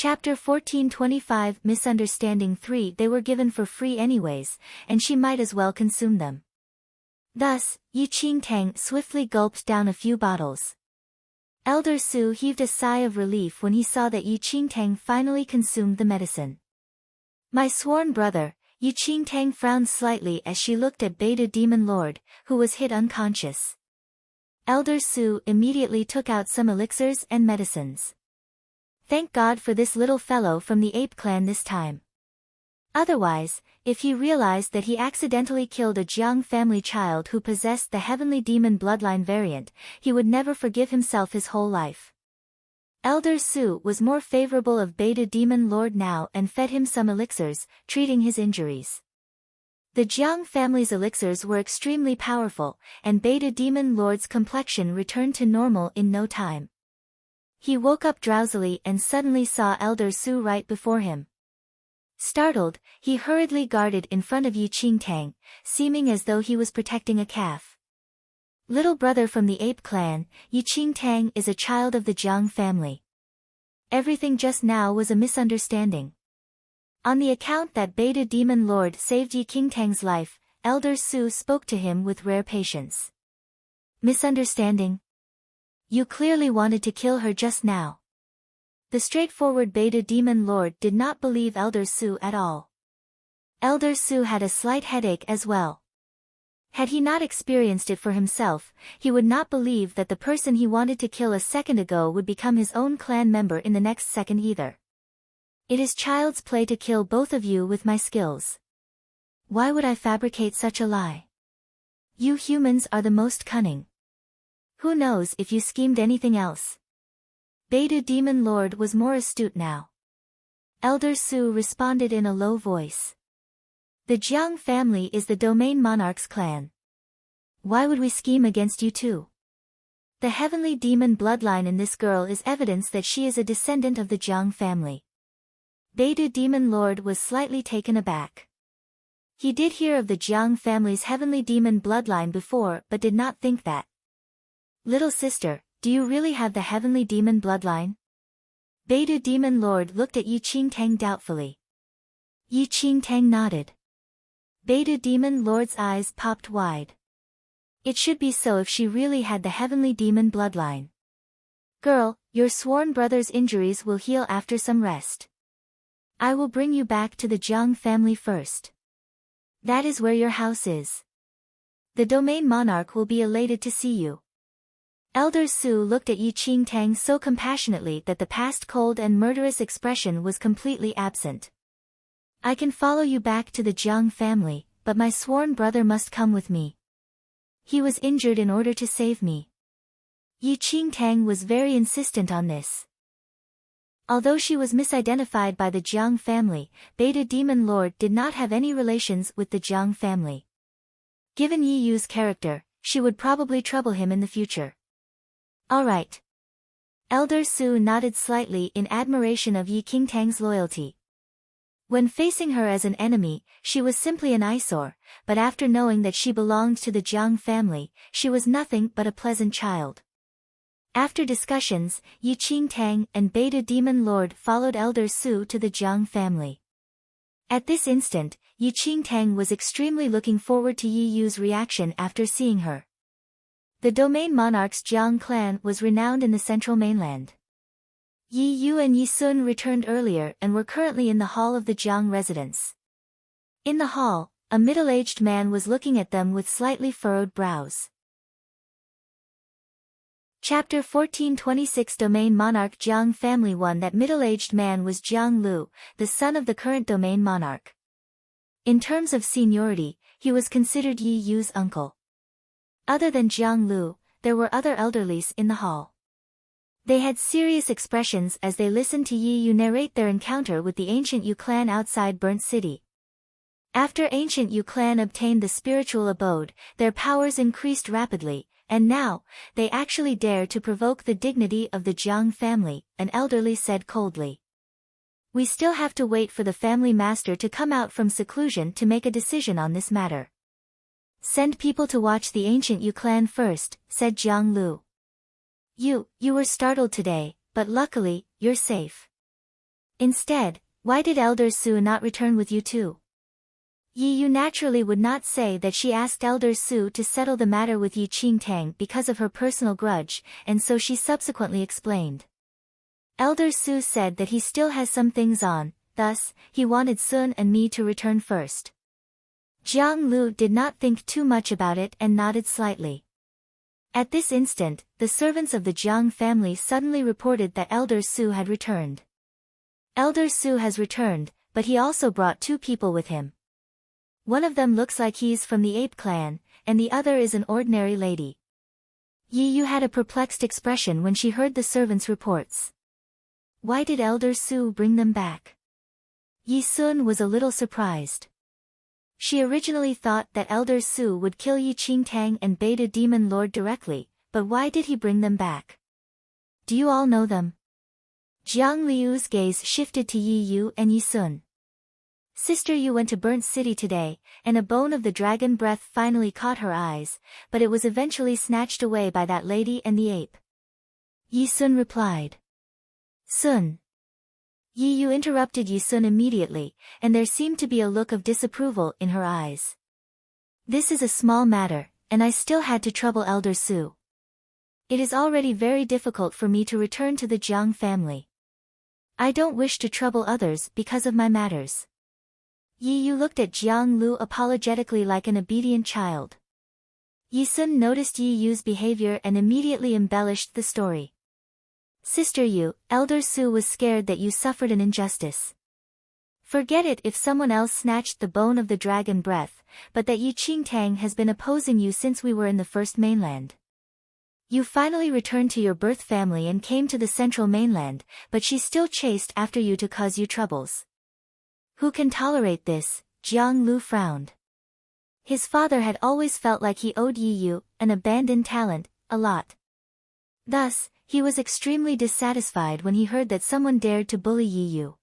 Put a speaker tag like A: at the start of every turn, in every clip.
A: Chapter 1425 Misunderstanding 3 They were given for free anyways, and she might as well consume them. Thus, Yi Qingtang swiftly gulped down a few bottles. Elder Su heaved a sigh of relief when he saw that Yi Qingtang finally consumed the medicine. My sworn brother, Yi Qingtang frowned slightly as she looked at Beta Demon Lord, who was hit unconscious. Elder Su immediately took out some elixirs and medicines. Thank God for this little fellow from the ape clan this time. Otherwise, if he realized that he accidentally killed a Jiang family child who possessed the heavenly demon bloodline variant, he would never forgive himself his whole life. Elder Su was more favorable of Beta Demon Lord now and fed him some elixirs, treating his injuries. The Jiang family's elixirs were extremely powerful, and Beta Demon Lord's complexion returned to normal in no time. He woke up drowsily and suddenly saw Elder Su right before him. Startled, he hurriedly guarded in front of Yi Qingtang, seeming as though he was protecting a calf. Little brother from the ape clan, Yi Qingtang is a child of the Jiang family. Everything just now was a misunderstanding. On the account that Beta Demon Lord saved Yi Qingtang's life, Elder Su spoke to him with rare patience. Misunderstanding? You clearly wanted to kill her just now. The straightforward Beta Demon Lord did not believe Elder Su at all. Elder Su had a slight headache as well. Had he not experienced it for himself, he would not believe that the person he wanted to kill a second ago would become his own clan member in the next second either. It is child's play to kill both of you with my skills. Why would I fabricate such a lie? You humans are the most cunning. Who knows if you schemed anything else? Beta Demon Lord was more astute now. Elder Su responded in a low voice. The Jiang family is the Domain Monarch's clan. Why would we scheme against you too? The heavenly demon bloodline in this girl is evidence that she is a descendant of the Jiang family. Beta Demon Lord was slightly taken aback. He did hear of the Jiang family's heavenly demon bloodline before but did not think that. Little sister, do you really have the heavenly demon bloodline? Beta Demon Lord looked at Yi Qingtang doubtfully. Yi Qingtang nodded. Beta Demon Lord's eyes popped wide. It should be so if she really had the heavenly demon bloodline. Girl, your sworn brother's injuries will heal after some rest. I will bring you back to the Jiang family first. That is where your house is. The Domain Monarch will be elated to see you. Elder Su looked at Yi Qingtang so compassionately that the past cold and murderous expression was completely absent. I can follow you back to the Jiang family, but my sworn brother must come with me. He was injured in order to save me. Yi Qingtang was very insistent on this. Although she was misidentified by the Jiang family, Beta Demon Lord did not have any relations with the Jiang family. Given Yi Yu's character, she would probably trouble him in the future. All right. Elder Su nodded slightly in admiration of Yi Qingtang's loyalty. When facing her as an enemy, she was simply an eyesore, but after knowing that she belonged to the Jiang family, she was nothing but a pleasant child. After discussions, Yi Qingtang and Beta Demon Lord followed Elder Su to the Jiang family. At this instant, Yi Qingtang was extremely looking forward to Yi Yu's reaction after seeing her. The Domain Monarch's Jiang clan was renowned in the central mainland. Yi Yu and Yi Sun returned earlier and were currently in the hall of the Jiang residence. In the hall, a middle-aged man was looking at them with slightly furrowed brows. Chapter 1426 Domain Monarch Jiang Family 1 That middle-aged man was Jiang Lu, the son of the current Domain Monarch. In terms of seniority, he was considered Yi Yu's uncle. Other than Jiang Lu, there were other elderlies in the hall. They had serious expressions as they listened to Yi Yu narrate their encounter with the ancient Yu clan outside Burnt City. After ancient Yu clan obtained the spiritual abode, their powers increased rapidly, and now, they actually dare to provoke the dignity of the Jiang family, an elderly said coldly. We still have to wait for the family master to come out from seclusion to make a decision on this matter. Send people to watch the ancient Yu clan first, said Jiang Lu. You were startled today, but luckily, you're safe. Instead, why did Elder Su not return with you too? Yi Yu naturally would not say that she asked Elder Su to settle the matter with Yi Qingtang because of her personal grudge, and so she subsequently explained. Elder Su said that he still has some things on, thus, he wanted Sun and me to return first. Jiang Lu did not think too much about it and nodded slightly. At this instant, the servants of the Jiang family suddenly reported that Elder Su had returned. Elder Su has returned, but he also brought 2 people with him. One of them looks like he's from the ape clan, and the other is an ordinary lady. Yi Yu had a perplexed expression when she heard the servants' reports. Why did Elder Su bring them back? Yi Sun was a little surprised. She originally thought that Elder Su would kill Yi Qingtang and Beta Demon Lord directly, but why did he bring them back? Do you all know them? Jiang Liu's gaze shifted to Yi Yu and Yi Sun. Sister Yu went to Burnt City today, and a bone of the dragon breath finally caught her eyes, but it was eventually snatched away by that lady and the ape. Yi Sun replied. Sun. Yi Yu interrupted Yi Sun immediately, and there seemed to be a look of disapproval in her eyes. This is a small matter, and I still had to trouble Elder Su. It is already very difficult for me to return to the Jiang family. I don't wish to trouble others because of my matters. Yi Yu looked at Jiang Lu apologetically like an obedient child. Yi Sun noticed Yi Yu's behavior and immediately embellished the story. Sister Yu, Elder Su was scared that you suffered an injustice. Forget it if someone else snatched the bone of the dragon breath, but that Yi Qingtang has been opposing you since we were in the first mainland. You finally returned to your birth family and came to the central mainland, but she still chased after you to cause you troubles. Who can tolerate this? Jiang Lu frowned. His father had always felt like he owed Yi Yu, an abandoned talent, a lot. Thus, he was extremely dissatisfied when he heard that someone dared to bully Yi Yu.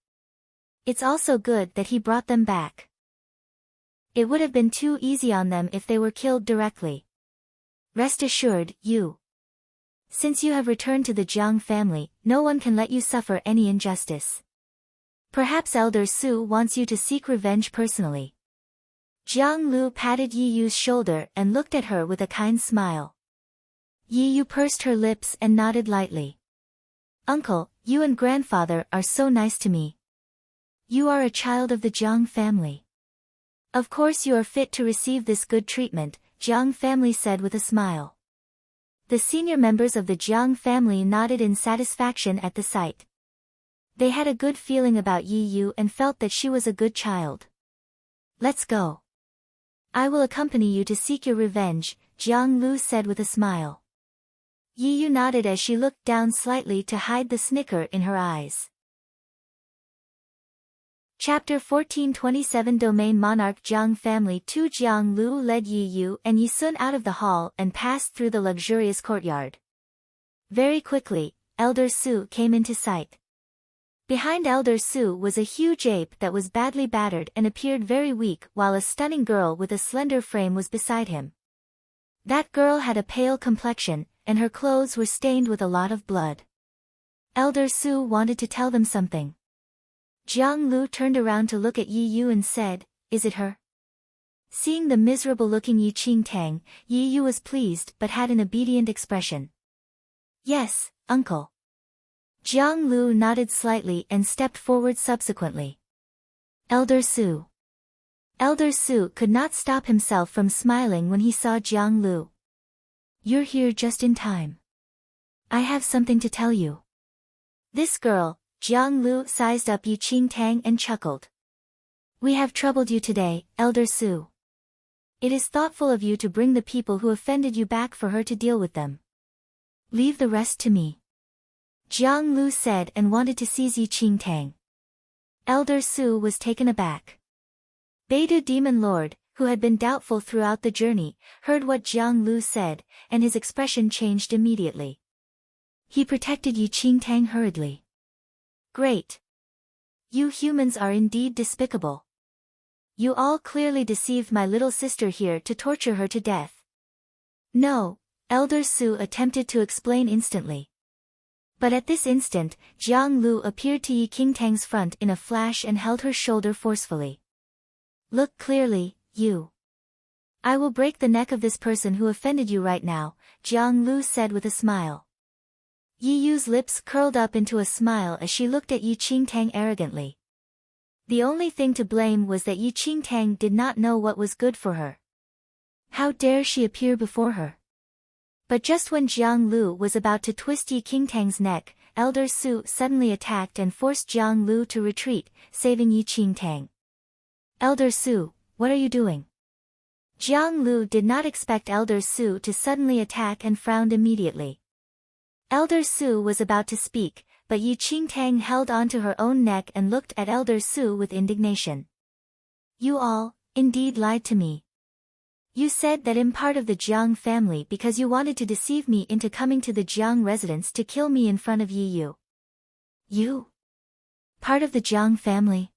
A: It's also good that he brought them back. It would have been too easy on them if they were killed directly. Rest assured, Yu. Since you have returned to the Jiang family, no one can let you suffer any injustice. Perhaps Elder Su wants you to seek revenge personally. Jiang Lu patted Yi Yu's shoulder and looked at her with a kind smile. Yi Yu pursed her lips and nodded lightly. Uncle, you and grandfather are so nice to me. You are a child of the Jiang family. Of course you are fit to receive this good treatment, Jiang family said with a smile. The senior members of the Jiang family nodded in satisfaction at the sight. They had a good feeling about Yi Yu and felt that she was a good child. Let's go. I will accompany you to seek your revenge, Jiang Lu said with a smile. Yi Yu nodded as she looked down slightly to hide the snicker in her eyes. Chapter 1427 Domain Monarch Jiang Family 2 Jiang Lu led Yi Yu and Yi Sun out of the hall and passed through the luxurious courtyard. Very quickly, Elder Su came into sight. Behind Elder Su was a huge ape that was badly battered and appeared very weak, while a stunning girl with a slender frame was beside him. That girl had a pale complexion, and her clothes were stained with a lot of blood. Elder Su wanted to tell them something. Jiang Lu turned around to look at Yi Yu and said, "Is it her?" Seeing the miserable-looking Yi Qingtang, Yi Yu was pleased but had an obedient expression. "Yes, uncle." Jiang Lu nodded slightly and stepped forward subsequently. Elder Su. Elder Su could not stop himself from smiling when he saw Jiang Lu. "You're here just in time. I have something to tell you." This girl, Jiang Lu sized up Yi Qingtang and chuckled. "We have troubled you today, Elder Su. It is thoughtful of you to bring the people who offended you back for her to deal with them. Leave the rest to me." Jiang Lu said and wanted to seize Yi Qingtang. Elder Su was taken aback. Beidou Demon Lord, who had been doubtful throughout the journey, heard what Jiang Lu said, and his expression changed immediately. He protected Yi Qingtang hurriedly. "Great. You humans are indeed despicable. You all clearly deceived my little sister here to torture her to death." "No," Elder Su attempted to explain instantly. But at this instant, Jiang Lu appeared to Yi Qingtang's front in a flash and held her shoulder forcefully. Look clearly, you. I will break the neck of this person who offended you right now, Jiang Lu said with a smile. Yi Yu's lips curled up into a smile as she looked at Yi Qingtang arrogantly. The only thing to blame was that Yi Qingtang did not know what was good for her. How dare she appear before her? But just when Jiang Lu was about to twist Yi Qingtang's neck, Elder Su suddenly attacked and forced Jiang Lu to retreat, saving Yi Qingtang. Elder Su, what are you doing? Jiang Lu did not expect Elder Su to suddenly attack and frowned immediately. Elder Su was about to speak, but Yi Qingtang held onto her own neck and looked at Elder Su with indignation. You all, indeed lied to me. You said that I'm part of the Jiang family because you wanted to deceive me into coming to the Jiang residence to kill me in front of Yi Yu. You? Part of the Jiang family?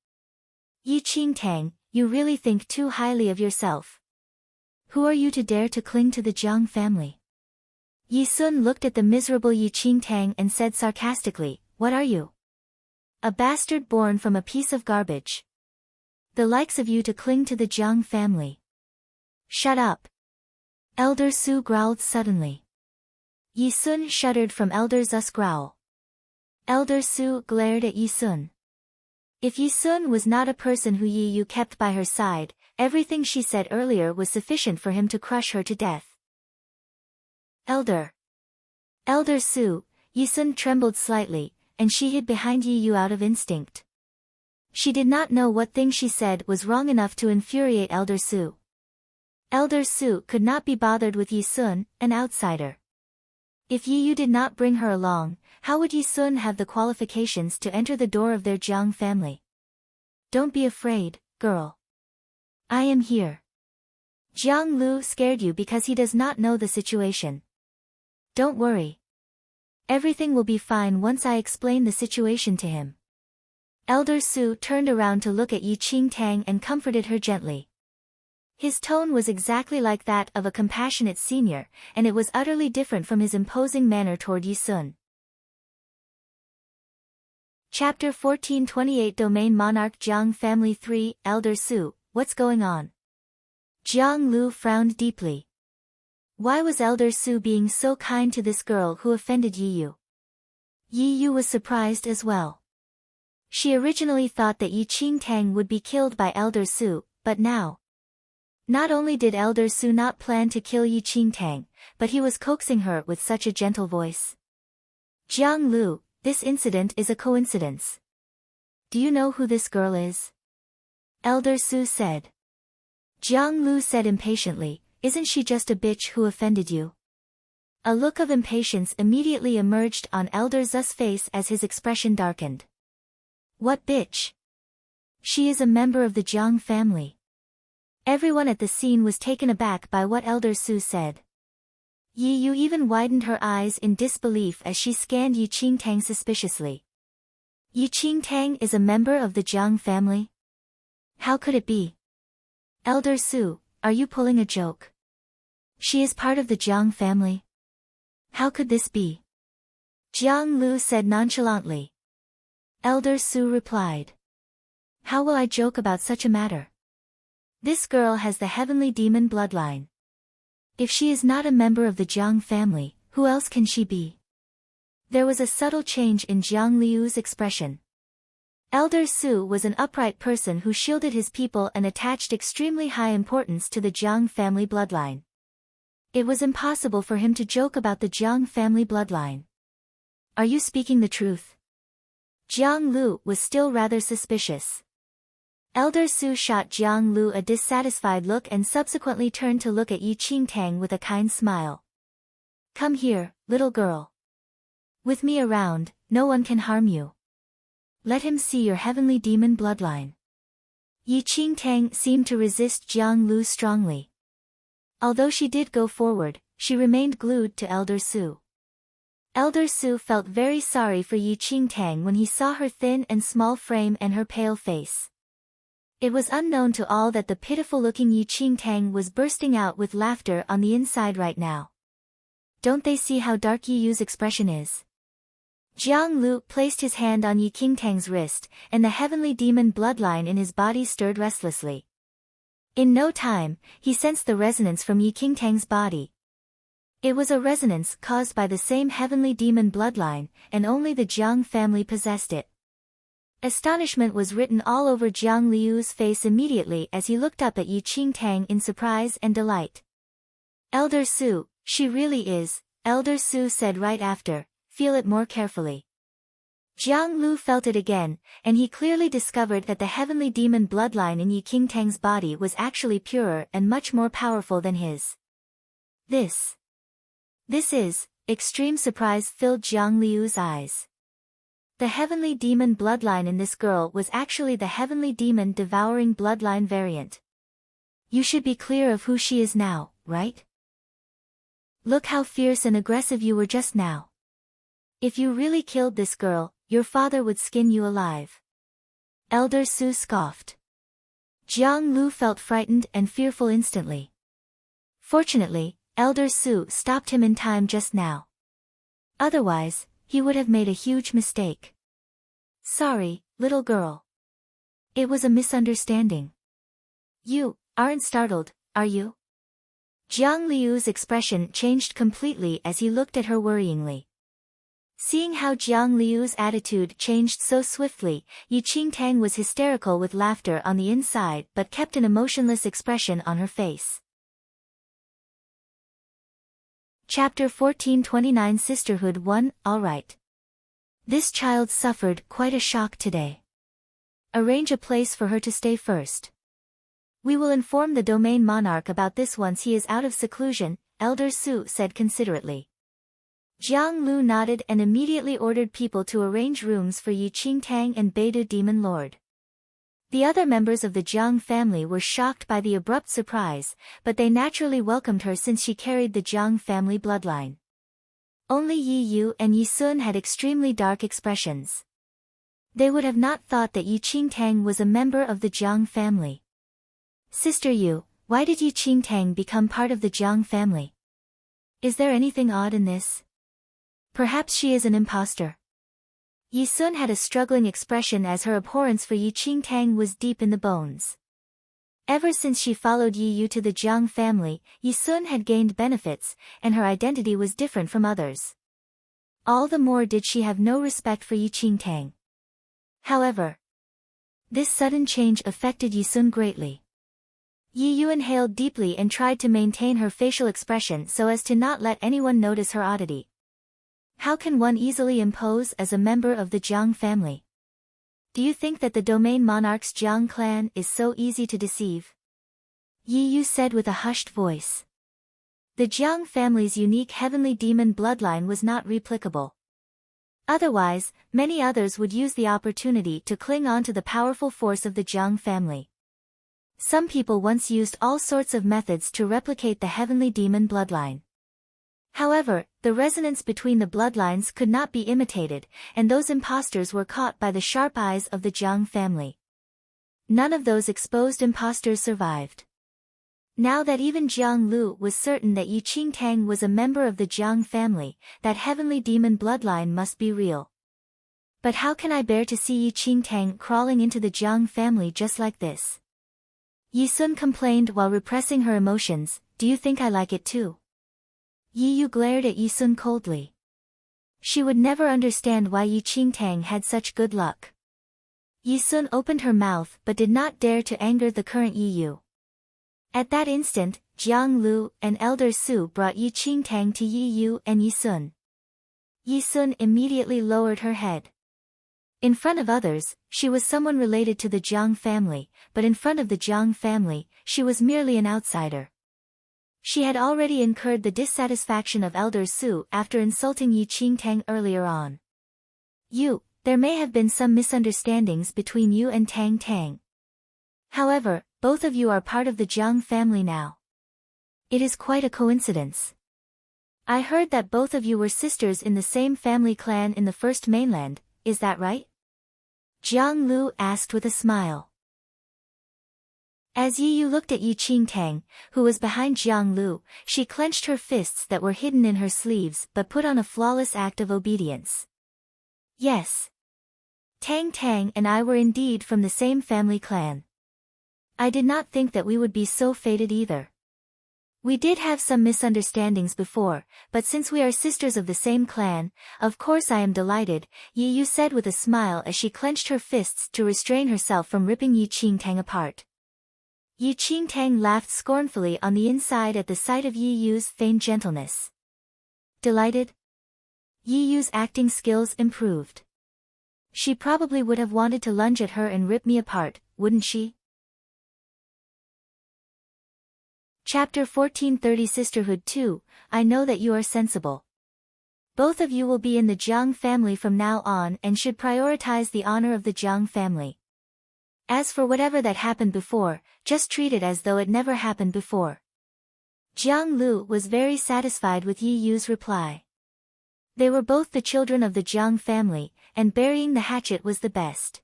A: Yi Qingtang, you really think too highly of yourself. Who are you to dare to cling to the Jiang family? Yi Sun looked at the miserable Yi Qingtang and said sarcastically, what are you? A bastard born from a piece of garbage. The likes of you to cling to the Jiang family. Shut up. Elder Su growled suddenly. Yi Sun shuddered from Elder Su's growl. Elder Su glared at Yi Sun. If Yi Sun was not a person who Yi Yu kept by her side, everything she said earlier was sufficient for him to crush her to death. Elder Su, Yi Sun trembled slightly, and she hid behind Yi Yu out of instinct. She did not know what thing she said was wrong enough to infuriate Elder Su. Elder Su could not be bothered with Yi Sun, an outsider. If Yi Yu did not bring her along, how would Yi Sun have the qualifications to enter the door of their Jiang family? Don't be afraid, girl. I am here. Jiang Lu scared you because he does not know the situation. Don't worry. Everything will be fine once I explain the situation to him. Elder Su turned around to look at Yi Qingtang and comforted her gently. His tone was exactly like that of a compassionate senior, and it was utterly different from his imposing manner toward Yi Sun. Chapter 1428 Domain Monarch Jiang Family 3, Elder Su, what's going on? Jiang Lu frowned deeply. Why was Elder Su being so kind to this girl who offended Yi Yu? Yi Yu was surprised as well. She originally thought that Yi Qingtang would be killed by Elder Su, but now, not only did Elder Su not plan to kill Yi Qingtang, but he was coaxing her with such a gentle voice. Jiang Lu, this incident is a coincidence. Do you know who this girl is? Elder Su said. Jiang Lu said impatiently, isn't she just a bitch who offended you? A look of impatience immediately emerged on Elder Su's face as his expression darkened. What bitch? She is a member of the Jiang family. Everyone at the scene was taken aback by what Elder Su said. Yi Yu even widened her eyes in disbelief as she scanned Yi Qingtang suspiciously. Yi Qingtang is a member of the Jiang family? How could it be? Elder Su, are you pulling a joke? She is part of the Jiang family. How could this be? Jiang Lu said nonchalantly. Elder Su replied. How will I joke about such a matter? This girl has the heavenly demon bloodline. If she is not a member of the Jiang family, who else can she be? There was a subtle change in Jiang Liu's expression. Elder Su was an upright person who shielded his people and attached extremely high importance to the Jiang family bloodline. It was impossible for him to joke about the Jiang family bloodline. Are you speaking the truth? Jiang Lu was still rather suspicious. Elder Su shot Jiang Lu a dissatisfied look and subsequently turned to look at Yi Qingtang with a kind smile. Come here, little girl. With me around, no one can harm you. Let him see your heavenly demon bloodline. Yi Qingtang seemed to resist Jiang Lu strongly. Although she did go forward, she remained glued to Elder Su. Elder Su felt very sorry for Yi Qingtang when he saw her thin and small frame and her pale face. It was unknown to all that the pitiful-looking Yi Qingtang was bursting out with laughter on the inside right now. Don't they see how dark Yi Yu's expression is? Jiang Lu placed his hand on Yi Qingtang's wrist, and the heavenly demon bloodline in his body stirred restlessly. In no time, he sensed the resonance from Yi Qingtang's body. It was a resonance caused by the same heavenly demon bloodline, and only the Jiang family possessed it. Astonishment was written all over Jiang Liu's face immediately as he looked up at Yi Qingtang in surprise and delight. "Elder Su, she really is," Elder Su said right after. "Feel it more carefully." Jiang Lu felt it again, and he clearly discovered that the heavenly demon bloodline in Yi Qingtang's body was actually purer and much more powerful than his. This is, extreme surprise filled Jiang Liu's eyes. The heavenly demon bloodline in this girl was actually the heavenly demon devouring bloodline variant. You should be clear of who she is now, right? Look how fierce and aggressive you were just now. If you really killed this girl, your father would skin you alive. Elder Su scoffed. Jiang Lu felt frightened and fearful instantly. Fortunately, Elder Su stopped him in time just now. Otherwise, he would have made a huge mistake. "Sorry, little girl. It was a misunderstanding." "You aren't startled, are you?" Jiang Liu's expression changed completely as he looked at her worryingly. Seeing how Jiang Liu's attitude changed so swiftly, Yi Qingtang was hysterical with laughter on the inside but kept an emotionless expression on her face. Chapter 1429 Sisterhood 1, Alright. This child suffered quite a shock today. Arrange a place for her to stay first. We will inform the domain monarch about this once he is out of seclusion, Elder Su said considerately. Jiang Lu nodded and immediately ordered people to arrange rooms for Yi Qingtang and Beidou Demon Lord. The other members of the Jiang family were shocked by the abrupt surprise, but they naturally welcomed her since she carried the Jiang family bloodline. Only Yi Yu and Yi Sun had extremely dark expressions. They would have not thought that Yi Qingtang was a member of the Jiang family. "Sister Yu, why did Yi Qingtang become part of the Jiang family? Is there anything odd in this? Perhaps she is an impostor." Yi Sun had a struggling expression as her abhorrence for Yi Qingtang was deep in the bones. Ever since she followed Yi Yu to the Jiang family, Yi Sun had gained benefits, and her identity was different from others. All the more did she have no respect for Yi Qingtang. However, this sudden change affected Yi Sun greatly. Yi Yu inhaled deeply and tried to maintain her facial expression so as to not let anyone notice her oddity. How can one easily impose as a member of the Jiang family? Do you think that the domain monarch's Jiang clan is so easy to deceive? Yi Yu said with a hushed voice. The Jiang family's unique heavenly demon bloodline was not replicable. Otherwise, many others would use the opportunity to cling on to the powerful force of the Jiang family. Some people once used all sorts of methods to replicate the heavenly demon bloodline. However, the resonance between the bloodlines could not be imitated, and those imposters were caught by the sharp eyes of the Jiang family. None of those exposed imposters survived. Now that even Jiang Lu was certain that Yi Qingtang was a member of the Jiang family, that heavenly demon bloodline must be real. But how can I bear to see Yi Qingtang crawling into the Jiang family just like this? Yi Sun complained while repressing her emotions. "Do you think I like it too?" Yi Yu glared at Yi Sun coldly. She would never understand why Yi Qingtang had such good luck. Yi Sun opened her mouth but did not dare to anger the current Yi Yu. At that instant, Jiang Lu and Elder Su brought Yi Qingtang to Yi Yu and Yi Sun. Yi Sun immediately lowered her head. In front of others, she was someone related to the Jiang family, but in front of the Jiang family, she was merely an outsider. She had already incurred the dissatisfaction of Elder Su after insulting Yi Qingtang earlier on. "You, there may have been some misunderstandings between you and Tang Tang. However, both of you are part of the Jiang family now. It is quite a coincidence. I heard that both of you were sisters in the same family clan in the First Mainland, is that right?" Jiang Lu asked with a smile. As Yi Yu looked at Yi Qingtang, who was behind Jiang Lu, she clenched her fists that were hidden in her sleeves but put on a flawless act of obedience. Yes. Tang Tang and I were indeed from the same family clan. I did not think that we would be so fated either. We did have some misunderstandings before, but since we are sisters of the same clan, of course I am delighted, Yi Yu said with a smile as she clenched her fists to restrain herself from ripping Yi Qingtang apart. Yi Qingtang laughed scornfully on the inside at the sight of Yi Yu's feigned gentleness. Delighted? Yi Yu's acting skills improved. She probably would have wanted to lunge at her and rip me apart, wouldn't she? Chapter 1430 Sisterhood 2, I know that you are sensible. Both of you will be in the Jiang family from now on and should prioritize the honor of the Jiang family. As for whatever that happened before, just treat it as though it never happened before. Jiang Lu was very satisfied with Yi Yu's reply. They were both the children of the Jiang family, and burying the hatchet was the best.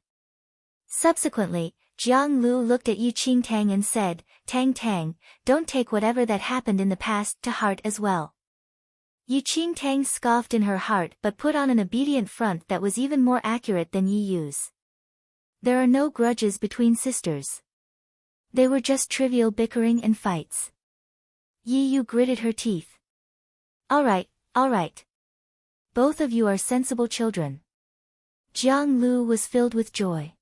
A: Subsequently, Jiang Lu looked at Yi Qingtang and said, Tang Tang, don't take whatever that happened in the past to heart as well. Yi Qingtang scoffed in her heart but put on an obedient front that was even more accurate than Yi Yu's. There are no grudges between sisters. They were just trivial bickering and fights. Yi Yu gritted her teeth. All right. Both of you are sensible children. Jiang Lu was filled with joy.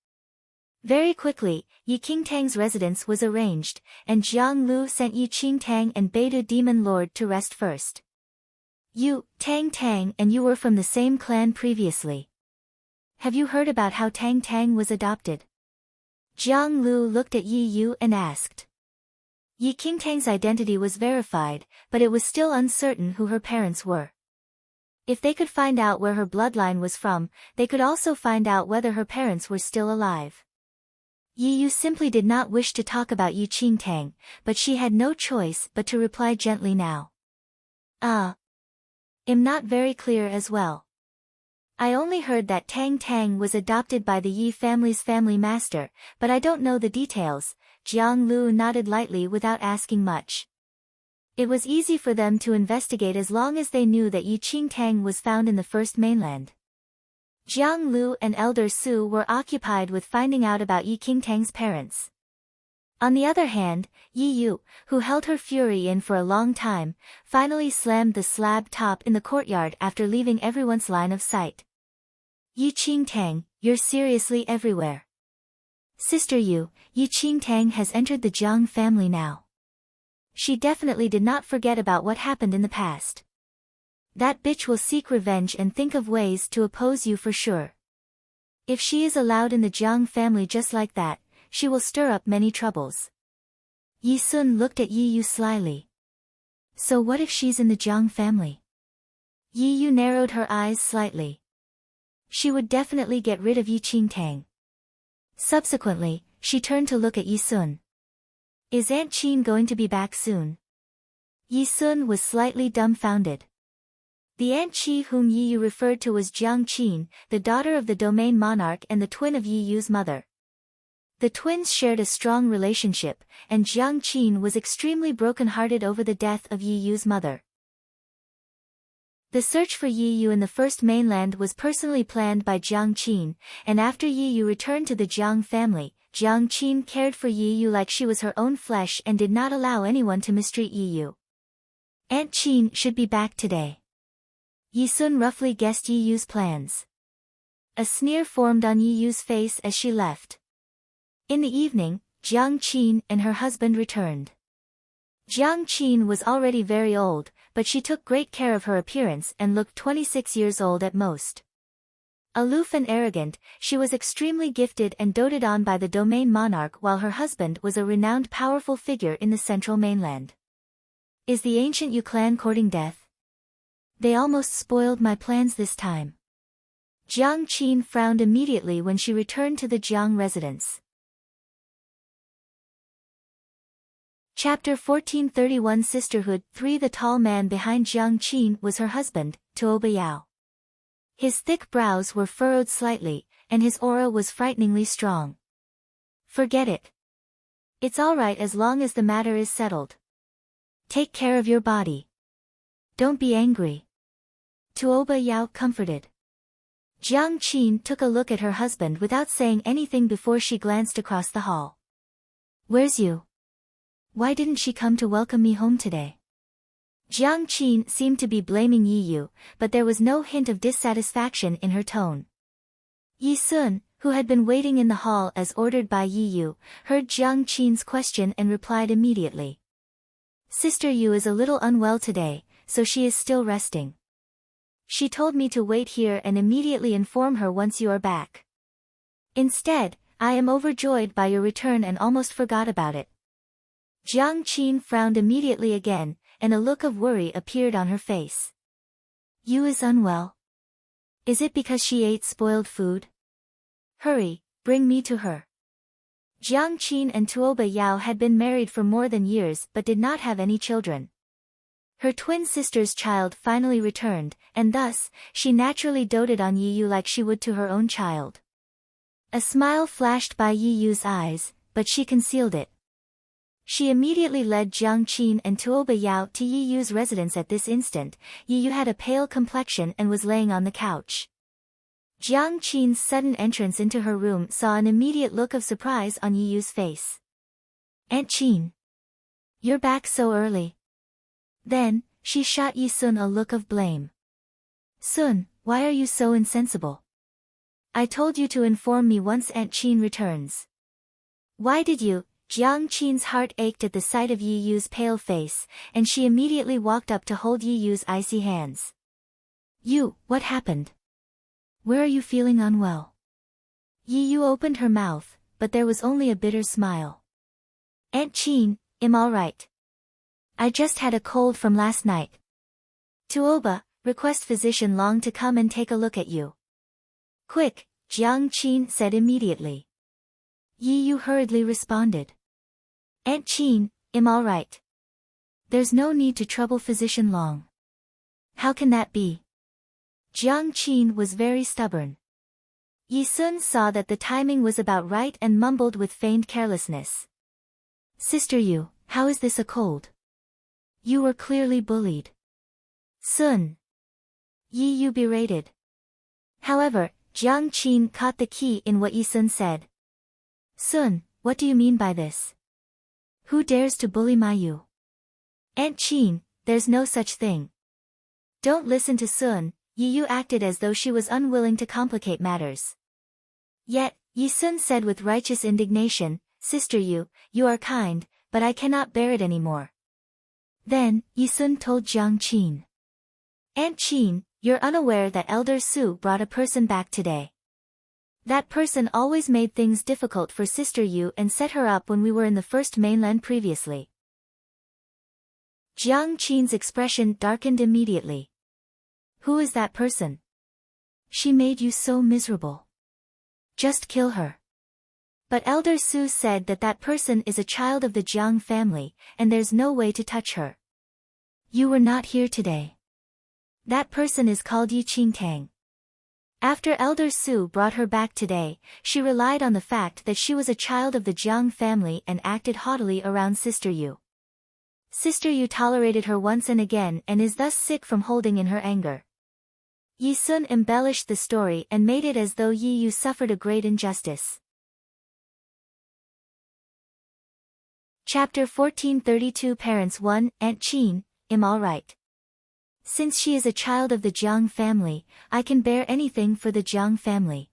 A: Very quickly, Yi Qingtang's residence was arranged, and Jiang Lu sent Yi Qingtang and Beidou Demon Lord to rest first. You, Tang Tang, and you were from the same clan previously. Have you heard about how Tang Tang was adopted? Jiang Lu looked at Yi Yu and asked. Yi Qingtang's identity was verified, but it was still uncertain who her parents were. If they could find out where her bloodline was from, they could also find out whether her parents were still alive. Yi Yu simply did not wish to talk about Yi Qingtang, but she had no choice but to reply gently now. Am not very clear as well. I only heard that Tang Tang was adopted by the Yi family's family master, but I don't know the details. Jiang Lu nodded lightly without asking much. It was easy for them to investigate as long as they knew that Yi Qingtang was found in the first mainland. Jiang Lu and Elder Su were occupied with finding out about Yi Qingtang's parents. On the other hand, Yi Yu, who held her fury in for a long time, finally slammed the slab top in the courtyard after leaving everyone's line of sight. Yi Qingtang, you're seriously everywhere. Sister Yu, Yi Qingtang has entered the Jiang family now. She definitely did not forget about what happened in the past. That bitch will seek revenge and think of ways to oppose you for sure. If she is allowed in the Jiang family just like that, she will stir up many troubles. Yi Sun looked at Yi Yu slyly. So what if she's in the Jiang family? Yi Yu narrowed her eyes slightly. She would definitely get rid of Yi Qingtang. Subsequently, she turned to look at Yi Sun. Is Aunt Qin going to be back soon? Yi Sun was slightly dumbfounded. The Aunt Qi whom Yi Yu referred to was Jiang Qin, the daughter of the domain monarch and the twin of Yi Yu's mother. The twins shared a strong relationship, and Jiang Qin was extremely broken-hearted over the death of Yi Yu's mother. The search for Yi Yu in the first mainland was personally planned by Jiang Qin, and after Yi Yu returned to the Jiang family, Jiang Qin cared for Yi Yu like she was her own flesh and did not allow anyone to mistreat Yi Yu. Aunt Qin should be back today. Yi Sun roughly guessed Yi Yu's plans. A sneer formed on Yi Yu's face as she left. In the evening, Jiang Qin and her husband returned. Jiang Qin was already very old, but she took great care of her appearance and looked 26 years old at most. Aloof and arrogant, she was extremely gifted and doted on by the domain monarch while her husband was a renowned powerful figure in the central mainland. Is the ancient Yu clan courting death? They almost spoiled my plans this time. Jiang Qin frowned immediately when she returned to the Jiang residence. Chapter 1431 Sisterhood 3 The tall man behind Jiang Qin was her husband, Tuoba Yao. His thick brows were furrowed slightly, and his aura was frighteningly strong. Forget it. It's all right as long as the matter is settled. Take care of your body. Don't be angry. Tuoba Yao comforted. Jiang Qin took a look at her husband without saying anything before she glanced across the hall. Where's Yu? Why didn't she come to welcome me home today? Jiang Qin seemed to be blaming Yi Yu, but there was no hint of dissatisfaction in her tone. Yi Sun, who had been waiting in the hall as ordered by Yi Yu, heard Jiang Qin's question and replied immediately. Sister Yu is a little unwell today, so she is still resting. She told me to wait here and immediately inform her once you are back. Instead, I am overjoyed by your return and almost forgot about it. Jiang Qin frowned immediately again, and a look of worry appeared on her face. Yu is unwell. Is it because she ate spoiled food? Hurry, bring me to her. Jiang Qin and Tuoba Yao had been married for more than years but did not have any children. Her twin sister's child finally returned, and thus, she naturally doted on Yi Yu like she would to her own child. A smile flashed by Yi Yu's eyes, but she concealed it. She immediately led Jiang Qin and Tuoba Yao to Yi Yu's residence at this instant. Yi Yu had a pale complexion and was laying on the couch. Jiang Qin's sudden entrance into her room saw an immediate look of surprise on Yi Yu's face. Aunt Qin. You're back so early. Then, she shot Yi Sun a look of blame. Sun, why are you so insensible? I told you to inform me once Aunt Qin returns. Why did you? Jiang Qin's heart ached at the sight of Yi Yu's pale face, and she immediately walked up to hold Yi Yu's icy hands. You, what happened? Where are you feeling unwell? Yi Yu opened her mouth, but there was only a bitter smile. Aunt Qin, I'm all right. I just had a cold from last night. Tuoba, request physician Long to come and take a look at you. Quick, Jiang Qin said immediately. Yi Yu hurriedly responded. Aunt Qin, I'm all right. There's no need to trouble physician Long. How can that be? Jiang Qin was very stubborn. Yi Sun saw that the timing was about right and mumbled with feigned carelessness. Sister Yu, how is this a cold? You were clearly bullied. Sun. Yi Yu berated. However, Jiang Qin caught the key in what Yi Sun said. Sun, what do you mean by this? Who dares to bully my Yu? Aunt Qin, there's no such thing. Don't listen to Sun. Yi Yu acted as though she was unwilling to complicate matters. Yet, Yi Sun said with righteous indignation, Sister Yu, you are kind, but I cannot bear it anymore. Then, Yi Sun told Jiang Qin. Aunt Qin, you're unaware that Elder Su brought a person back today. That person always made things difficult for Sister Yu and set her up when we were in the first mainland previously. Jiang Qin's expression darkened immediately. Who is that person? She made you so miserable. Just kill her. But Elder Su said that that person is a child of the Jiang family, and there's no way to touch her. You were not here today. That person is called Yi Qingtang. After Elder Su brought her back today, she relied on the fact that she was a child of the Jiang family and acted haughtily around Sister Yu. Sister Yu tolerated her once and again and is thus sick from holding in her anger. Yi Sun embellished the story and made it as though Yi Yu suffered a great injustice. Chapter 1432 Parents 1 Aunt Qin, I'm all right. Since she is a child of the Jiang family, I can bear anything for the Jiang family.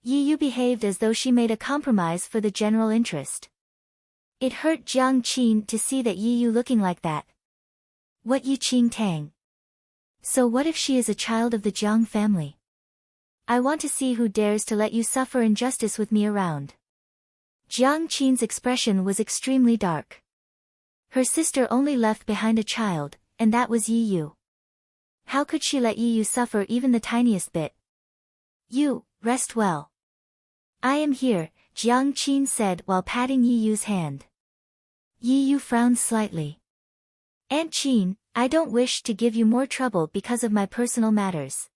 A: Yi Yu behaved as though she made a compromise for the general interest. It hurt Jiang Qin to see that Yi Yu looking like that. What Yi Qingtang? So what if she is a child of the Jiang family? I want to see who dares to let you suffer injustice with me around. Jiang Qin's expression was extremely dark. Her sister only left behind a child, and that was Yi Yu. How could she let Yi Yu suffer even the tiniest bit? You, rest well. I am here, Jiang Qin said while patting Yi Yu's hand. Yi Yu frowned slightly. Aunt Qin, I don't wish to give you more trouble because of my personal matters.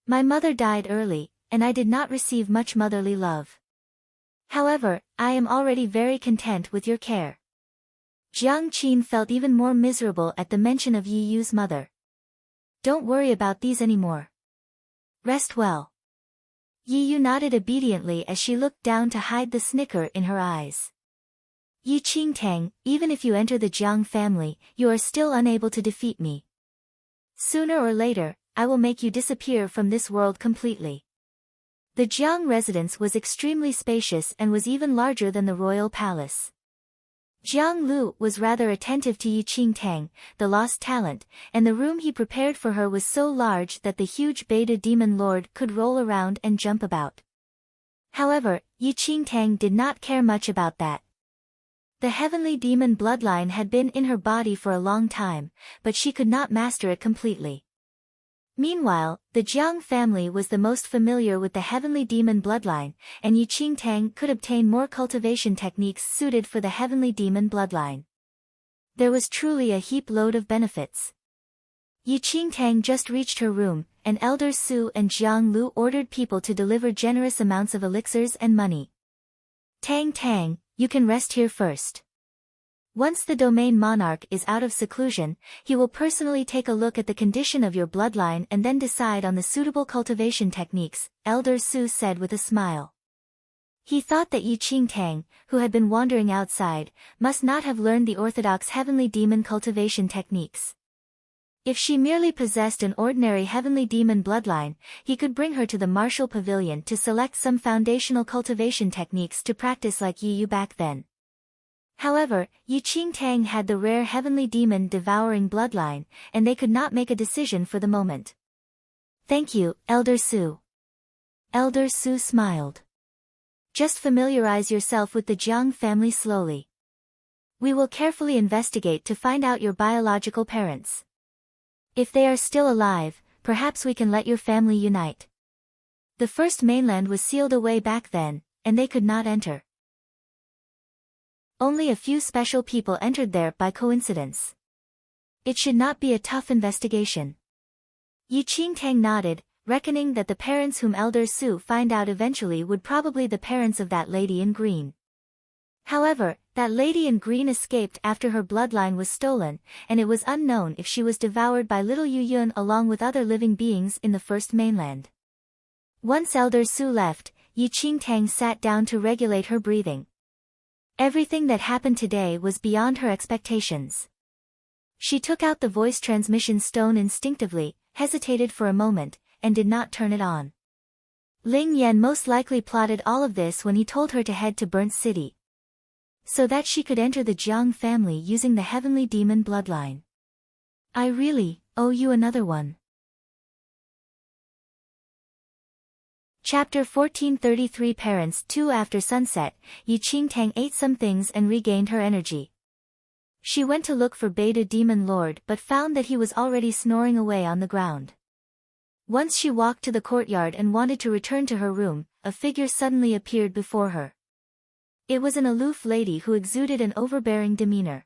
A: My mother died early, and I did not receive much motherly love. However, I am already very content with your care. Jiang Qin felt even more miserable at the mention of Yi Yu's mother. Don't worry about these anymore. Rest well. Yi Yu nodded obediently as she looked down to hide the snicker in her eyes. Yi Qingtang, even if you enter the Jiang family, you are still unable to defeat me. Sooner or later, I will make you disappear from this world completely. The Jiang residence was extremely spacious and was even larger than the royal palace. Jiang Lu was rather attentive to Yi Qingtang, the lost talent, and the room he prepared for her was so large that the huge beta demon lord could roll around and jump about. However, Yi Qingtang did not care much about that. The heavenly demon bloodline had been in her body for a long time, but she could not master it completely. Meanwhile, the Jiang family was the most familiar with the heavenly demon bloodline, and Yi Qingtang could obtain more cultivation techniques suited for the heavenly demon bloodline. There was truly a heap load of benefits. Yi Qingtang just reached her room, and Elders Su and Jiang Lu ordered people to deliver generous amounts of elixirs and money. Tang, you can rest here first. Once the domain monarch is out of seclusion, he will personally take a look at the condition of your bloodline and then decide on the suitable cultivation techniques, Elder Su said with a smile. He thought that Yi Qingtang, who had been wandering outside, must not have learned the orthodox heavenly demon cultivation techniques. If she merely possessed an ordinary heavenly demon bloodline, he could bring her to the martial pavilion to select some foundational cultivation techniques to practice like Yi Yu back then. However, Yi Qingtang had the rare heavenly demon devouring bloodline, and they could not make a decision for the moment. Thank you, Elder Su. Elder Su smiled. Just familiarize yourself with the Jiang family slowly. We will carefully investigate to find out your biological parents. If they are still alive, perhaps we can let your family unite. The first mainland was sealed away back then, and they could not enter. Only a few special people entered there by coincidence. It should not be a tough investigation. Yi Qingtang nodded, reckoning that the parents whom Elder Su find out eventually would probably the parents of that lady in green. However, that lady in green escaped after her bloodline was stolen, and it was unknown if she was devoured by little Yu Yun along with other living beings in the first mainland. Once Elder Su left, Yi Qingtang sat down to regulate her breathing. Everything that happened today was beyond her expectations. She took out the voice transmission stone instinctively, hesitated for a moment, and did not turn it on. Ling Yan most likely plotted all of this when he told her to head to Burnt City, so that she could enter the Jiang family using the heavenly demon bloodline. I really owe you another one. Chapter 1433 Parents 2 After sunset, Yi Qingtang ate some things and regained her energy. She went to look for Beta Demon Lord but found that he was already snoring away on the ground. Once she walked to the courtyard and wanted to return to her room, a figure suddenly appeared before her. It was an aloof lady who exuded an overbearing demeanor.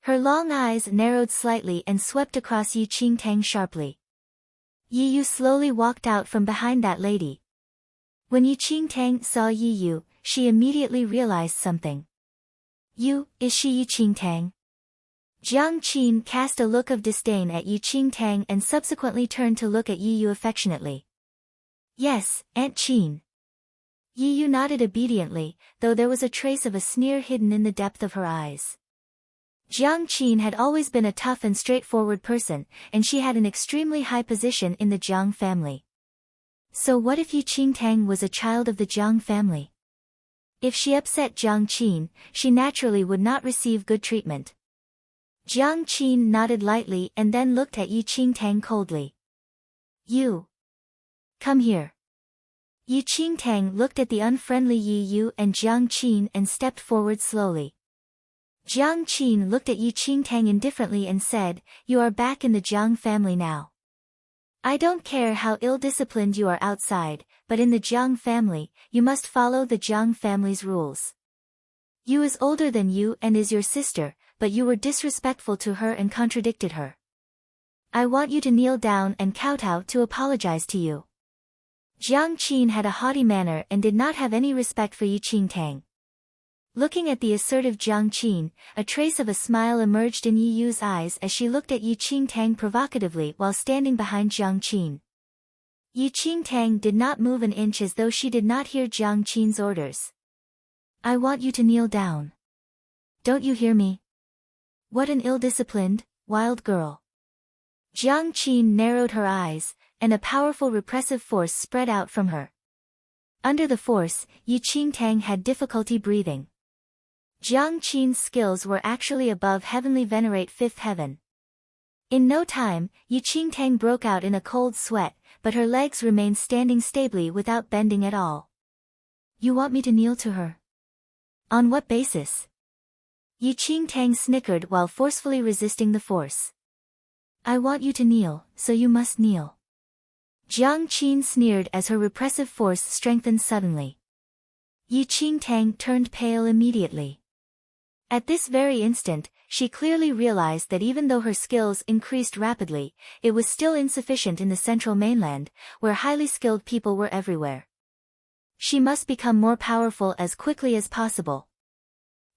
A: Her long eyes narrowed slightly and swept across Yi Qingtang sharply. Yi Yu slowly walked out from behind that lady. When Yi Qingtang saw Yi Yu, she immediately realized something. Is she Yi Qingtang? Jiang Qin cast a look of disdain at Yi Qingtang and subsequently turned to look at Yi Yu affectionately. Yes, Aunt Qin. Yi Yu nodded obediently, though there was a trace of a sneer hidden in the depth of her eyes. Jiang Qin had always been a tough and straightforward person, and she had an extremely high position in the Jiang family. So what if Yi Qingtang was a child of the Jiang family? If she upset Jiang Qin, she naturally would not receive good treatment. Jiang Qin nodded lightly and then looked at Yi Qingtang coldly. You. Come here. Yi Qingtang looked at the unfriendly Yi Yu and Jiang Qin and stepped forward slowly. Jiang Qin looked at Yi Qingtang indifferently and said, You are back in the Jiang family now. I don't care how ill-disciplined you are outside, but in the Jiang family, you must follow the Jiang family's rules. Yu is older than you and is your sister, but you were disrespectful to her and contradicted her. I want you to kneel down and kowtow to apologize to you. Jiang Qin had a haughty manner and did not have any respect for Yi Qingtang. Looking at the assertive Jiang Qin, a trace of a smile emerged in Yi Yu's eyes as she looked at Yi Qingtang provocatively while standing behind Jiang Qin. Yi Qingtang did not move an inch as though she did not hear Jiang Qin's orders. I want you to kneel down. Don't you hear me? What an ill-disciplined, wild girl. Jiang Qin narrowed her eyes, and a powerful repressive force spread out from her. Under the force, Yi Qingtang had difficulty breathing. Jiang Qin's skills were actually above heavenly venerate fifth heaven. In no time, Yi Qingtang broke out in a cold sweat, but her legs remained standing stably without bending at all. You want me to kneel to her? On what basis? Yi Qingtang snickered while forcefully resisting the force. I want you to kneel, so you must kneel. Jiang Qin sneered as her repressive force strengthened suddenly. Yi Qingtang turned pale immediately. At this very instant, she clearly realized that even though her skills increased rapidly, it was still insufficient in the central mainland, where highly skilled people were everywhere. She must become more powerful as quickly as possible.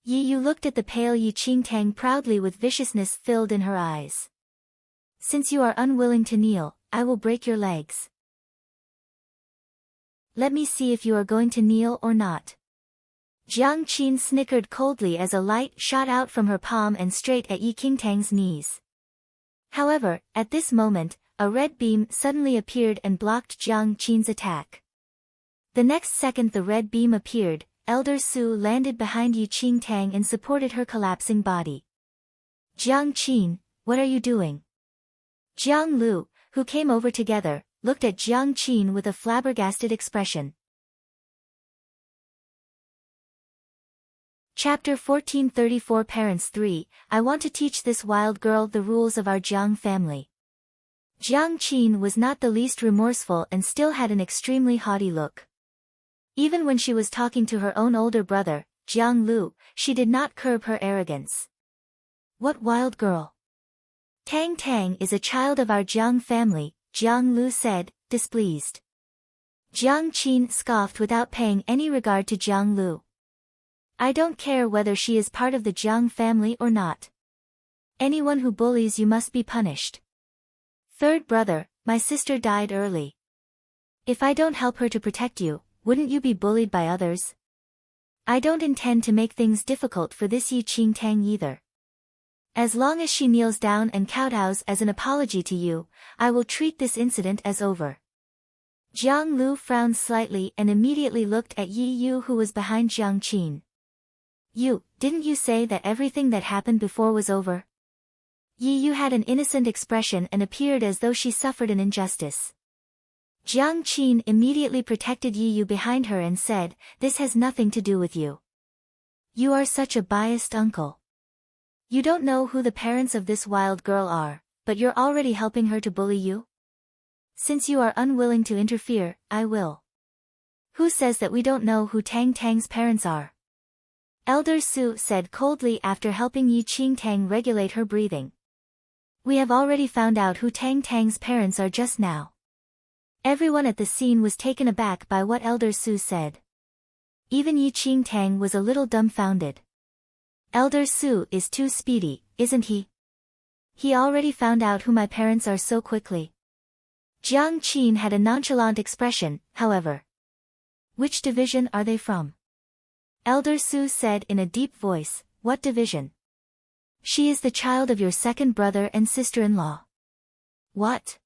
A: Yi Yu looked at the pale Yi Qingtang proudly with viciousness filled in her eyes. Since you are unwilling to kneel, I will break your legs. Let me see if you are going to kneel or not. Jiang Qin snickered coldly as a light shot out from her palm and straight at Yi Qingtang's knees. However, at this moment, a red beam suddenly appeared and blocked Jiang Qin's attack. The next second the red beam appeared, Elder Su landed behind Yi Qingtang and supported her collapsing body. Jiang Qin, what are you doing? Jiang Lu, who came over together, looked at Jiang Qin with a flabbergasted expression. Chapter 1434 Parents 3, I want to teach this wild girl the rules of our Jiang family. Jiang Qin was not the least remorseful and still had an extremely haughty look. Even when she was talking to her own older brother, Jiang Lu, she did not curb her arrogance. What wild girl? Tang Tang is a child of our Jiang family, Jiang Lu said, displeased. Jiang Qin scoffed without paying any regard to Jiang Lu. I don't care whether she is part of the Jiang family or not. Anyone who bullies you must be punished. Third brother, my sister died early. If I don't help her to protect you, wouldn't you be bullied by others? I don't intend to make things difficult for this Yi Qingtang either. As long as she kneels down and kowtows as an apology to you, I will treat this incident as over. Jiang Lu frowned slightly and immediately looked at Yi Yu who was behind Jiang Qin. Didn't you say that everything that happened before was over? Yi Yu had an innocent expression and appeared as though she suffered an injustice. Jiang Qin immediately protected Yi Yu behind her and said, this has nothing to do with you. You are such a biased uncle. You don't know who the parents of this wild girl are, but you're already helping her to bully you? Since you are unwilling to interfere, I will. Who says that we don't know who Tang Tang's parents are? Elder Su said coldly after helping Yi Qingtang regulate her breathing. We have already found out who Tang Tang's parents are just now. Everyone at the scene was taken aback by what Elder Su said. Even Yi Qingtang was a little dumbfounded. Elder Su is too speedy, isn't he? He already found out who my parents are so quickly. Jiang Qin had a nonchalant expression, however. Which division are they from? Elder Su said in a deep voice, what division? She is the child of your second brother and sister-in-law. What?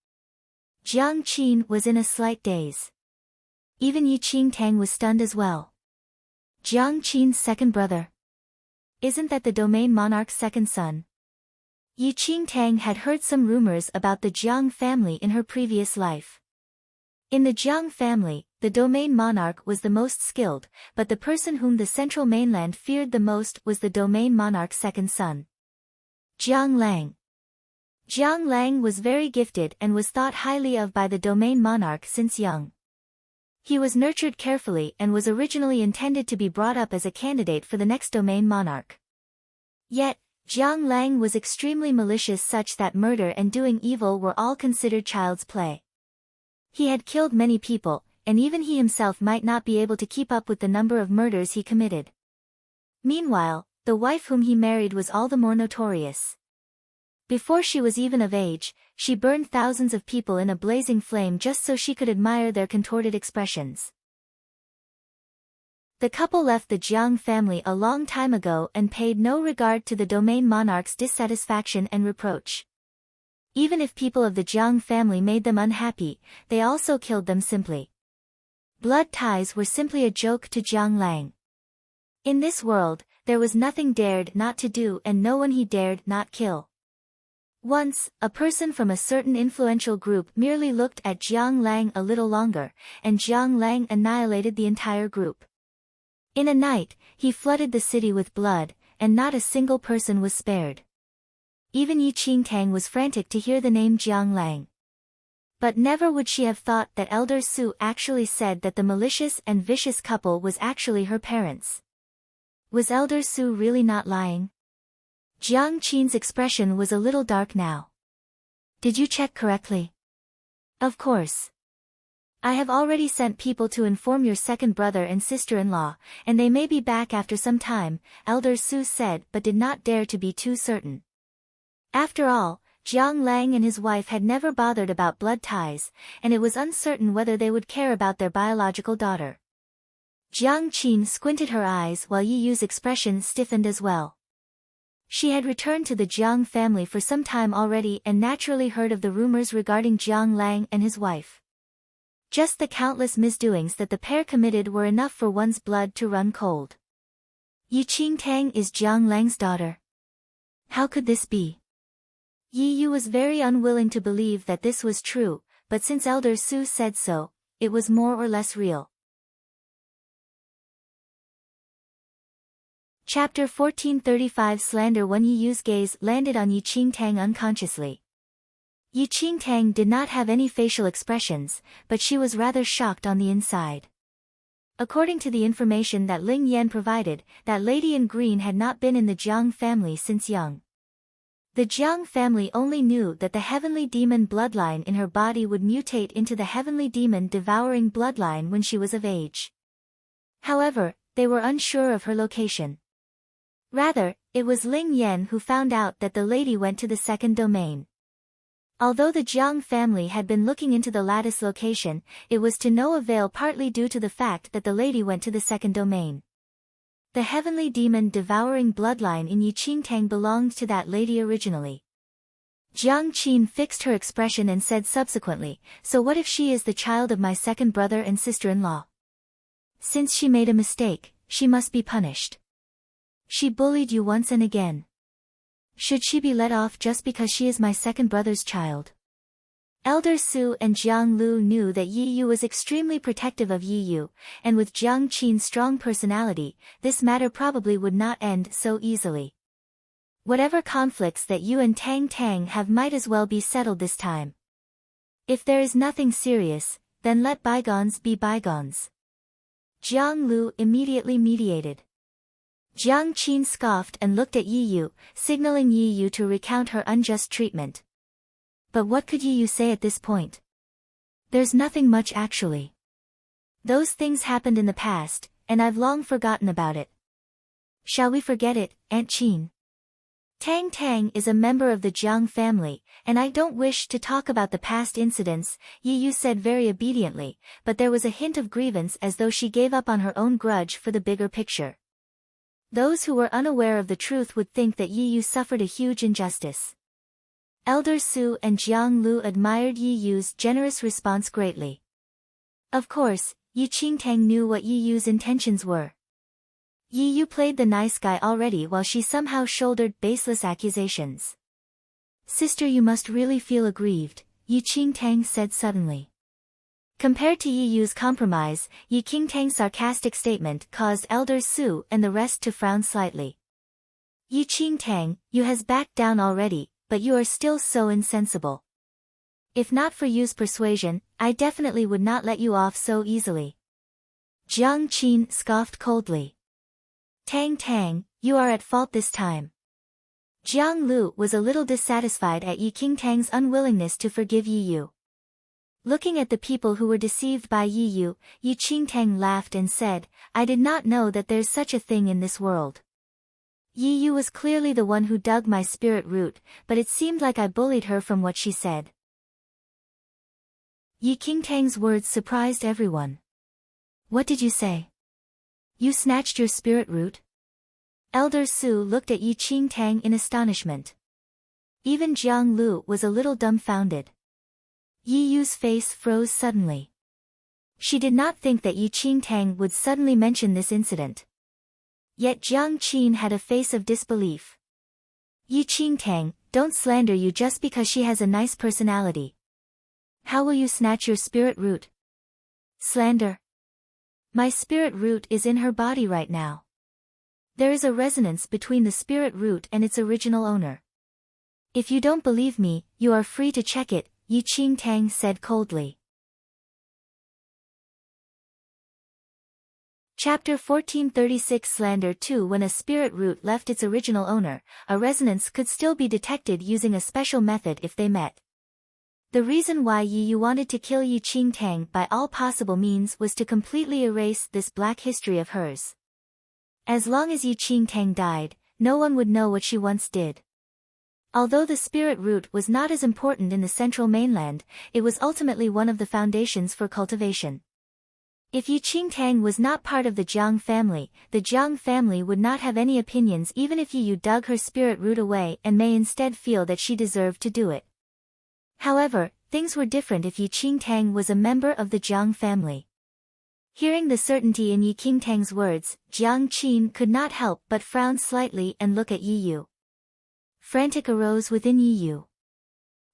A: Jiang Qin was in a slight daze. Even Yi Qingtang was stunned as well. Jiang Qin's second brother. Isn't that the domain monarch's second son? Yi Qingtang had heard some rumors about the Jiang family in her previous life. In the Jiang family, the domain monarch was the most skilled, but the person whom the central mainland feared the most was the domain monarch's second son. Jiang Lang. Jiang Lang was very gifted and was thought highly of by the domain monarch since young. He was nurtured carefully and was originally intended to be brought up as a candidate for the next domain monarch. Yet, Jiang Lang was extremely malicious such that murder and doing evil were all considered child's play. He had killed many people, and even he himself might not be able to keep up with the number of murders he committed. Meanwhile, the wife whom he married was all the more notorious. Before she was even of age, she burned thousands of people in a blazing flame just so she could admire their contorted expressions. The couple left the Jiang family a long time ago and paid no regard to the domain monarch's dissatisfaction and reproach. Even if people of the Jiang family made them unhappy, they also killed them simply. Blood ties were simply a joke to Jiang Lang. In this world, there was nothing dared not to do and no one he dared not kill. Once, a person from a certain influential group merely looked at Jiang Lang a little longer, and Jiang Lang annihilated the entire group. In a night, he flooded the city with blood, and not a single person was spared. Even Yi Qingtang was frantic to hear the name Jiang Lang. But never would she have thought that Elder Su actually said that the malicious and vicious couple was actually her parents. Was Elder Su really not lying? Jiang Qin's expression was a little dark now. Did you check correctly? Of course. I have already sent people to inform your second brother and sister-in-law, and they may be back after some time, Elder Su said but did not dare to be too certain. After all, Jiang Lang and his wife had never bothered about blood ties, and it was uncertain whether they would care about their biological daughter. Jiang Qin squinted her eyes while Yi Yu's expression stiffened as well. She had returned to the Jiang family for some time already and naturally heard of the rumors regarding Jiang Lang and his wife. Just the countless misdoings that the pair committed were enough for one's blood to run cold. Yi Qingtang is Jiang Lang's daughter. How could this be? Yi Yu was very unwilling to believe that this was true, but since Elder Su said so, it was more or less real. Chapter 1435 Slander. When Yi Yu's gaze landed on Yi Qingtang unconsciously. Yi Qingtang did not have any facial expressions, but she was rather shocked on the inside. According to the information that Ling Yan provided, that lady in green had not been in the Jiang family since young. The Jiang family only knew that the heavenly demon bloodline in her body would mutate into the heavenly demon devouring bloodline when she was of age. However, they were unsure of her location. Rather, it was Ling Yan who found out that the lady went to the second domain. Although the Jiang family had been looking into the lattice location, it was to no avail, partly due to the fact that the lady went to the second domain. The heavenly demon devouring bloodline in Yi Qingtang belonged to that lady originally. Jiang Qin fixed her expression and said subsequently, "So what if she is the child of my second brother and sister-in-law? Since she made a mistake, she must be punished. She bullied you once and again. Should she be let off just because she is my second brother's child?" Elder Su and Jiang Lu knew that Yi Yu was extremely protective of Yi Yu, and with Jiang Qin's strong personality, this matter probably would not end so easily. Whatever conflicts that you and Tang Tang have might as well be settled this time. If there is nothing serious, then let bygones be bygones. Jiang Lu immediately mediated. Jiang Qin scoffed and looked at Yi Yu, signaling Yi Yu to recount her unjust treatment. But what could Yi Yu say at this point? There's nothing much actually. Those things happened in the past, and I've long forgotten about it. Shall we forget it, Aunt Qin? Tang Tang is a member of the Jiang family, and I don't wish to talk about the past incidents, Yi Yu said very obediently, but there was a hint of grievance as though she gave up on her own grudge for the bigger picture. Those who were unaware of the truth would think that Yi Yu suffered a huge injustice. Elder Su and Jiang Lu admired Yi Yu's generous response greatly. Of course, Yi Qingtang knew what Yi Yu's intentions were. Yi Yu played the nice guy already while she somehow shouldered baseless accusations. "Sister, you must really feel aggrieved," Yi Qingtang said suddenly. Compared to Yi Yu's compromise, Yi Qingtang's sarcastic statement caused Elder Su and the rest to frown slightly. "Yi Qingtang, you has backed down already, but you are still so insensible. If not for Yu's persuasion, I definitely would not let you off so easily." Jiang Qin scoffed coldly. "Tang Tang, you are at fault this time." Jiang Lu was a little dissatisfied at Yi Qingtang's unwillingness to forgive Yi Yu. Looking at the people who were deceived by Yi Yu, Yi Qingtang laughed and said, "I did not know that there's such a thing in this world." Yi Yu was clearly the one who dug my spirit root, but it seemed like I bullied her from what she said. Yi Qingtang's words surprised everyone. What did you say? You snatched your spirit root? Elder Su looked at Yi Qingtang in astonishment. Even Jiang Lu was a little dumbfounded. Yi Yu's face froze suddenly. She did not think that Yi Qingtang would suddenly mention this incident. Yet Jiang Qin had a face of disbelief. Yi Qingtang, don't slander you just because she has a nice personality. How will you snatch your spirit root? Slander? My spirit root is in her body right now. There is a resonance between the spirit root and its original owner. If you don't believe me, you are free to check it, Yi Qingtang said coldly. Chapter 1436 Slander 2 When a spirit root left its original owner, a resonance could still be detected using a special method if they met. The reason why Yi Yu wanted to kill Yi Qingtang by all possible means was to completely erase this black history of hers. As long as Yi Qingtang died, no one would know what she once did. Although the spirit root was not as important in the central mainland, it was ultimately one of the foundations for cultivation. If Yi Qingtang was not part of the Jiang family would not have any opinions even if Yi Yu dug her spirit root away and may instead feel that she deserved to do it. However, things were different if Yi Qingtang was a member of the Jiang family. Hearing the certainty in Yi Qingtang's words, Jiang Qin could not help but frown slightly and look at Yi Yu. Frantic arose within Yi Yu.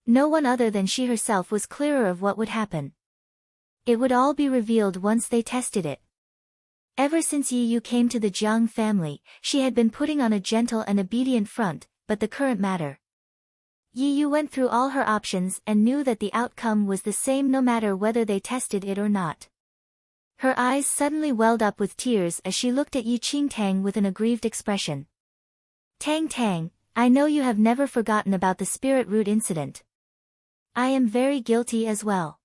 A: No one other than she herself was clearer of what would happen. It would all be revealed once they tested it. Ever since Yi Yu came to the Jiang family, she had been putting on a gentle and obedient front, but the current matter. Yi Yu went through all her options and knew that the outcome was the same no matter whether they tested it or not. Her eyes suddenly welled up with tears as she looked at Yi Qingtang with an aggrieved expression. Tang, I know you have never forgotten about the spirit root incident. I am very guilty as well.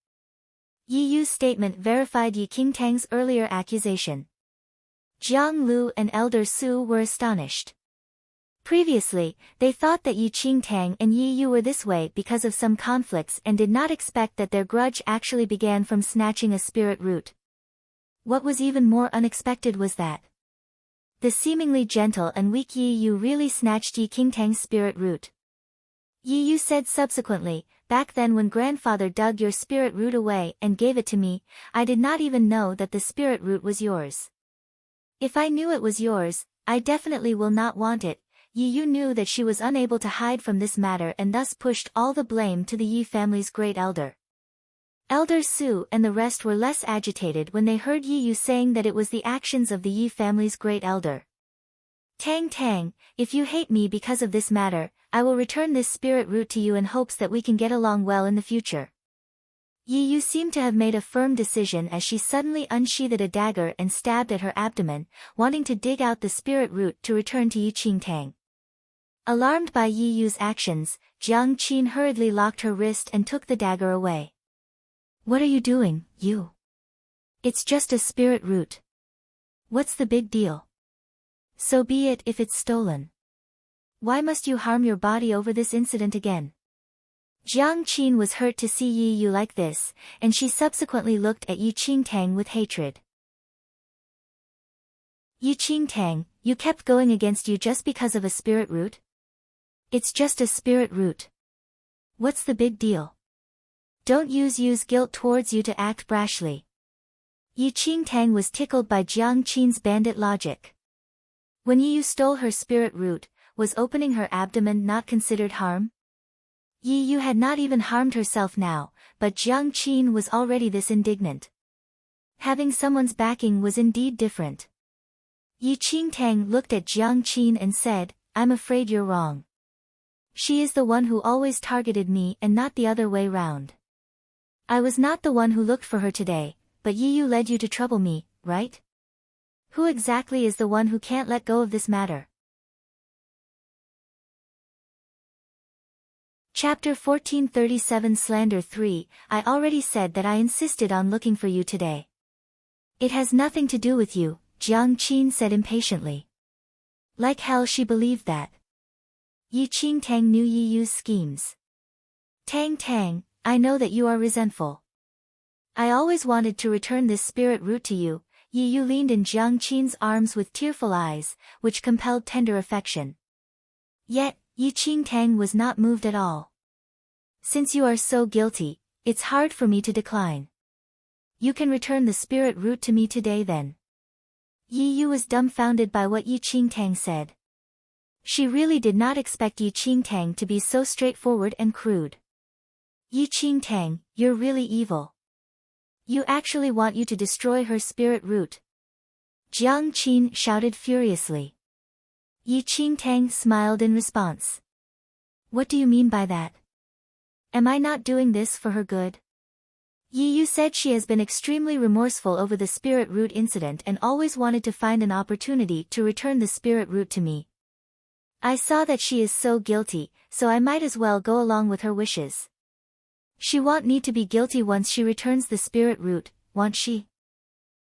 A: Yi Yu's statement verified Yi Qingtang's earlier accusation. Jiang Lu and Elder Su were astonished. Previously, they thought that Yi Qingtang and Yi Yu were this way because of some conflicts and did not expect that their grudge actually began from snatching a spirit root. What was even more unexpected was that the seemingly gentle and weak Yi Yu really snatched Yi Qingtang's spirit root. Yi Yu said subsequently, back then when grandfather dug your spirit root away and gave it to me, I did not even know that the spirit root was yours. If I knew it was yours, I definitely will not want it. Yi Yu knew that she was unable to hide from this matter and thus pushed all the blame to the Yi family's great elder. Elder Su and the rest were less agitated when they heard Yi Yu saying that it was the actions of the Yi family's great elder. Tang, if you hate me because of this matter, I will return this spirit root to you in hopes that we can get along well in the future. Yi Yu seemed to have made a firm decision as she suddenly unsheathed a dagger and stabbed at her abdomen, wanting to dig out the spirit root to return to Yi Qingtang. Alarmed by Yi Yu's actions, Jiang Qin hurriedly locked her wrist and took the dagger away. What are you doing, Yu? It's just a spirit root. What's the big deal? So be it if it's stolen. Why must you harm your body over this incident again? Jiang Qin was hurt to see Yi Yu like this, and she subsequently looked at Yi Qingtang with hatred. Yi Qingtang, you kept going against you just because of a spirit root? It's just a spirit root. What's the big deal? Don't use Yu's guilt towards you to act brashly. Yi Qingtang was tickled by Jiang Qin's bandit logic. When Yi Yu stole her spirit root, was opening her abdomen not considered harm? Yi Yu had not even harmed herself now, but Jiang Qin was already this indignant. Having someone's backing was indeed different. Yi Qingtang looked at Jiang Qin and said, I'm afraid you're wrong. She is the one who always targeted me and not the other way round. I was not the one who looked for her today, but Yi Yu led you to trouble me, right? Who exactly is the one who can't let go of this matter? Chapter 1437 Slander 3 I already said that I insisted on looking for you today. It has nothing to do with you, Jiang Qin said impatiently. Like hell she believed that. Yi Qingtang knew Yi Yu's schemes. Tang Tang, I know that you are resentful. I always wanted to return this spirit root to you. Yi Yu leaned in Jiang Qin's arms with tearful eyes, which compelled tender affection. Yet, Yi Qingtang was not moved at all. Since you are so guilty, it's hard for me to decline. You can return the spirit root to me today then. Yi Yu was dumbfounded by what Yi Qingtang said. She really did not expect Yi Qingtang to be so straightforward and crude. Yi Qingtang, you're really evil. You actually want you to destroy her spirit root. Jiang Qin shouted furiously. Yi Qingtang smiled in response. What do you mean by that? Am I not doing this for her good? Yi Yu said she has been extremely remorseful over the spirit root incident and always wanted to find an opportunity to return the spirit root to me. I saw that she is so guilty, so I might as well go along with her wishes. She won't need to be guilty once she returns the spirit root, won't she?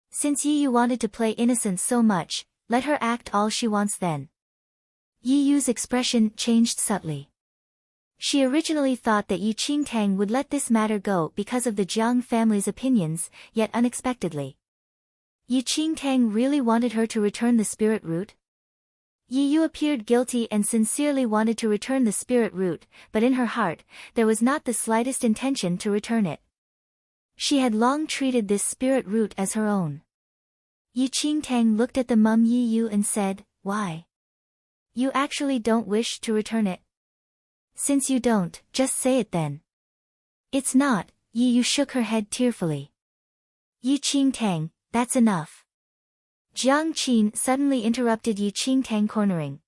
A: Since Yi Yu wanted to play innocent so much, let her act all she wants then. Yi Yu's expression changed subtly. She originally thought that Yi Qingtang would let this matter go because of the Jiang family's opinions, yet unexpectedly. Yi Qingtang really wanted her to return the spirit root? Yi Yu appeared guilty and sincerely wanted to return the spirit root, but in her heart, there was not the slightest intention to return it. She had long treated this spirit root as her own. Yi Qingtang looked at the mum Yi Yu and said, "Why? You actually don't wish to return it? Since you don't, just say it then." "It's not," Yi Yu shook her head tearfully. "Yi Qingtang, that's enough." Jiang Qin suddenly interrupted Yi Qingtang, cornering.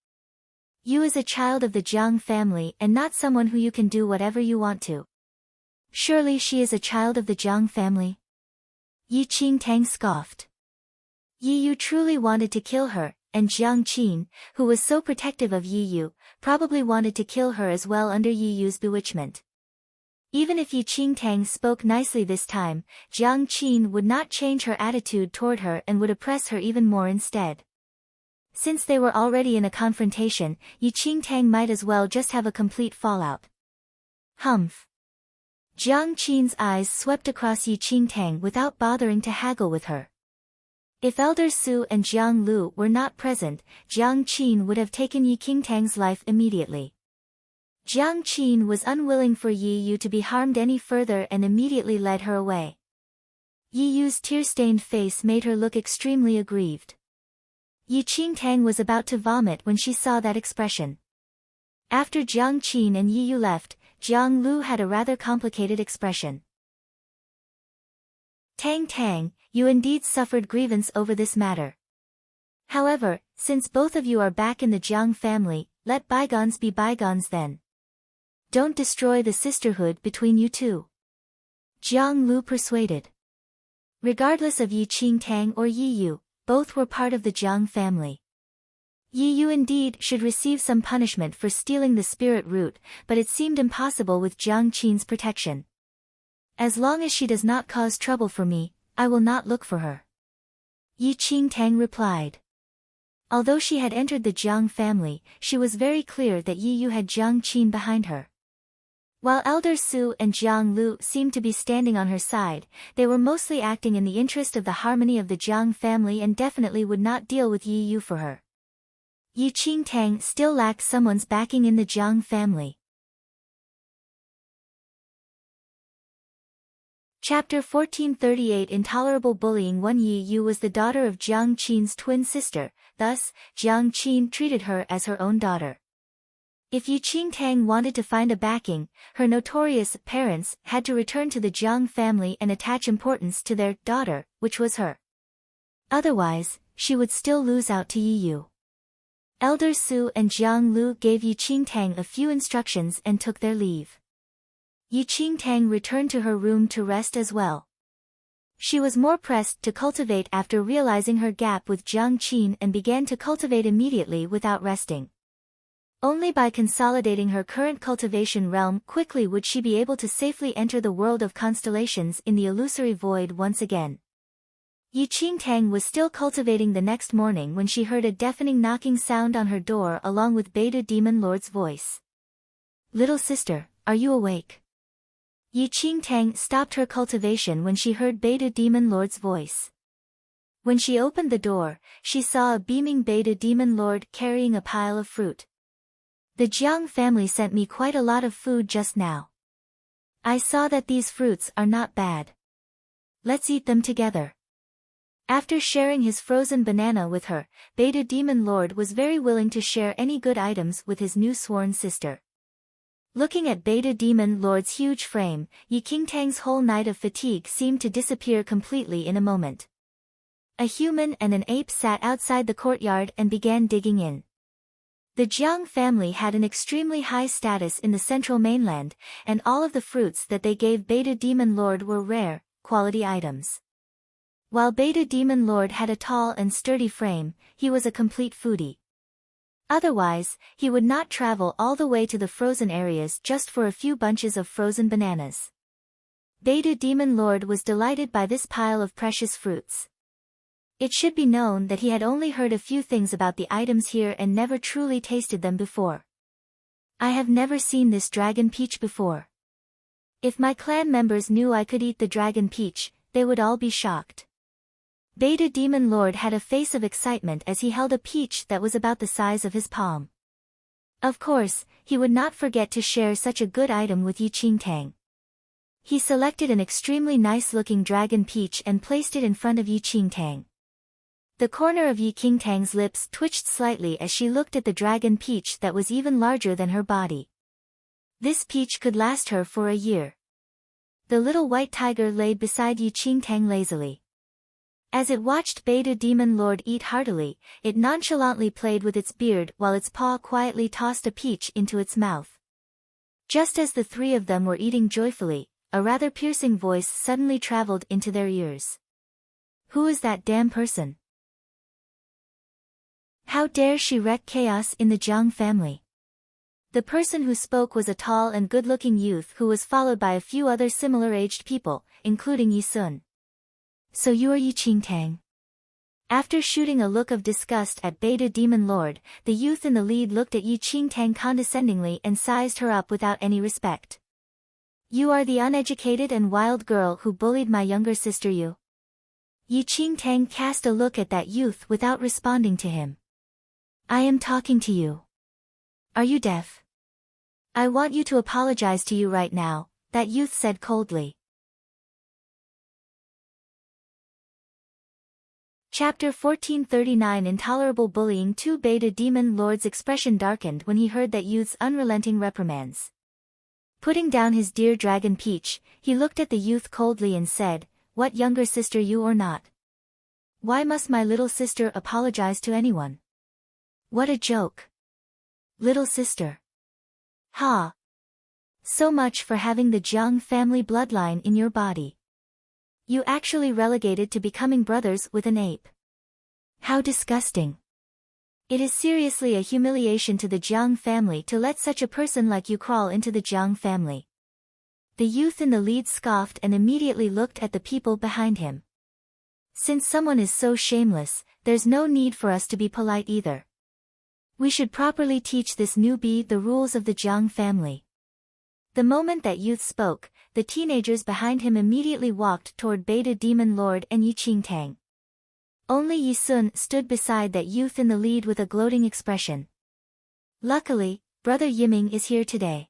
A: "You is a child of the Jiang family and not someone who you can do whatever you want to." "Surely she is a child of the Jiang family?" Yi Qingtang scoffed. Yi Yu truly wanted to kill her, and Jiang Qin, who was so protective of Yi Yu, probably wanted to kill her as well under Yi Yu's bewitchment. Even if Yi Qingtang spoke nicely this time, Jiang Qin would not change her attitude toward her and would oppress her even more instead. Since they were already in a confrontation, Yi Qingtang might as well just have a complete fallout. Humph. Jiang Qin's eyes swept across Yi Qingtang without bothering to haggle with her. If Elder Su and Jiang Lu were not present, Jiang Qin would have taken Yi Qingtang's life immediately. Jiang Qin was unwilling for Yi Yu to be harmed any further and immediately led her away. Yi Yu's tear-stained face made her look extremely aggrieved. Yi Qingtang was about to vomit when she saw that expression. After Jiang Qin and Yi Yu left, Jiang Lu had a rather complicated expression. "Tang Tang, you indeed suffered grievance over this matter. However, since both of you are back in the Jiang family, let bygones be bygones then. Don't destroy the sisterhood between you two." Jiang Lu persuaded. Regardless of Yi Qingtang or Yi Yu, both were part of the Jiang family. Yi Yu indeed should receive some punishment for stealing the spirit root, but it seemed impossible with Jiang Qin's protection. "As long as she does not cause trouble for me, I will not look for her," Yi Qingtang replied. Although she had entered the Jiang family, she was very clear that Yi Yu had Jiang Qin behind her. While Elder Su and Jiang Lu seemed to be standing on her side, they were mostly acting in the interest of the harmony of the Jiang family and definitely would not deal with Yi Yu for her. Yi Qingtang still lacked someone's backing in the Jiang family. Chapter 1438 Intolerable Bullying. Yi Yu was the daughter of Jiang Qin's twin sister, thus, Jiang Qin treated her as her own daughter. If Yi Qingtang wanted to find a backing, her notorious parents had to return to the Jiang family and attach importance to their daughter, which was her. Otherwise, she would still lose out to Yi Yu. Elder Su and Jiang Lu gave Yi Qingtang a few instructions and took their leave. Yi Qingtang returned to her room to rest as well. She was more pressed to cultivate after realizing her gap with Jiang Qin and began to cultivate immediately without resting. Only by consolidating her current cultivation realm quickly would she be able to safely enter the world of constellations in the illusory void once again. Yi Qingtang was still cultivating the next morning when she heard a deafening knocking sound on her door along with Beta Demon Lord's voice. "Little sister, are you awake?" Yi Qingtang stopped her cultivation when she heard Beta Demon Lord's voice. When she opened the door, she saw a beaming Beta Demon Lord carrying a pile of fruit. "The Jiang family sent me quite a lot of food just now. I saw that these fruits are not bad. Let's eat them together." After sharing his frozen banana with her, Beta Demon Lord was very willing to share any good items with his new sworn sister. Looking at Beta Demon Lord's huge frame, Yi Qingtang's whole night of fatigue seemed to disappear completely in a moment. A human and an ape sat outside the courtyard and began digging in. The Jiang family had an extremely high status in the central mainland, and all of the fruits that they gave Beta Demon Lord were rare, quality items. While Beta Demon Lord had a tall and sturdy frame, he was a complete foodie. Otherwise, he would not travel all the way to the frozen areas just for a few bunches of frozen bananas. Beta Demon Lord was delighted by this pile of precious fruits. It should be known that he had only heard a few things about the items here and never truly tasted them before. "I have never seen this dragon peach before. If my clan members knew I could eat the dragon peach, they would all be shocked." Beta Demon Lord had a face of excitement as he held a peach that was about the size of his palm. Of course, he would not forget to share such a good item with Yi Qingtang. He selected an extremely nice-looking dragon peach and placed it in front of Yi Qingtang. The corner of Yi Qingtang's lips twitched slightly as she looked at the dragon peach that was even larger than her body. This peach could last her for a year. The little white tiger lay beside Yi Qingtang lazily. As it watched Beta Demon Lord eat heartily, it nonchalantly played with its beard while its paw quietly tossed a peach into its mouth. Just as the three of them were eating joyfully, a rather piercing voice suddenly traveled into their ears. "Who is that damn person? How dare she wreak chaos in the Jiang family?" The person who spoke was a tall and good-looking youth who was followed by a few other similar-aged people, including Yi Sun. "So you are Yi Qingtang?" After shooting a look of disgust at Beta Demon Lord, the youth in the lead looked at Yi Qingtang condescendingly and sized her up without any respect. "You are the uneducated and wild girl who bullied my younger sister Yu." Yi Qingtang cast a look at that youth without responding to him. "I am talking to you. Are you deaf? I want you to apologize to you right now," that youth said coldly. Chapter 1439 Intolerable Bullying 2 Beta Demon Lord's expression darkened when he heard that youth's unrelenting reprimands. Putting down his dear dragon peach, he looked at the youth coldly and said, "What younger sister you or not? Why must my little sister apologize to anyone? What a joke. Little sister. Ha! So much for having the Jiang family bloodline in your body. You actually relegated to becoming brothers with an ape. How disgusting. It is seriously a humiliation to the Jiang family to let such a person like you crawl into the Jiang family." The youth in the lead scoffed and immediately looked at the people behind him. "Since someone is so shameless, there's no need for us to be polite either. We should properly teach this newbie the rules of the Jiang family." The moment that youth spoke, the teenagers behind him immediately walked toward Beta Demon Lord and Yi Qingtang. Only Yi Sun stood beside that youth in the lead with a gloating expression. "Luckily, Brother Yiming is here today.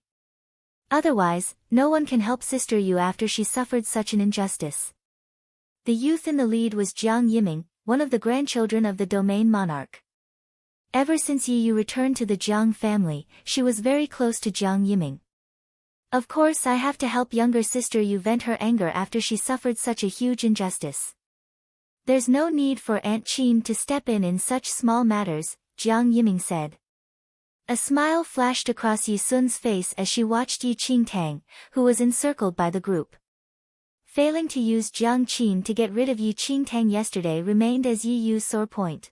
A: Otherwise, no one can help Sister Yu after she suffered such an injustice." The youth in the lead was Jiang Yiming, one of the grandchildren of the domain monarch. Ever since Yi Yu returned to the Jiang family, she was very close to Jiang Yiming. "Of course I have to help younger sister Yu vent her anger after she suffered such a huge injustice. There's no need for Aunt Qin to step in such small matters," Jiang Yiming said. A smile flashed across Yi Sun's face as she watched Yi Qingtang, who was encircled by the group. Failing to use Jiang Qin to get rid of Yi Qingtang yesterday remained as Yi Yu's sore point.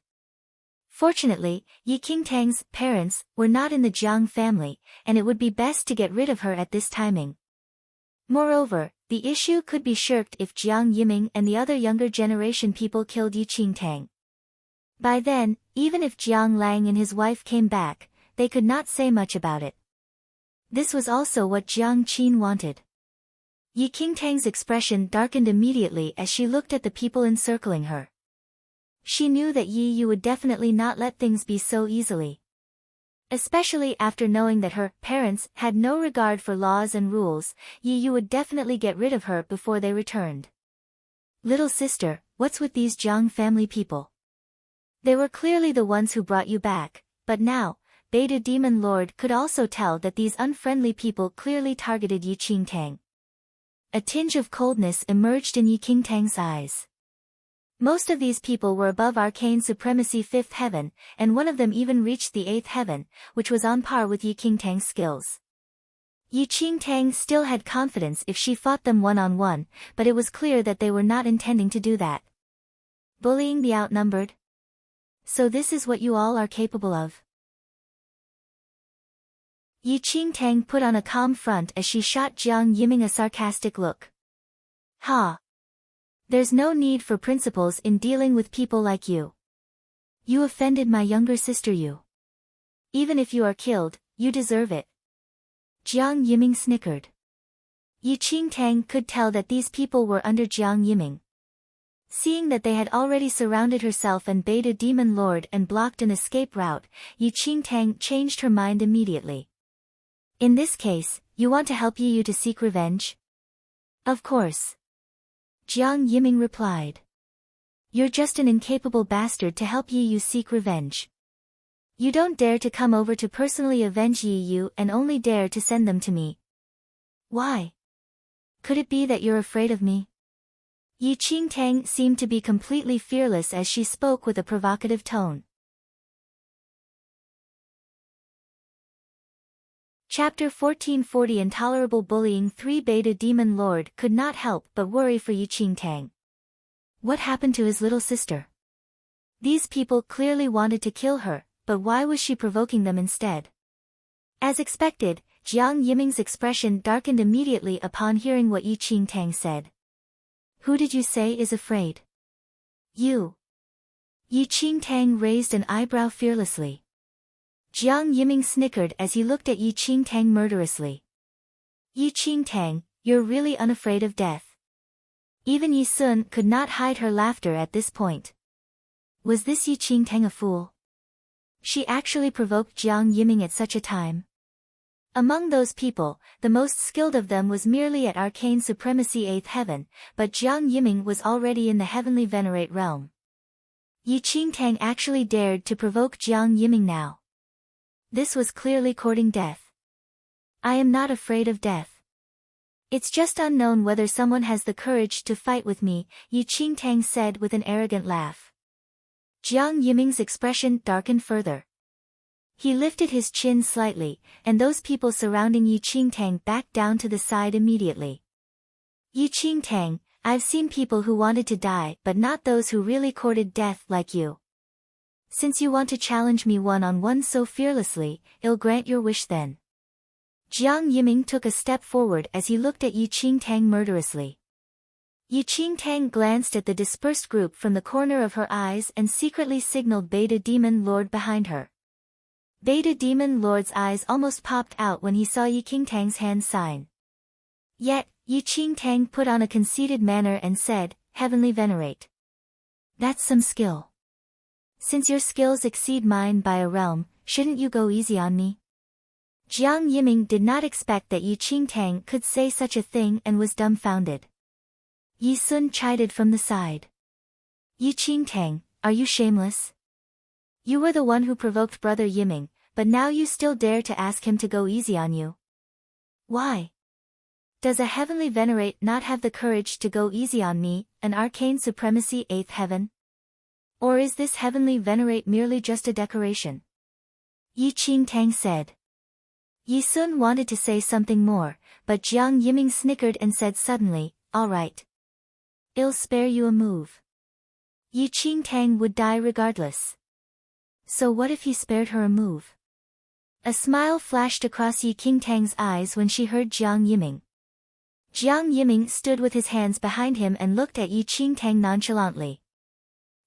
A: Fortunately, Yi Qingtang's parents were not in the Jiang family, and it would be best to get rid of her at this timing. Moreover, The issue could be shirked if Jiang Yiming and the other younger generation people killed Yi Qingtang. By then, even if Jiang Lang and his wife came back, they could not say much about it. This was also what Jiang Qin wanted. Yi Qingtang's expression darkened immediately as she looked at the people encircling her. She knew that Yi Yu would definitely not let things be so easily. Especially after knowing that her parents had no regard for laws and rules, Yi Yu would definitely get rid of her before they returned. Little sister, what's with these Jiang family people? They were clearly the ones who brought you back, but now, Beta Demon Lord could also tell that these unfriendly people clearly targeted Yi Qingtang. A tinge of coldness emerged in Yi Qingtang's eyes. Most of these people were above arcane supremacy 5th heaven, and one of them even reached the 8th heaven, which was on par with Yi Qingtang's skills. Yi Qingtang still had confidence if she fought them one-on-one, but it was clear that they were not intending to do that. Bullying the outnumbered? So this is what you all are capable of? Yi Qingtang put on a calm front as she shot Jiang Yiming a sarcastic look. Ha! There's no need for principles in dealing with people like you. You offended my younger sister Yu. Even if you are killed, you deserve it. Jiang Yiming snickered. Yi Qingtang could tell that these people were under Jiang Yiming. Seeing that they had already surrounded herself and Beta Demon Lord and blocked an escape route, Yi Qingtang changed her mind immediately. In this case, you want to help Yi Yu to seek revenge? Of course. Jiang Yiming replied. You're just an incapable bastard to help Yi Yu seek revenge. You don't dare to come over to personally avenge Yi Yu and only dare to send them to me. Why? Could it be that you're afraid of me? Yi Qingtang seemed to be completely fearless as she spoke with a provocative tone. Chapter 1440 Intolerable Bullying 3 Beta Demon Lord could not help but worry for Yi Qingtang. What happened to his little sister? These people clearly wanted to kill her, but why was she provoking them instead? As expected, Jiang Yiming's expression darkened immediately upon hearing what Yi Qingtang said. Who did you say is afraid? You. Yi Qingtang raised an eyebrow fearlessly. Jiang Yiming snickered as he looked at Yi Qingtang murderously. Yi Qingtang, you're really unafraid of death. Even Yi Sun could not hide her laughter at this point. Was this Yi Qingtang a fool? She actually provoked Jiang Yiming at such a time. Among those people, the most skilled of them was merely at arcane supremacy 8th heaven, but Jiang Yiming was already in the heavenly venerate realm. Yi Qingtang actually dared to provoke Jiang Yiming now. This was clearly courting death. I am not afraid of death. It's just unknown whether someone has the courage to fight with me, Yi Qingtang said with an arrogant laugh. Jiang Yiming's expression darkened further. He lifted his chin slightly, and those people surrounding Yi Qingtang backed down to the side immediately. Yi Qingtang, I've seen people who wanted to die but not those who really courted death like you. Since you want to challenge me one-on-one so fearlessly, I'll grant your wish then. Jiang Yiming took a step forward as he looked at Yi Qingtang murderously. Yi Qingtang glanced at the dispersed group from the corner of her eyes and secretly signaled Beta Demon Lord behind her. Beta Demon Lord's eyes almost popped out when he saw Yi Qingtang's hand sign. Yet, Yi Qingtang put on a conceited manner and said, Heavenly Venerate. That's some skill. Since your skills exceed mine by a realm, shouldn't you go easy on me? Jiang Yiming did not expect that Yi Qingtang could say such a thing and was dumbfounded. Yi Sun chided from the side. Yi Qingtang, are you shameless? You were the one who provoked Brother Yiming, but now you still dare to ask him to go easy on you. Why? Does a heavenly venerate not have the courage to go easy on me, an arcane supremacy 8th heaven? Or is this heavenly venerate merely just a decoration? Yi Qingtang said. Yi Sun wanted to say something more, but Jiang Yiming snickered and said suddenly, all right. I'll spare you a move. Yi Qingtang would die regardless. So what if he spared her a move? A smile flashed across Yi Qingtang's eyes when she heard Jiang Yiming. Jiang Yiming stood with his hands behind him and looked at Yi Qingtang nonchalantly.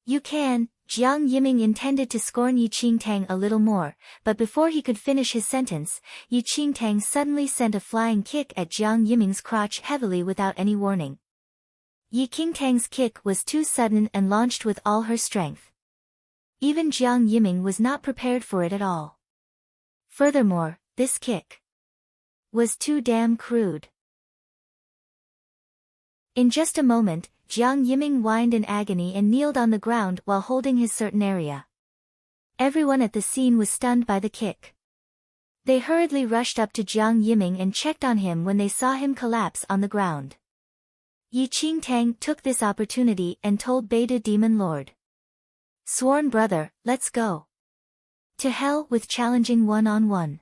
A: You can. Jiang Yiming intended to scorn Yi Qingtang a little more, but before he could finish his sentence, Yi Qingtang suddenly sent a flying kick at Jiang Yiming's crotch heavily without any warning. Yi Qingtang's kick was too sudden and launched with all her strength. Even Jiang Yiming was not prepared for it at all. Furthermore, this kick was too damn crude. In just a moment, Jiang Yiming whined in agony and kneeled on the ground while holding his certain area. Everyone at the scene was stunned by the kick. They hurriedly rushed up to Jiang Yiming and checked on him when they saw him collapse on the ground. Yi Qingtang took this opportunity and told Beta Demon Lord. Sworn brother, let's go. To hell with challenging one-on-one.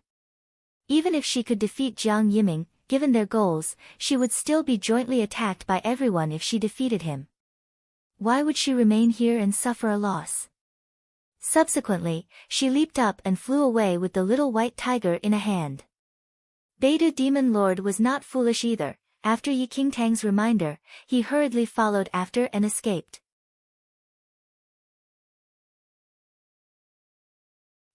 A: Even if she could defeat Jiang Yiming, given their goals, she would still be jointly attacked by everyone if she defeated him. Why would she remain here and suffer a loss? Subsequently, she leaped up and flew away with the little white tiger in a hand. Beta Demon Lord was not foolish either. After Yi Qingtang's reminder, he hurriedly followed after and escaped.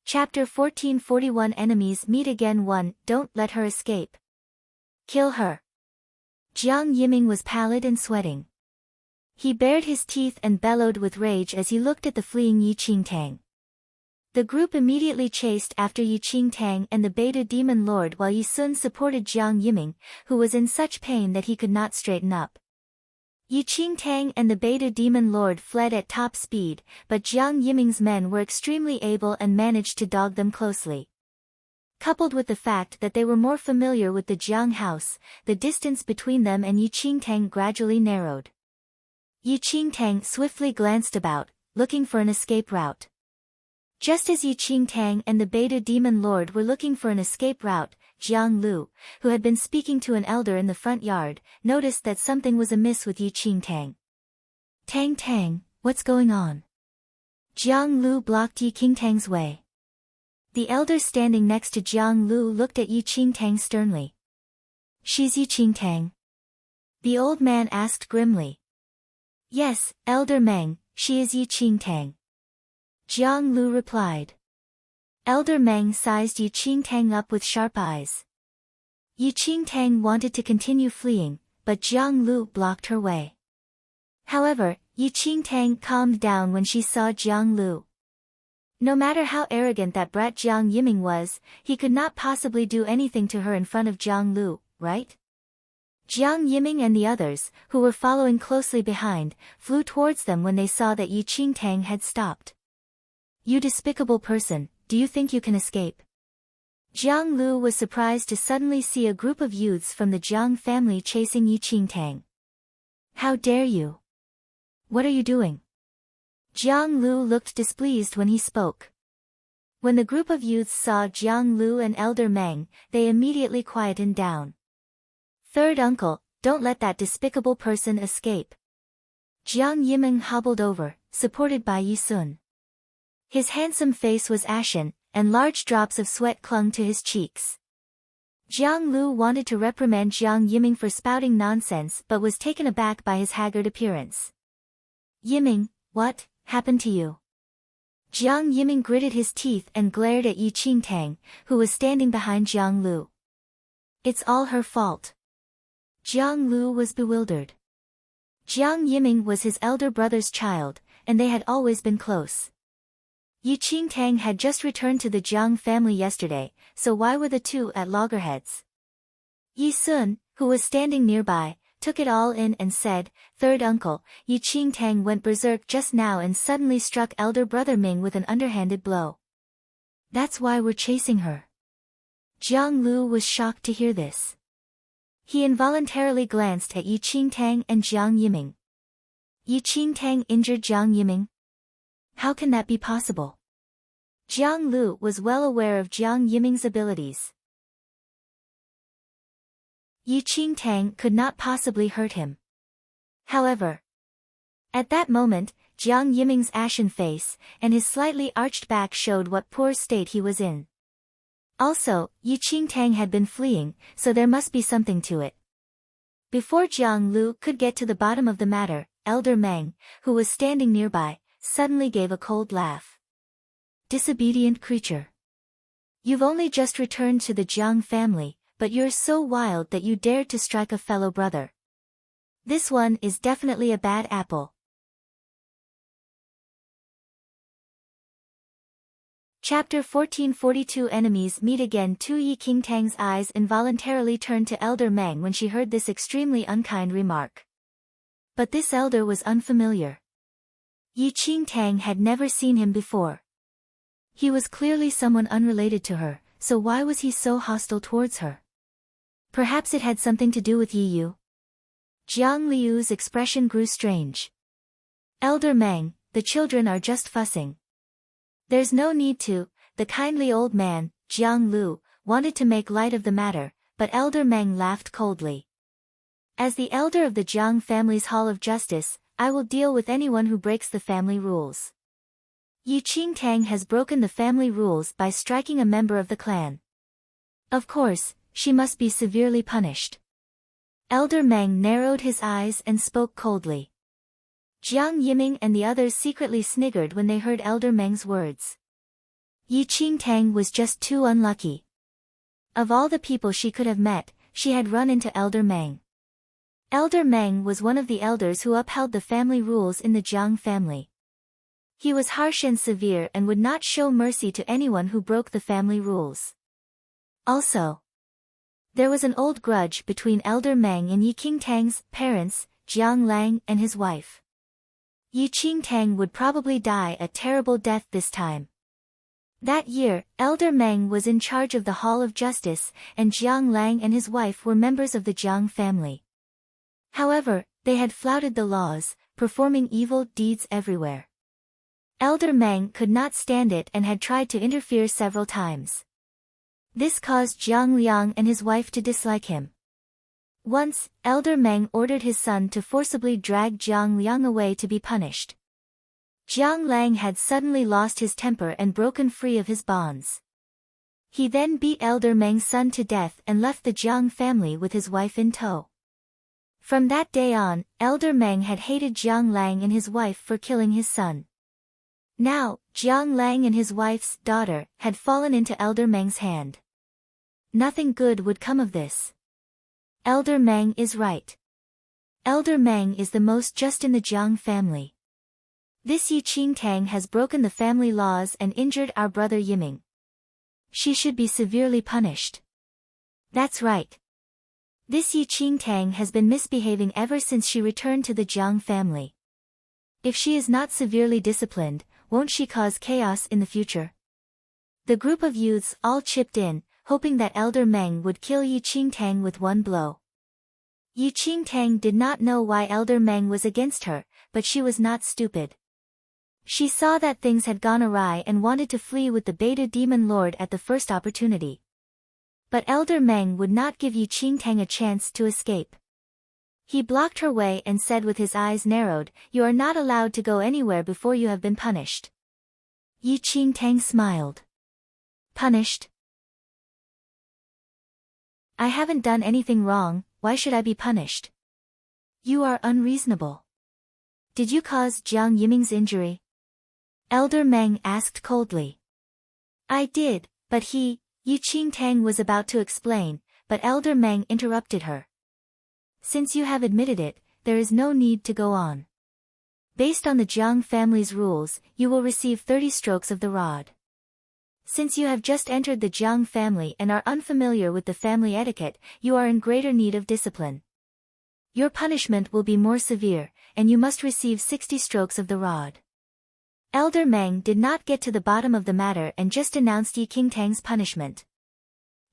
A: Chapter 1441 Enemies Meet Again 1. Don't let her escape. Kill her. Jiang Yiming was pallid and sweating. He bared his teeth and bellowed with rage as he looked at the fleeing Yi Qingtang. The group immediately chased after Yi Qingtang and the Beta Demon Lord while Yi Sun supported Jiang Yiming, who was in such pain that he could not straighten up. Yi Qingtang and the Beta Demon Lord fled at top speed, but Jiang Yiming's men were extremely able and managed to dog them closely. Coupled with the fact that they were more familiar with the Jiang house, the distance between them and Yi Qingtang gradually narrowed. Yi Qingtang swiftly glanced about, looking for an escape route. Just as Yi Qingtang and the Beta Demon Lord were looking for an escape route, Jiang Lu, who had been speaking to an elder in the front yard, noticed that something was amiss with Yi Qingtang. Tang Tang, what's going on? Jiang Lu blocked Yi Qingtang's way. The elder standing next to Jiang Lu looked at Yi Qingtang sternly. She's Yi Qingtang? The old man asked grimly. Yes, Elder Meng, she is Yi Qingtang. Jiang Lu replied. Elder Meng sized Yi Qingtang up with sharp eyes. Yi Qingtang wanted to continue fleeing, but Jiang Lu blocked her way. However, Yi Qingtang calmed down when she saw Jiang Lu. No matter how arrogant that brat Jiang Yiming was, he could not possibly do anything to her in front of Jiang Lu, right? Jiang Yiming and the others, who were following closely behind, flew towards them when they saw that Yi Qingtang had stopped. You despicable person, do you think you can escape? Jiang Lu was surprised to suddenly see a group of youths from the Jiang family chasing Yi Qingtang. How dare you? What are you doing? Jiang Lu looked displeased when he spoke. When the group of youths saw Jiang Lu and Elder Meng, they immediately quietened down. Third uncle, don't let that despicable person escape. Jiang Yiming hobbled over, supported by Yi Sun. His handsome face was ashen, and large drops of sweat clung to his cheeks. Jiang Lu wanted to reprimand Jiang Yiming for spouting nonsense but was taken aback by his haggard appearance. Yiming, what happened to you? Jiang Yiming gritted his teeth and glared at Yi Qingtang, who was standing behind Jiang Lu. It's all her fault. Jiang Lu was bewildered. Jiang Yiming was his elder brother's child, and they had always been close. Yi Qingtang had just returned to the Jiang family yesterday, so why were the two at loggerheads? Yi Sun, who was standing nearby, took it all in and said, Third uncle, Yi Qingtang went berserk just now and suddenly struck elder brother Ming with an underhanded blow. That's why we're chasing her. Jiang Lu was shocked to hear this. He involuntarily glanced at Yi Qingtang and Jiang Yiming. Yi Qingtang injured Jiang Yiming? How can that be possible? Jiang Lu was well aware of Jiang Yiming's abilities. Yi Qingtang could not possibly hurt him. However, at that moment, Jiang Yiming's ashen face and his slightly arched back showed what poor state he was in. Also, Yi Qingtang had been fleeing, so there must be something to it. Before Jiang Lu could get to the bottom of the matter, Elder Meng, who was standing nearby, suddenly gave a cold laugh. Disobedient creature. You've only just returned to the Jiang family, but you're so wild that you dared to strike a fellow brother. This one is definitely a bad apple. Chapter 1442 Enemies Meet Again. Tu Yiqingtang's eyes involuntarily turned to Elder Meng when she heard this extremely unkind remark. But this elder was unfamiliar. Yiqingtang had never seen him before. He was clearly someone unrelated to her, so why was he so hostile towards her? Perhaps it had something to do with Yi Yu. Jiang Liu's expression grew strange. Elder Meng, the children are just fussing. There's no need to. The kindly old man, Jiang Lu, wanted to make light of the matter, but Elder Meng laughed coldly. As the elder of the Jiang family's Hall of Justice, I will deal with anyone who breaks the family rules. Yiqingtang has broken the family rules by striking a member of the clan. Of course, she must be severely punished. Elder Meng narrowed his eyes and spoke coldly. Jiang Yiming and the others secretly sniggered when they heard Elder Meng's words. Yiqingtang was just too unlucky. Of all the people she could have met, she had run into Elder Meng. Elder Meng was one of the elders who upheld the family rules in the Jiang family. He was harsh and severe and would not show mercy to anyone who broke the family rules. Also, there was an old grudge between Elder Meng and Yiqingtang's parents, Jiang Lang and his wife. Yiqingtang would probably die a terrible death this time. That year, Elder Meng was in charge of the Hall of Justice, and Jiang Lang and his wife were members of the Jiang family. However, they had flouted the laws, performing evil deeds everywhere. Elder Meng could not stand it and had tried to interfere several times. This caused Jiang Liang and his wife to dislike him. Once, Elder Meng ordered his son to forcibly drag Jiang Liang away to be punished. Jiang Lang had suddenly lost his temper and broken free of his bonds. He then beat Elder Meng's son to death and left the Jiang family with his wife in tow. From that day on, Elder Meng had hated Jiang Lang and his wife for killing his son. Now, Jiang Lang and his wife's daughter had fallen into Elder Meng's hand. Nothing good would come of this. Elder Meng is right. Elder Meng is the most just in the Jiang family. This Yiqingtang has broken the family laws and injured our brother Yiming. She should be severely punished. That's right. This Yiqingtang has been misbehaving ever since she returned to the Jiang family. If she is not severely disciplined, won't she cause chaos in the future? The group of youths all chipped in, hoping that Elder Meng would kill Yiqingtang with one blow. Yiqingtang did not know why Elder Meng was against her, but she was not stupid. She saw that things had gone awry and wanted to flee with the Beta Demon Lord at the first opportunity. But Elder Meng would not give Yiqingtang a chance to escape. He blocked her way and said with his eyes narrowed, "You are not allowed to go anywhere before you have been punished." Yiqingtang smiled. Punished? I haven't done anything wrong, why should I be punished? You are unreasonable. Did you cause Jiang Yiming's injury? Elder Meng asked coldly. I did, but Yiqingtang was about to explain, but Elder Meng interrupted her. Since you have admitted it, there is no need to go on. Based on the Jiang family's rules, you will receive 30 strokes of the rod. Since you have just entered the Jiang family and are unfamiliar with the family etiquette, you are in greater need of discipline. Your punishment will be more severe, and you must receive 60 strokes of the rod. Elder Meng did not get to the bottom of the matter and just announced Yiqingtang's punishment.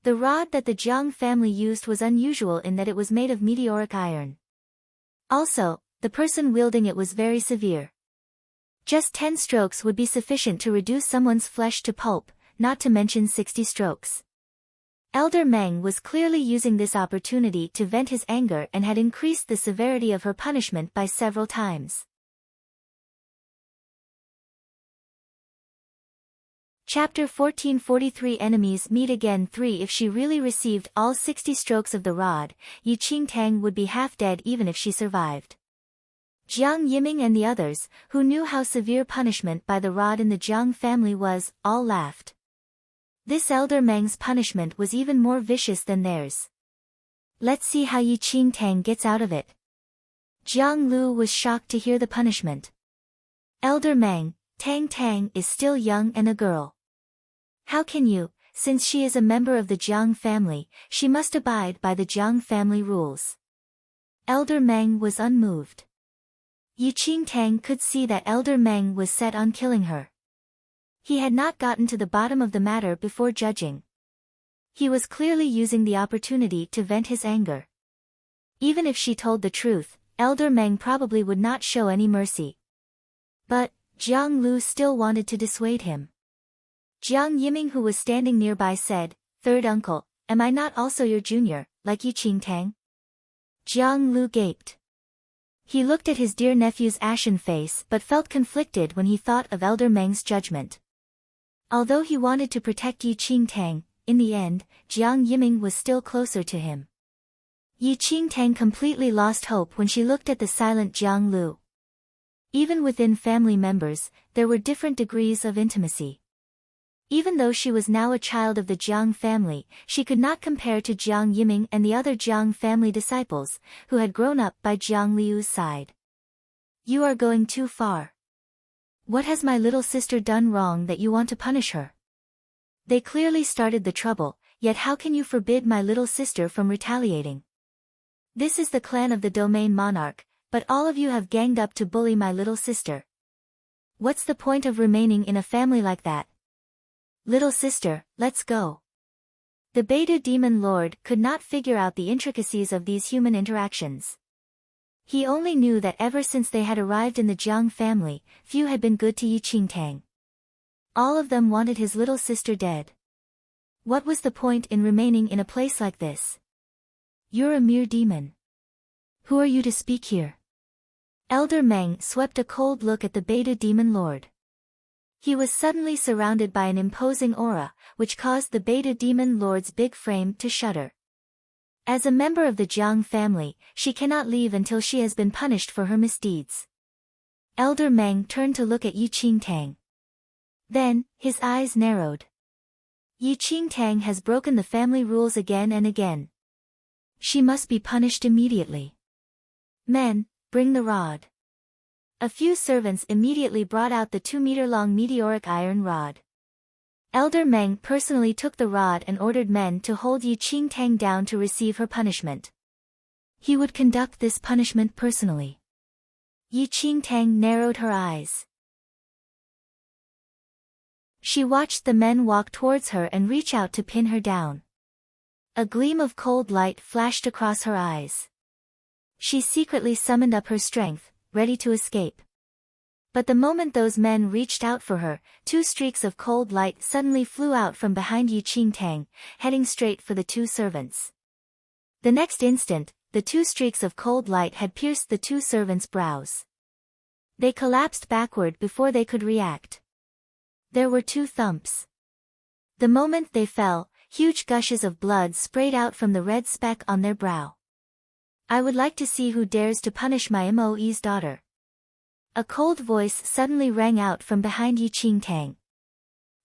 A: The rod that the Jiang family used was unusual in that it was made of meteoric iron. Also, the person wielding it was very severe. Just 10 strokes would be sufficient to reduce someone's flesh to pulp, not to mention 60 strokes. Elder Meng was clearly using this opportunity to vent his anger and had increased the severity of her punishment by several times. Chapter 1443 Enemies meet again 3 If she really received all 60 strokes of the rod, Yi Qingtang would be half dead even if she survived. Jiang Yiming and the others, who knew how severe punishment by the rod in the Jiang family was, all laughed. This elder Meng's punishment was even more vicious than theirs. Let's see how Yi Qingtang gets out of it. Jiang Lu was shocked to hear the punishment. Elder Meng, Tang is still young and a girl. How can you, since she is a member of the Jiang family, she must abide by the Jiang family rules. Elder Meng was unmoved. Yi Qingtang could see that Elder Meng was set on killing her. He had not gotten to the bottom of the matter before judging. He was clearly using the opportunity to vent his anger. Even if she told the truth, Elder Meng probably would not show any mercy. But, Jiang Lu still wanted to dissuade him. Jiang Yiming, who was standing nearby, said, "Third uncle, am I not also your junior, like Yi Qingtang?" Jiang Lu gaped. He looked at his dear nephew's ashen face but felt conflicted when he thought of Elder Meng's judgment. Although he wanted to protect Yi Qingtang, in the end, Jiang Yiming was still closer to him. Yi Qingtang completely lost hope when she looked at the silent Jiang Lu. Even within family members, there were different degrees of intimacy. Even though she was now a child of the Jiang family, she could not compare to Jiang Yiming and the other Jiang family disciples, who had grown up by Jiang Liu's side. You are going too far. What has my little sister done wrong that you want to punish her? They clearly started the trouble, yet how can you forbid my little sister from retaliating? This is the clan of the domain monarch, but all of you have ganged up to bully my little sister. What's the point of remaining in a family like that? Little sister, let's go. The Beta Demon Lord could not figure out the intricacies of these human interactions. He only knew that ever since they had arrived in the Jiang family, few had been good to Yi Qingtang. All of them wanted his little sister dead. What was the point in remaining in a place like this? You're a mere demon. Who are you to speak here? Elder Meng swept a cold look at the Beta Demon Lord. He was suddenly surrounded by an imposing aura, which caused the Beta Demon Lord's big frame to shudder. As a member of the Jiang family, she cannot leave until she has been punished for her misdeeds. Elder Meng turned to look at Yi Qingtang. Then, his eyes narrowed. Yi Qingtang has broken the family rules again and again. She must be punished immediately. Men, bring the rod. A few servants immediately brought out the 2-meter-long meteoric iron rod. Elder Meng personally took the rod and ordered men to hold Yi Qingtang down to receive her punishment. He would conduct this punishment personally. Yi Qingtang narrowed her eyes. She watched the men walk towards her and reach out to pin her down. A gleam of cold light flashed across her eyes. She secretly summoned up her strength, ready to escape. But the moment those men reached out for her, 2 streaks of cold light suddenly flew out from behind Yi Qingtang, heading straight for the 2 servants. The next instant, the 2 streaks of cold light had pierced the 2 servants' brows. They collapsed backward before they could react. There were 2 thumps. The moment they fell, huge gushes of blood sprayed out from the red speck on their brow. I would like to see who dares to punish my Moe's daughter. A cold voice suddenly rang out from behind Yi Qingtang.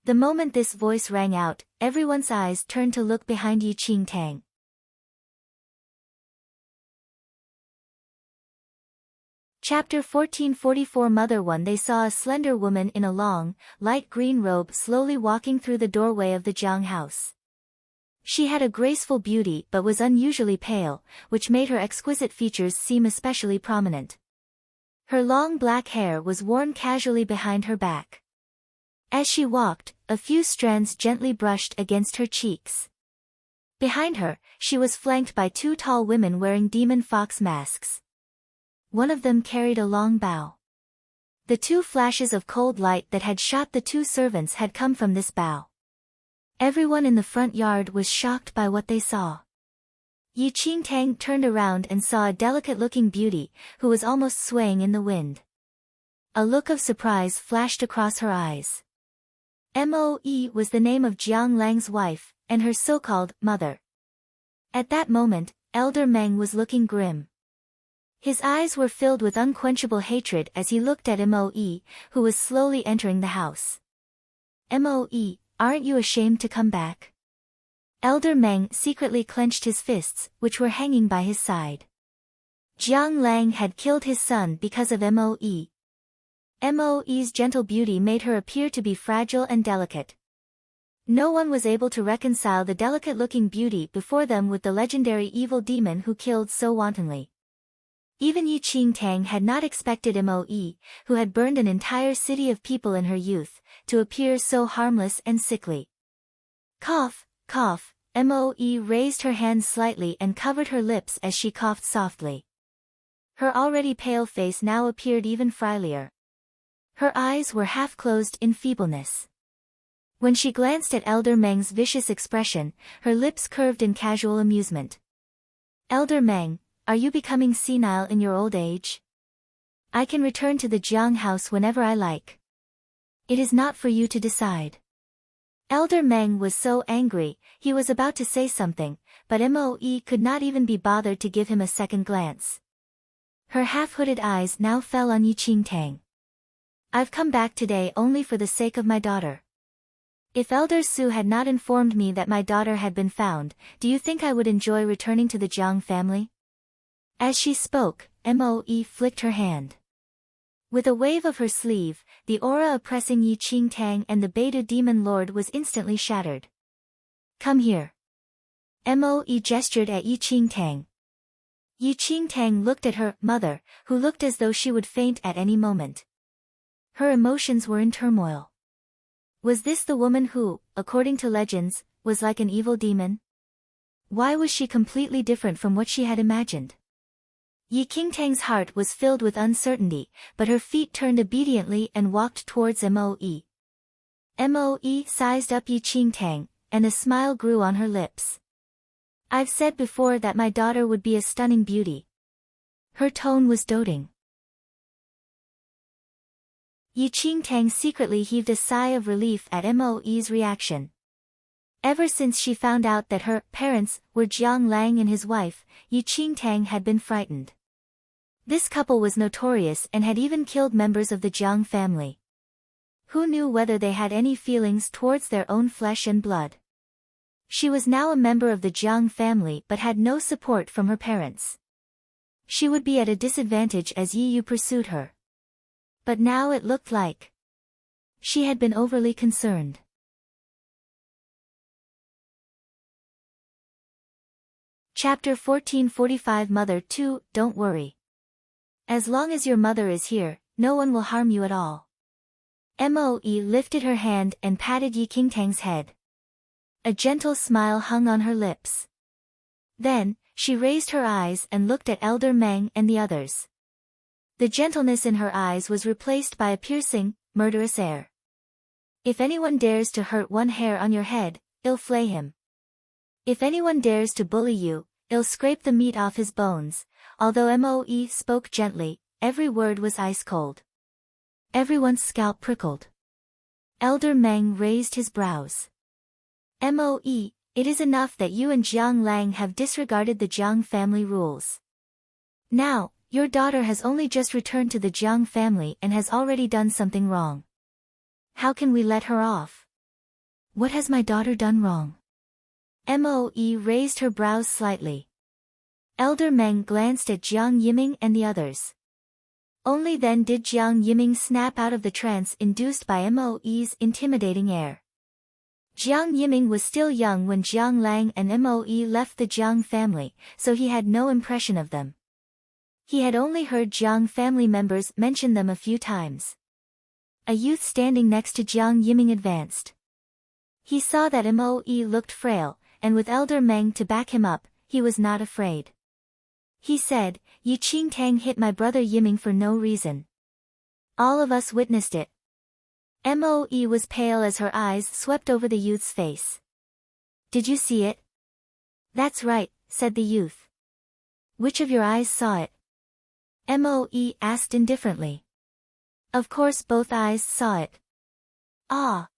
A: The moment this voice rang out, everyone's eyes turned to look behind Yi Qingtang. Chapter 1444 Mother 1 They saw a slender woman in a long, light green robe slowly walking through the doorway of the Jiang house. She had a graceful beauty but was unusually pale, which made her exquisite features seem especially prominent. Her long black hair was worn casually behind her back. As she walked, a few strands gently brushed against her cheeks. Behind her, she was flanked by 2 tall women wearing demon fox masks. One of them carried a long bow. The 2 flashes of cold light that had shot the 2 servants had come from this bow. Everyone in the front yard was shocked by what they saw. Yi Qingtang turned around and saw a delicate-looking beauty, who was almost swaying in the wind. A look of surprise flashed across her eyes. Moe was the name of Jiang Lang's wife, and her so-called mother. At that moment, Elder Meng was looking grim. His eyes were filled with unquenchable hatred as he looked at Moe, who was slowly entering the house. Moe, aren't you ashamed to come back? Elder Meng secretly clenched his fists, which were hanging by his side. Jiang Lang had killed his son because of Moe. Moe's gentle beauty made her appear to be fragile and delicate. No one was able to reconcile the delicate-looking beauty before them with the legendary evil demon who killed so wantonly. Even Yi Qingtang had not expected Moe, who had burned an entire city of people in her youth, to appear so harmless and sickly. Cough, cough, Moe raised her hands slightly and covered her lips as she coughed softly. Her already pale face now appeared even frilier. Her eyes were half-closed in feebleness. When she glanced at Elder Meng's vicious expression, her lips curved in casual amusement. Elder Meng, are you becoming senile in your old age? I can return to the Jiang house whenever I like. It is not for you to decide. Elder Meng was so angry, he was about to say something, but Moe could not even be bothered to give him a second glance. Her half-hooded eyes now fell on Yi Qingtang. I've come back today only for the sake of my daughter. If Elder Su had not informed me that my daughter had been found, do you think I would enjoy returning to the Jiang family? As she spoke, Moe flicked her hand. With a wave of her sleeve, the aura oppressing Yi Qingtang and the Beidou demon lord was instantly shattered. Come here. Moe gestured at Yi Qingtang. Yi Qingtang looked at her mother, who looked as though she would faint at any moment. Her emotions were in turmoil. Was this the woman who, according to legends, was like an evil demon? Why was she completely different from what she had imagined? Yi Qingtang's heart was filled with uncertainty, but her feet turned obediently and walked towards Moe. Moe sized up Yi Qingtang, and a smile grew on her lips. I've said before that my daughter would be a stunning beauty. Her tone was doting. Yi Qingtang secretly heaved a sigh of relief at Moe's reaction. Ever since she found out that her parents were Jiang Lang and his wife, Yi Qingtang had been frightened. This couple was notorious and had even killed members of the Jiang family. Who knew whether they had any feelings towards their own flesh and blood? She was now a member of the Jiang family but had no support from her parents. She would be at a disadvantage as Yi Yu pursued her. But now it looked like she had been overly concerned. Chapter 1445 Mother 2, Don't worry. As long as your mother is here, no one will harm you at all. Moe lifted her hand and patted Yi Qingtang's head. A gentle smile hung on her lips. Then, she raised her eyes and looked at Elder Meng and the others. The gentleness in her eyes was replaced by a piercing, murderous air. If anyone dares to hurt one hair on your head, I'll flay him. If anyone dares to bully you, I'll scrape the meat off his bones. Although Moe spoke gently, every word was ice-cold. Everyone's scalp prickled. Elder Meng raised his brows. Moe, it is enough that you and Jiang Lang have disregarded the Jiang family rules. Now, your daughter has only just returned to the Jiang family and has already done something wrong. How can we let her off? What has my daughter done wrong? Moe raised her brows slightly. Elder Meng glanced at Jiang Yiming and the others. Only then did Jiang Yiming snap out of the trance induced by Moe's intimidating air. Jiang Yiming was still young when Jiang Lang and Moe left the Jiang family, so he had no impression of them. He had only heard Jiang family members mention them a few times. A youth standing next to Jiang Yiming advanced. He saw that Moe looked frail, and with Elder Meng to back him up, he was not afraid. He said, Yi Qingtang hit my brother Yiming for no reason. All of us witnessed it. Moe was pale as her eyes swept over the youth's face. Did you see it? That's right, said the youth. Which of your eyes saw it? Moe asked indifferently. Of course both eyes saw it. Ah!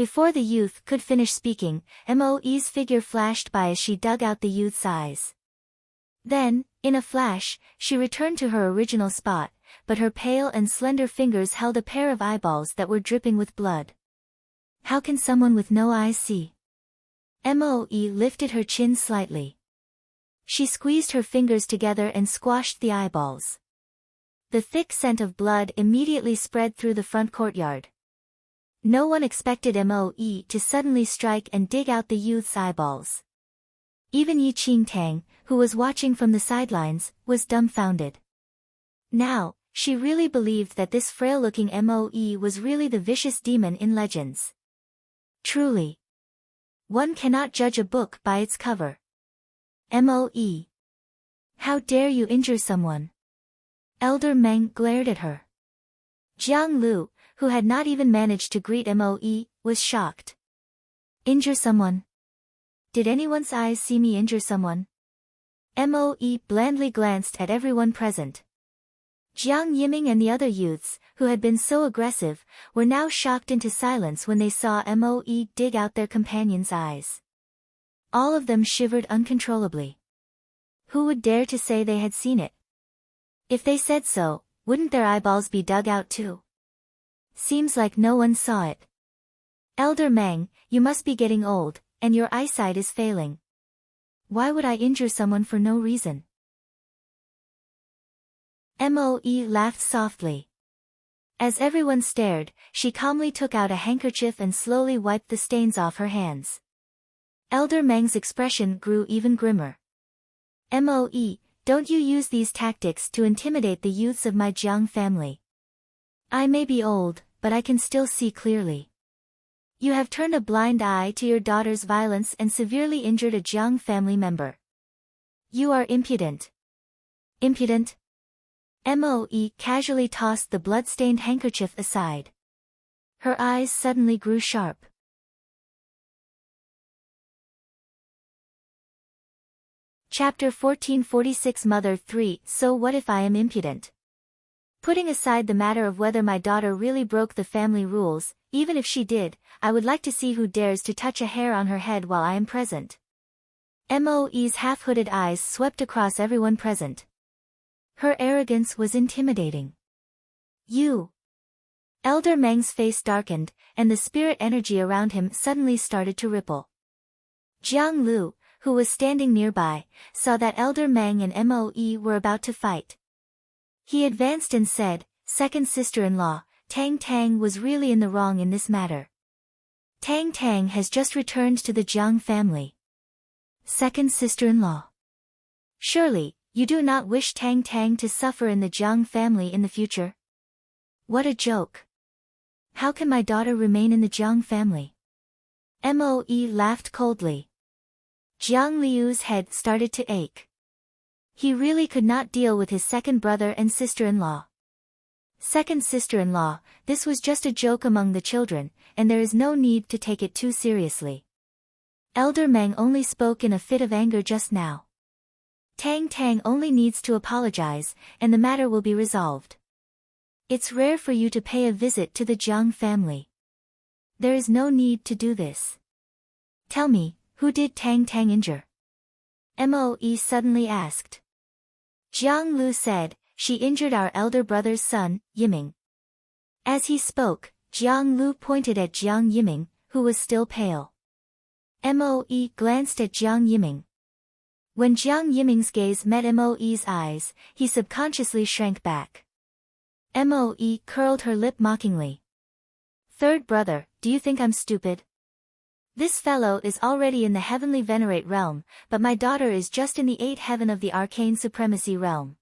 A: Before the youth could finish speaking, Moe's figure flashed by as she dug out the youth's eyes. Then, in a flash, she returned to her original spot, but her pale and slender fingers held a pair of eyeballs that were dripping with blood. How can someone with no eyes see? Moe lifted her chin slightly. She squeezed her fingers together and squashed the eyeballs. The thick scent of blood immediately spread through the front courtyard. No one expected Moe to suddenly strike and dig out the youth's eyeballs. Even Yi Qingtang, who was watching from the sidelines, was dumbfounded. Now, she really believed that this frail-looking Moe was really the vicious demon in legends. Truly. One cannot judge a book by its cover. Moe. How dare you injure someone? Elder Meng glared at her. Jiang Lu, who had not even managed to greet Moe, was shocked. Injure someone? Did anyone's eyes see me injure someone? Moe blandly glanced at everyone present. Jiang Yiming and the other youths, who had been so aggressive, were now shocked into silence when they saw Moe dig out their companion's eyes. All of them shivered uncontrollably. Who would dare to say they had seen it? If they said so, wouldn't their eyeballs be dug out too? Seems like no one saw it. Elder Meng, you must be getting old, and your eyesight is failing. Why would I injure someone for no reason? Moe laughed softly. As everyone stared, she calmly took out a handkerchief and slowly wiped the stains off her hands. Elder Meng's expression grew even grimmer. Moe, don't you use these tactics to intimidate the youths of my Jiang family. I may be old, but I can still see clearly. You have turned a blind eye to your daughter's violence and severely injured a Jiang family member. You are impudent. Impudent? Moe casually tossed the blood-stained handkerchief aside. Her eyes suddenly grew sharp. Chapter 1446 Mother 3 So what if I am impudent? Putting aside the matter of whether my daughter really broke the family rules, even if she did, I would like to see who dares to touch a hair on her head while I am present. Moe's half-hooded eyes swept across everyone present. Her arrogance was intimidating. You! Elder Meng's face darkened, and the spirit energy around him suddenly started to ripple. Jiang Lu, who was standing nearby, saw that Elder Meng and Moe were about to fight. He advanced and said, Second sister-in-law, Tang Tang was really in the wrong in this matter. Tang Tang has just returned to the Jiang family. Second sister-in-law. Surely, you do not wish Tang Tang to suffer in the Jiang family in the future? What a joke. How can my daughter remain in the Jiang family? Moe laughed coldly. Jiang Liu's head started to ache. He really could not deal with his second brother and sister-in-law. Second sister-in-law, this was just a joke among the children, and there is no need to take it too seriously. Elder Meng only spoke in a fit of anger just now. Tang Tang only needs to apologize, and the matter will be resolved. It's rare for you to pay a visit to the Jiang family. There is no need to do this. Tell me, who did Tang Tang injure? Moe suddenly asked. Jiang Lu said, she injured our elder brother's son, Yiming. As he spoke, Jiang Lu pointed at Jiang Yiming, who was still pale. Moe glanced at Jiang Yiming. When Jiang Yiming's gaze met Moe's eyes, he subconsciously shrank back. Moe curled her lip mockingly. Third brother, do you think I'm stupid? This fellow is already in the heavenly venerate realm, but my daughter is just in the 8th heaven of the arcane supremacy realm.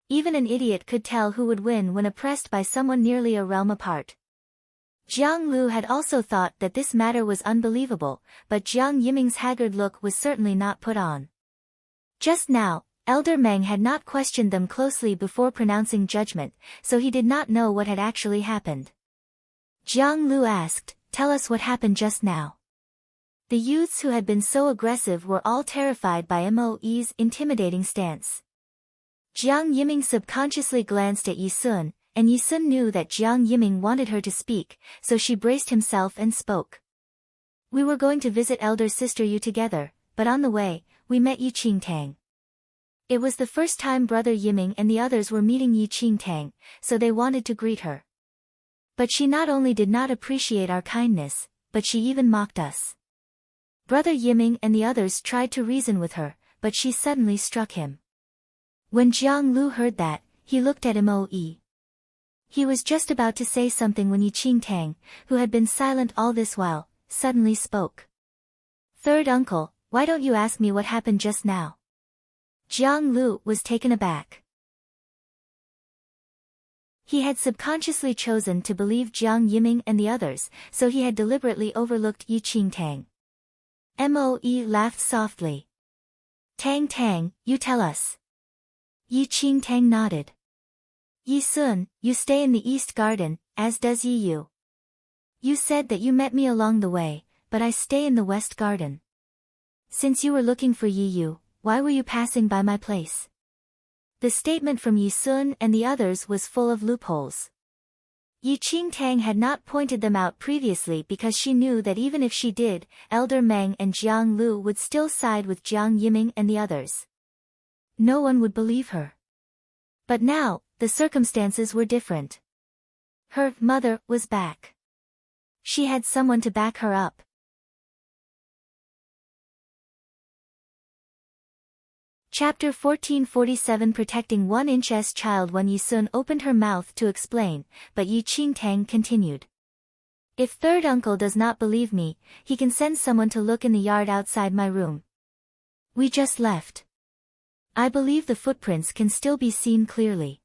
A: Even an idiot could tell who would win when oppressed by someone nearly a realm apart. Jiang Lu had also thought that this matter was unbelievable, but Jiang Yiming's haggard look was certainly not put on. Just now, Elder Meng had not questioned them closely before pronouncing judgment, so he did not know what had actually happened. Jiang Lu asked, tell us what happened just now. The youths who had been so aggressive were all terrified by Moe's intimidating stance. Jiang Yiming subconsciously glanced at Yi Sun, and Yi Sun knew that Jiang Yiming wanted her to speak, so she braced himself and spoke. We were going to visit elder sister Yu together, but on the way, we met Yi Qingtang. It was the first time brother Yiming and the others were meeting Yi Qingtang, so they wanted to greet her. But she not only did not appreciate our kindness, but she even mocked us. Brother Yiming and the others tried to reason with her, but she suddenly struck him. When Jiang Lu heard that, he looked at Moe. He was just about to say something when Yi Qingtang, who had been silent all this while, suddenly spoke. Third uncle, why don't you ask me what happened just now? Jiang Lu was taken aback. He had subconsciously chosen to believe Jiang Yiming and the others, so he had deliberately overlooked Yi Qingtang. Moe laughed softly. Tang Tang, you tell us. Yi Qingtang nodded. Yi Sun, you stay in the East Garden, as does Yi Yu. You said that you met me along the way, but I stay in the West Garden. Since you were looking for Yi Yu, why were you passing by my place? The statement from Yi Sun and the others was full of loopholes. Yi Qingtang had not pointed them out previously because she knew that even if she did, Elder Meng and Jiang Lu would still side with Jiang Yiming and the others. No one would believe her. But now, the circumstances were different. Her mother was back. She had someone to back her up. Chapter 1447 Protecting 1-inch child. When Yi Sun opened her mouth to explain, but Yi Qingtang continued. If third uncle does not believe me, he can send someone to look in the yard outside my room. We just left. I believe the footprints can still be seen clearly.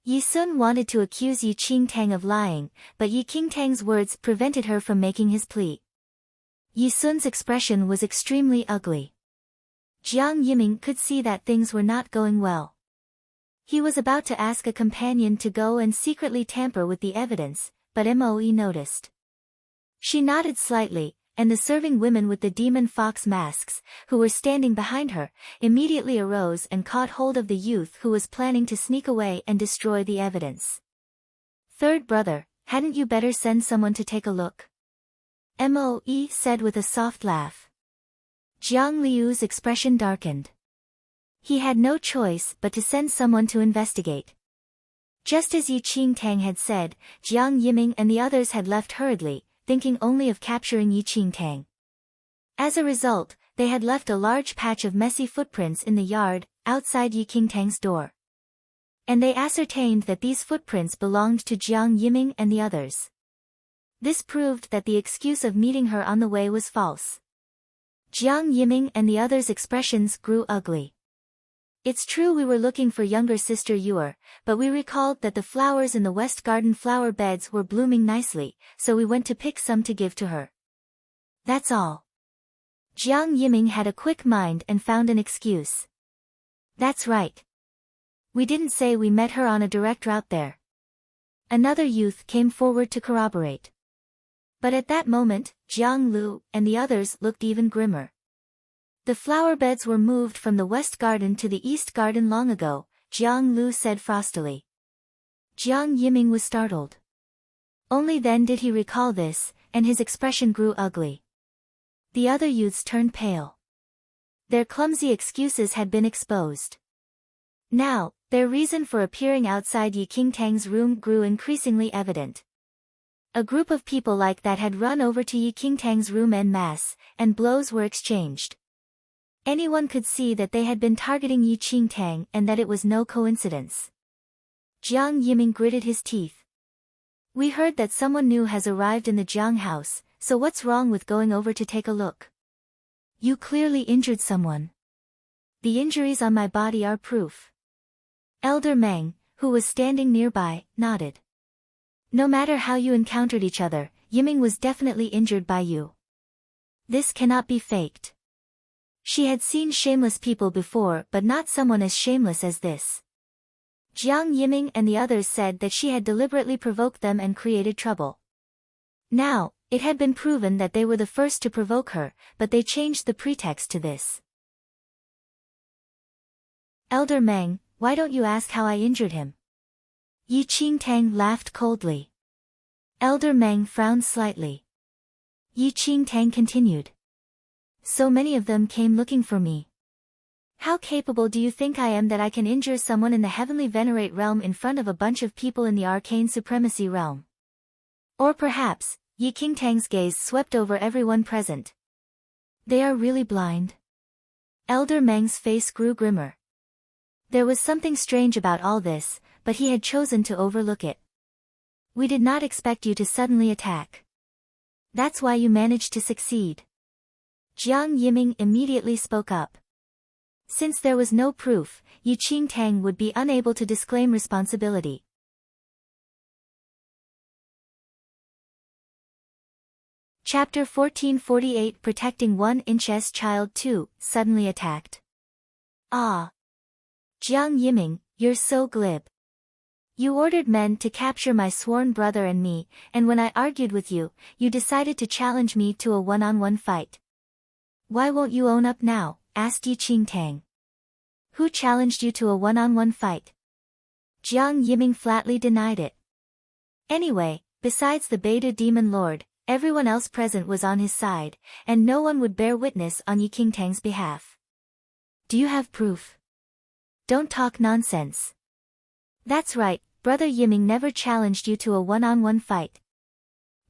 A: Yi Sun wanted to accuse Yi Qingtang of lying, but Yi Qingtang's words prevented her from making his plea. Yi Sun's expression was extremely ugly. Jiang Yiming could see that things were not going well. He was about to ask a companion to go and secretly tamper with the evidence, but Moe noticed. She nodded slightly, and the serving women with the demon fox masks, who were standing behind her, immediately arose and caught hold of the youth who was planning to sneak away and destroy the evidence. Third brother, hadn't you better send someone to take a look? Moe said with a soft laugh. Jiang Liu's expression darkened. He had no choice but to send someone to investigate. Just as Yi Qingtang had said, Jiang Yiming and the others had left hurriedly, thinking only of capturing Yi Qingtang. As a result, they had left a large patch of messy footprints in the yard, outside Yi Qingtang's door. And they ascertained that these footprints belonged to Jiang Yiming and the others. This proved that the excuse of meeting her on the way was false. Jiang Yiming and the others' expressions grew ugly. It's true we were looking for younger sister Yuer, but we recalled that the flowers in the West Garden flower beds were blooming nicely, so we went to pick some to give to her. That's all. Jiang Yiming had a quick mind and found an excuse. That's right. We didn't say we met her on a direct route there. Another youth came forward to corroborate. But at that moment, Jiang Lu and the others looked even grimmer. The flower beds were moved from the West Garden to the East Garden long ago, Jiang Lu said frostily. Jiang Yiming was startled. Only then did he recall this, and his expression grew ugly. The other youths turned pale. Their clumsy excuses had been exposed. Now, their reason for appearing outside Yi Qingtang's room grew increasingly evident. A group of people like that had run over to Yi Qingtang's room en masse, and blows were exchanged. Anyone could see that they had been targeting Yi Qingtang and that it was no coincidence. Jiang Yiming gritted his teeth. We heard that someone new has arrived in the Jiang house, so what's wrong with going over to take a look? You clearly injured someone. The injuries on my body are proof. Elder Meng, who was standing nearby, nodded. No matter how you encountered each other, Yiming was definitely injured by you. This cannot be faked. She had seen shameless people before, but not someone as shameless as this. Jiang Yiming and the others said that she had deliberately provoked them and created trouble. Now, it had been proven that they were the first to provoke her, but they changed the pretext to this. Elder Meng, why don't you ask how I injured him? Yi Qingtang laughed coldly. Elder Meng frowned slightly. Yi Qingtang continued. So many of them came looking for me. How capable do you think I am that I can injure someone in the heavenly venerate realm in front of a bunch of people in the arcane supremacy realm? Or perhaps, Yi Qingtang's gaze swept over everyone present. They are really blind. Elder Meng's face grew grimmer. There was something strange about all this, but he had chosen to overlook it. We did not expect you to suddenly attack. That's why you managed to succeed. Jiang Yiming immediately spoke up. Since there was no proof, Yi Qingtang would be unable to disclaim responsibility. Chapter 1448 Protecting 1-inch Child 2, suddenly attacked. Ah! Jiang Yiming, you're so glib. You ordered men to capture my sworn brother and me, and when I argued with you, you decided to challenge me to a one-on-one fight. Why won't you own up now? Asked Yi Qingtang. Who challenged you to a one-on-one fight? Jiang Yiming flatly denied it. Anyway, besides the Beta Demon Lord, everyone else present was on his side, and no one would bear witness on Yi Qingtang's behalf. Do you have proof? Don't talk nonsense. That's right, Brother Yiming never challenged you to a one-on-one fight.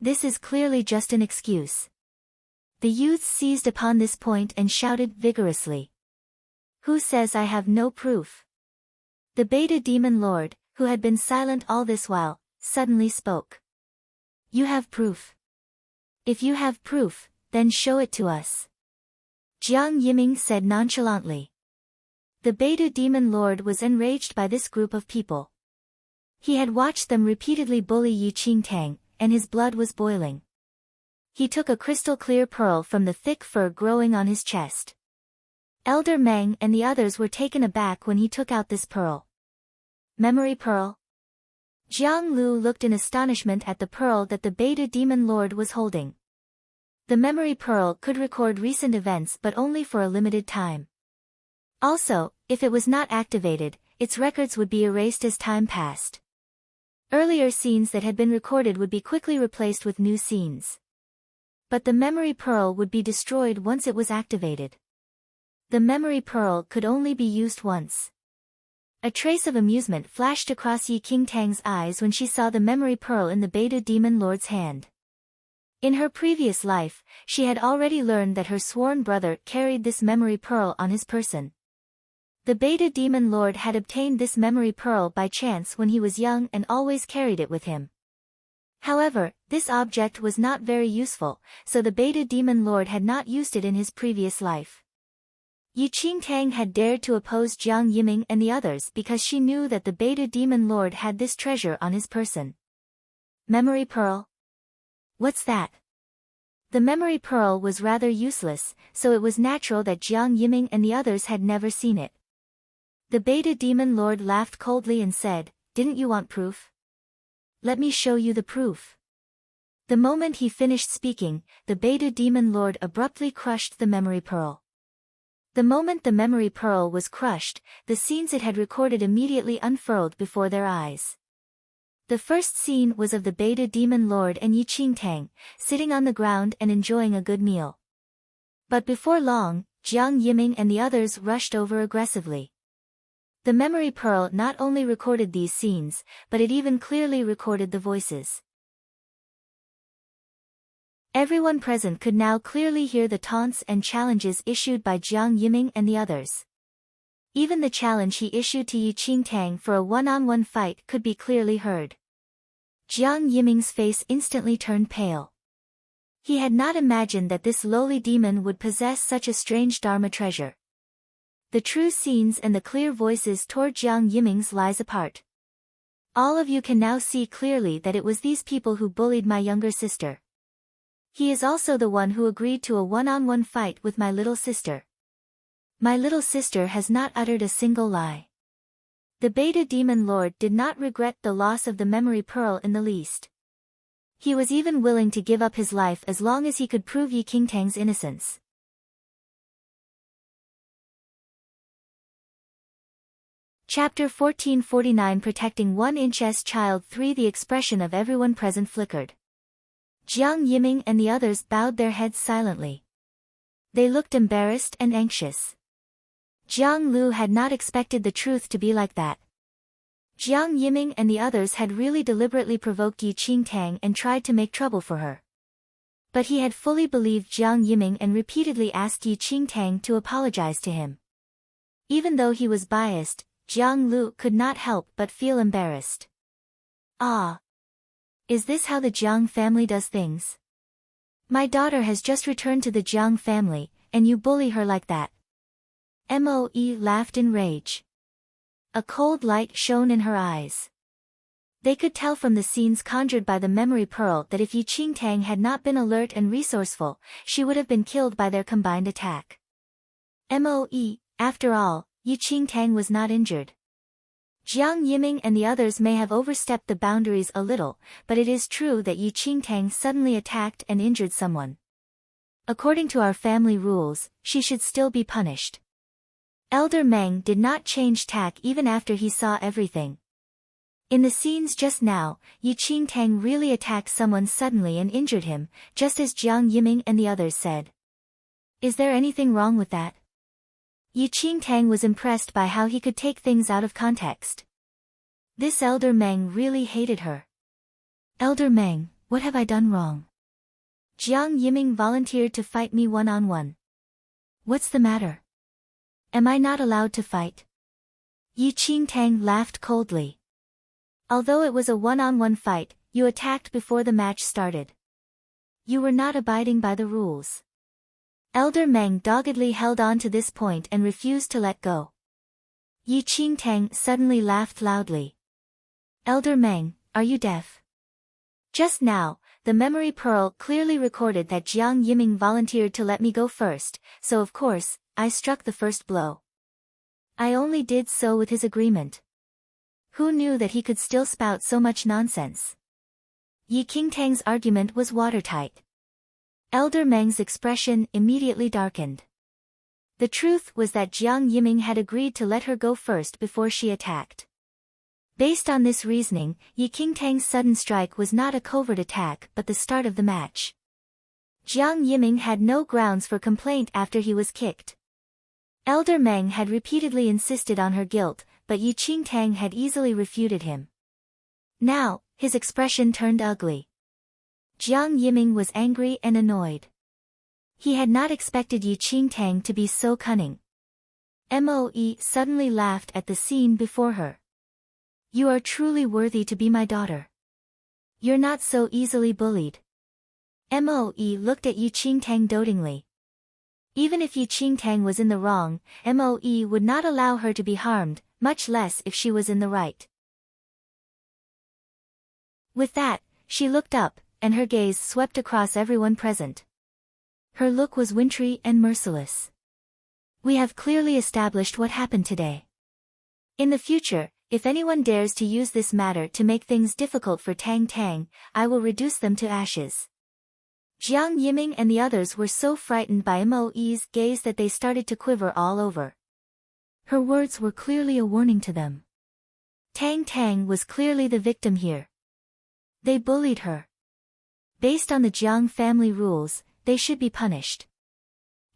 A: This is clearly just an excuse. The youths seized upon this point and shouted vigorously. Who says I have no proof? The Beta Demon Lord, who had been silent all this while, suddenly spoke. You have proof. If you have proof, then show it to us. Jiang Yiming said nonchalantly. The Beta Demon Lord was enraged by this group of people. He had watched them repeatedly bully Yi Qingtang, and his blood was boiling. He took a crystal-clear pearl from the thick fur growing on his chest. Elder Meng and the others were taken aback when he took out this pearl. Memory pearl? Jiang Lu looked in astonishment at the pearl that the Beta Demon Lord was holding. The memory pearl could record recent events but only for a limited time. Also, if it was not activated, its records would be erased as time passed. Earlier scenes that had been recorded would be quickly replaced with new scenes. But the memory pearl would be destroyed once it was activated. The memory pearl could only be used once. A trace of amusement flashed across Yi Qingtang's eyes when she saw the memory pearl in the Beta Demon Lord's hand. In her previous life, she had already learned that her sworn brother carried this memory pearl on his person. The Beta Demon Lord had obtained this memory pearl by chance when he was young and always carried it with him. However, this object was not very useful, so the Beta Demon Lord had not used it in his previous life. Yi Qingtang had dared to oppose Jiang Yiming and the others because she knew that the Beta Demon Lord had this treasure on his person. Memory pearl? What's that? The memory pearl was rather useless, so it was natural that Jiang Yiming and the others had never seen it. The Beta Demon Lord laughed coldly and said, Didn't you want proof? Let me show you the proof. The moment he finished speaking, the Beta Demon Lord abruptly crushed the memory pearl. The moment the memory pearl was crushed, the scenes it had recorded immediately unfurled before their eyes. The first scene was of the Beta Demon Lord and Yi Qingtang, sitting on the ground and enjoying a good meal. But before long, Jiang Yiming and the others rushed over aggressively. The memory pearl not only recorded these scenes, but it even clearly recorded the voices. Everyone present could now clearly hear the taunts and challenges issued by Jiang Yiming and the others. Even the challenge he issued to Yi Qingtang for a one-on-one fight could be clearly heard. Jiang Yiming's face instantly turned pale. He had not imagined that this lowly demon would possess such a strange Dharma treasure. The true scenes and the clear voices tore Jiang Yiming's lies apart. All of you can now see clearly that it was these people who bullied my younger sister. He is also the one who agreed to a one-on-one fight with my little sister. My little sister has not uttered a single lie. The Beta Demon Lord did not regret the loss of the memory pearl in the least. He was even willing to give up his life as long as he could prove Yi Qingtang's innocence. Chapter 1449 Protecting 1-inch Child 3 The expression of everyone present flickered. Jiang Yiming and the others bowed their heads silently. They looked embarrassed and anxious. Jiang Lu had not expected the truth to be like that. Jiang Yiming and the others had really deliberately provoked Yi Qingtang and tried to make trouble for her. But he had fully believed Jiang Yiming and repeatedly asked Yi Qingtang to apologize to him. Even though he was biased, Jiang Lu could not help but feel embarrassed. Ah! Is this how the Jiang family does things? My daughter has just returned to the Jiang family, and you bully her like that. Moe laughed in rage. A cold light shone in her eyes. They could tell from the scenes conjured by the memory pearl that if Yi Qingtang had not been alert and resourceful, she would have been killed by their combined attack. Moe, after all, Yi Qingtang was not injured. Jiang Yiming and the others may have overstepped the boundaries a little, but it is true that Yi Qingtang suddenly attacked and injured someone. According to our family rules, she should still be punished. Elder Meng did not change tack even after he saw everything. In the scenes just now, Yi Qingtang really attacked someone suddenly and injured him, just as Jiang Yiming and the others said. Is there anything wrong with that? Yi Qingtang was impressed by how he could take things out of context. This Elder Meng really hated her. Elder Meng, what have I done wrong? Jiang Yiming volunteered to fight me one-on-one. What's the matter? Am I not allowed to fight? Yi Qingtang laughed coldly. Although it was a one-on-one fight, you attacked before the match started. You were not abiding by the rules. Elder Meng doggedly held on to this point and refused to let go. Yi Qingtang suddenly laughed loudly. Elder Meng, are you deaf? Just now, the memory pearl clearly recorded that Jiang Yiming volunteered to let me go first, so of course, I struck the first blow. I only did so with his agreement. Who knew that he could still spout so much nonsense? Yi Qingtang's argument was watertight. Elder Meng's expression immediately darkened. The truth was that Jiang Yiming had agreed to let her go first before she attacked. Based on this reasoning, Yi Qingtang's sudden strike was not a covert attack but the start of the match. Jiang Yiming had no grounds for complaint after he was kicked. Elder Meng had repeatedly insisted on her guilt, but Yi Qingtang had easily refuted him. Now, his expression turned ugly. Jiang Yiming was angry and annoyed. He had not expected Yi Qingtang to be so cunning. Moe suddenly laughed at the scene before her. You are truly worthy to be my daughter. You're not so easily bullied. Moe looked at Yi Qingtang dotingly. Even if Yi Qingtang was in the wrong, Moe would not allow her to be harmed, much less if she was in the right. With that, she looked up, and her gaze swept across everyone present. Her look was wintry and merciless. We have clearly established what happened today. In the future, if anyone dares to use this matter to make things difficult for Tang Tang, I will reduce them to ashes. Jiang Yiming and the others were so frightened by Moe's gaze that they started to quiver all over. Her words were clearly a warning to them. Tang Tang was clearly the victim here. They bullied her. Based on the Jiang family rules, they should be punished.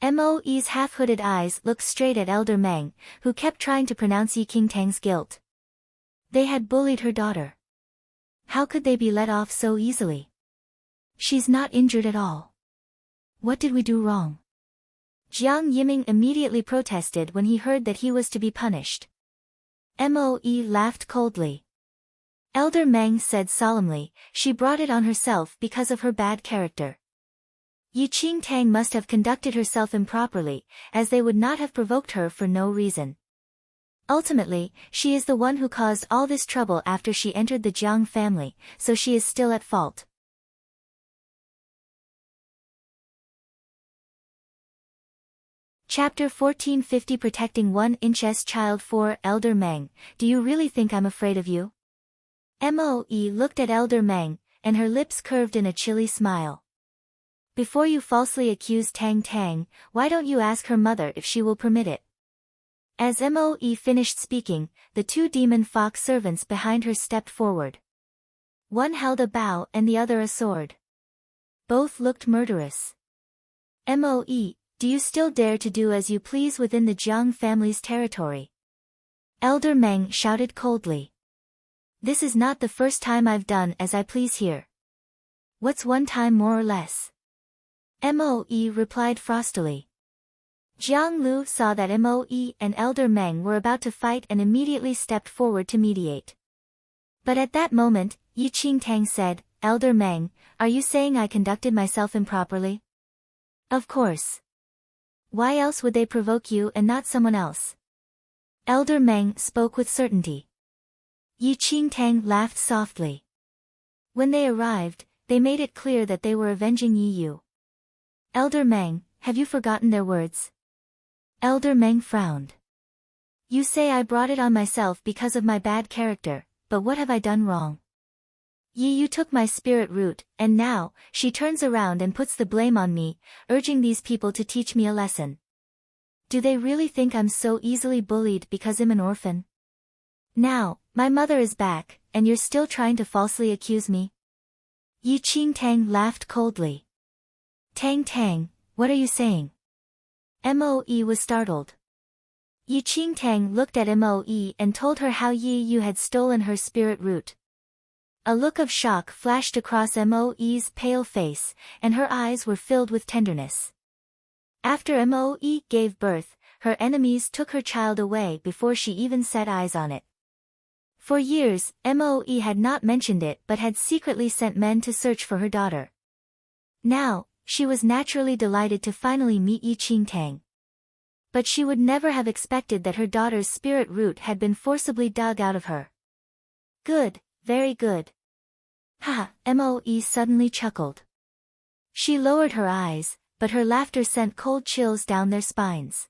A: Moe's half-hooded eyes looked straight at Elder Meng, who kept trying to pronounce Yi Qingtang's guilt. They had bullied her daughter. How could they be let off so easily? She's not injured at all. What did we do wrong? Jiang Yiming immediately protested when he heard that he was to be punished. Moe laughed coldly. Elder Meng said solemnly, she brought it on herself because of her bad character. Yi Qingtang must have conducted herself improperly, as they would not have provoked her for no reason. Ultimately, she is the one who caused all this trouble after she entered the Jiang family, so she is still at fault. Chapter 1450 Protecting 1-inch Child 4 Elder Meng, do you really think I'm afraid of you? Moe looked at Elder Meng, and her lips curved in a chilly smile. Before you falsely accuse Tang Tang, why don't you ask her mother if she will permit it? As Moe finished speaking, the two demon fox servants behind her stepped forward. One held a bow and the other a sword. Both looked murderous. Moe, do you still dare to do as you please within the Jiang family's territory? Elder Meng shouted coldly. This is not the first time I've done as I please here. What's one time more or less? Moe replied frostily. Jiang Lu saw that Moe and Elder Meng were about to fight and immediately stepped forward to mediate. But at that moment, Yi Qingtang said, Elder Meng, are you saying I conducted myself improperly? Of course. Why else would they provoke you and not someone else? Elder Meng spoke with certainty. Yi Qingtang laughed softly. When they arrived, they made it clear that they were avenging Yi Yu. Elder Meng, have you forgotten their words? Elder Meng frowned. You say I brought it on myself because of my bad character, but what have I done wrong? Yi Yu took my spirit root, and now, she turns around and puts the blame on me, urging these people to teach me a lesson. Do they really think I'm so easily bullied because I'm an orphan? Now, my mother is back, and you're still trying to falsely accuse me? Yi Qingtang laughed coldly. Tang, what are you saying? Moe was startled. Yi Qingtang looked at Moe and told her how Yi Yu had stolen her spirit root. A look of shock flashed across Moe's pale face, and her eyes were filled with tenderness. After Moe gave birth, her enemies took her child away before she even set eyes on it. For years, Moe had not mentioned it but had secretly sent men to search for her daughter. Now, she was naturally delighted to finally meet Yi Qingtang. But she would never have expected that her daughter's spirit root had been forcibly dug out of her. Good, very good. Ha, Moe suddenly chuckled. She lowered her eyes, but her laughter sent cold chills down their spines.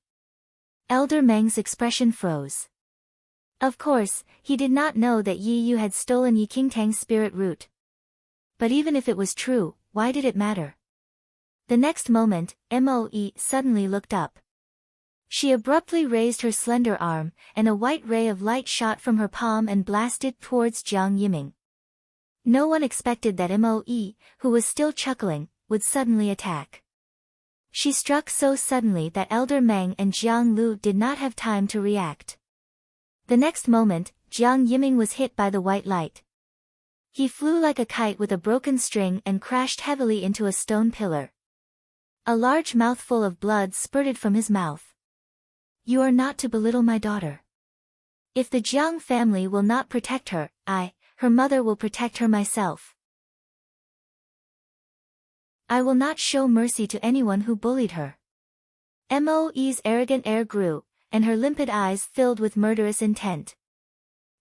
A: Elder Meng's expression froze. Of course, he did not know that Yi Yu had stolen Yi Qingtang's spirit root. But even if it was true, why did it matter? The next moment, Moe suddenly looked up. She abruptly raised her slender arm, and a white ray of light shot from her palm and blasted towards Jiang Yiming. No one expected that Moe, who was still chuckling, would suddenly attack. She struck so suddenly that Elder Meng and Jiang Lu did not have time to react. The next moment, Jiang Yiming was hit by the white light. He flew like a kite with a broken string and crashed heavily into a stone pillar. A large mouthful of blood spurted from his mouth. You are not to belittle my daughter. If the Jiang family will not protect her, her mother will protect her myself. I will not show mercy to anyone who bullied her. Moe's arrogant air grew, and her limpid eyes filled with murderous intent.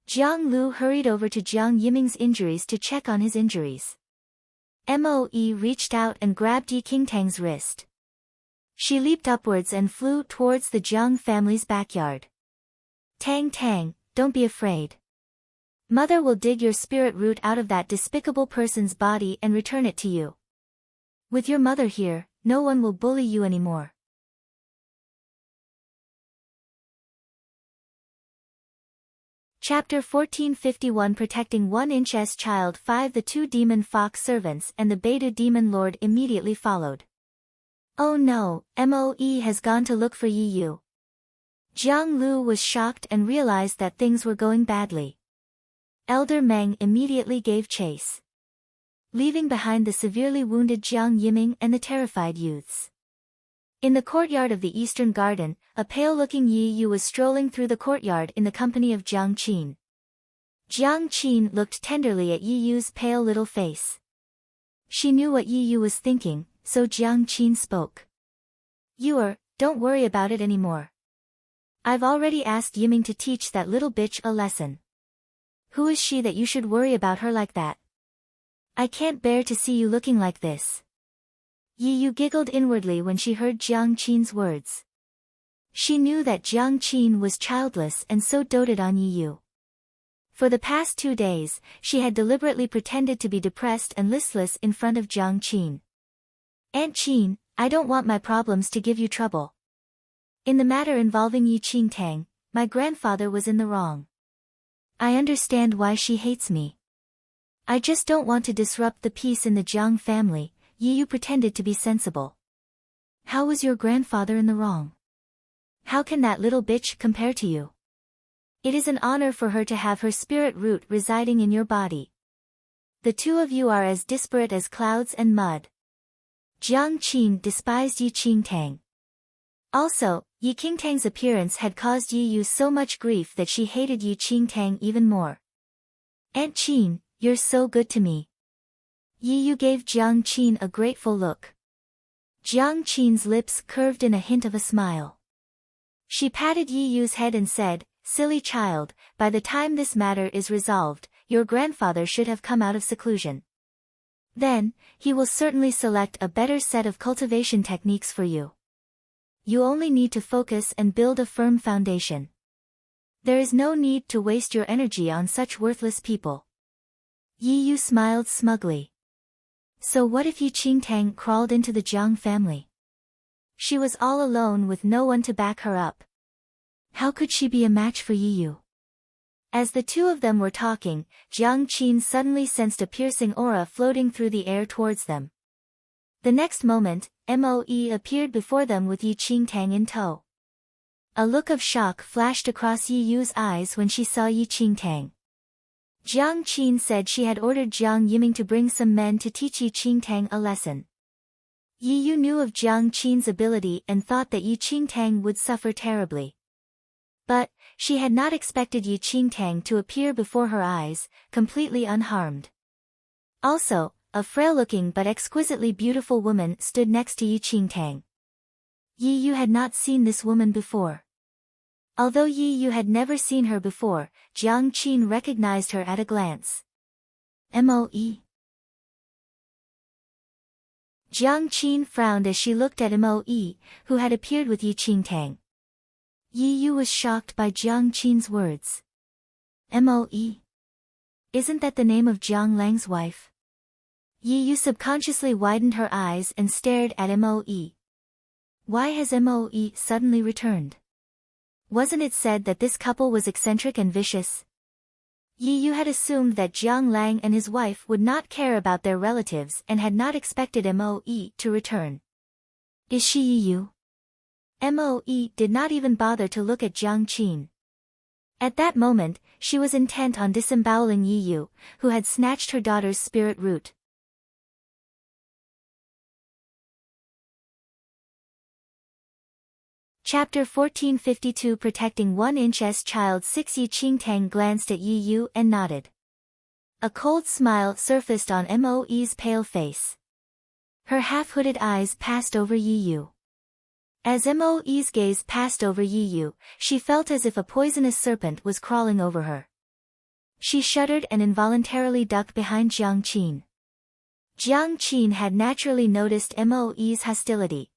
A: Jiang Lu hurried over to Jiang Yiming's injuries to check on his injuries. Moe reached out and grabbed Yi Qingtang's wrist. She leaped upwards and flew towards the Jiang family's backyard. Tang, don't be afraid. Mother will dig your spirit root out of that despicable person's body and return it to you. With your mother here, no one will bully you anymore. Chapter 1451 Protecting 1-inch Child 5 The two demon fox servants and the beta demon lord immediately followed. Oh no, Moe has gone to look for Yi Yu. Jiang Lu was shocked and realized that things were going badly. Elder Meng immediately gave chase, leaving behind the severely wounded Jiang Yiming and the terrified youths. In the courtyard of the eastern garden, a pale-looking Yi Yu was strolling through the courtyard in the company of Jiang Qin. Jiang Qin looked tenderly at Yi Yu's pale little face. She knew what Yi Yu was thinking, so Jiang Qin spoke. Don't worry about it anymore. I've already asked Yiming to teach that little bitch a lesson. Who is she that you should worry about her like that? I can't bear to see you looking like this. Yi Yu giggled inwardly when she heard Jiang Qin's words. She knew that Jiang Qin was childless and so doted on Yi Yu. For the past 2 days, she had deliberately pretended to be depressed and listless in front of Jiang Qin. Aunt Qin, I don't want my problems to give you trouble. In the matter involving Yi Qingtang, my grandfather was in the wrong. I understand why she hates me. I just don't want to disrupt the peace in the Jiang family. Yi Yu pretended to be sensible. How was your grandfather in the wrong? How can that little bitch compare to you? It is an honor for her to have her spirit root residing in your body. The two of you are as disparate as clouds and mud. Jiang Qin despised Yi Qingtang. Also, Yi Qingtang's appearance had caused Yi Yu so much grief that she hated Yi Qingtang even more. Aunt Qin, you're so good to me. Yi Yu gave Jiang Qin a grateful look. Jiang Qin's lips curved in a hint of a smile. She patted Yi Yu's head and said, "Silly child, by the time this matter is resolved, your grandfather should have come out of seclusion. Then, he will certainly select a better set of cultivation techniques for you. You only need to focus and build a firm foundation. There is no need to waste your energy on such worthless people." Yi Yu smiled smugly. So what if Yi Qingtang crawled into the Jiang family? She was all alone with no one to back her up. How could she be a match for Yi Yu? As the two of them were talking, Jiang Qin suddenly sensed a piercing aura floating through the air towards them. The next moment, Moe appeared before them with Yi Qingtang in tow. A look of shock flashed across Yi Yu's eyes when she saw Yi Qingtang. Jiang Qin said she had ordered Jiang Yiming to bring some men to teach Yi Qingtang a lesson. Yi Yu knew of Jiang Qin's ability and thought that Yi Qingtang would suffer terribly. But, she had not expected Yi Qingtang to appear before her eyes, completely unharmed. Also, a frail-looking but exquisitely beautiful woman stood next to Yi Qingtang. Yi Yu had not seen this woman before. Although Yi Yu had never seen her before, Jiang Qin recognized her at a glance. Moe. Jiang Qin frowned as she looked at Moe, who had appeared with Yi Qingtang. Yi Yu was shocked by Jiang Qin's words. Moe? Isn't that the name of Jiang Lang's wife? Yi Yu subconsciously widened her eyes and stared at Moe. Why has Moe suddenly returned? Wasn't it said that this couple was eccentric and vicious? Yi Yu had assumed that Jiang Lang and his wife would not care about their relatives and had not expected Moe to return. Is she Yi Yu? Moe did not even bother to look at Jiang Qin. At that moment, she was intent on disemboweling Yi Yu, who had snatched her daughter's spirit root. Chapter 1452 Protecting 1-inch child 6 Yi Qingtang glanced at Yi Yu and nodded. A cold smile surfaced on Moe's pale face. Her half-hooded eyes passed over Yi Yu. As Moe's gaze passed over Yi Yu, she felt as if a poisonous serpent was crawling over her. She shuddered and involuntarily ducked behind Jiang Qin. Jiang Qin had naturally noticed Moe's hostility.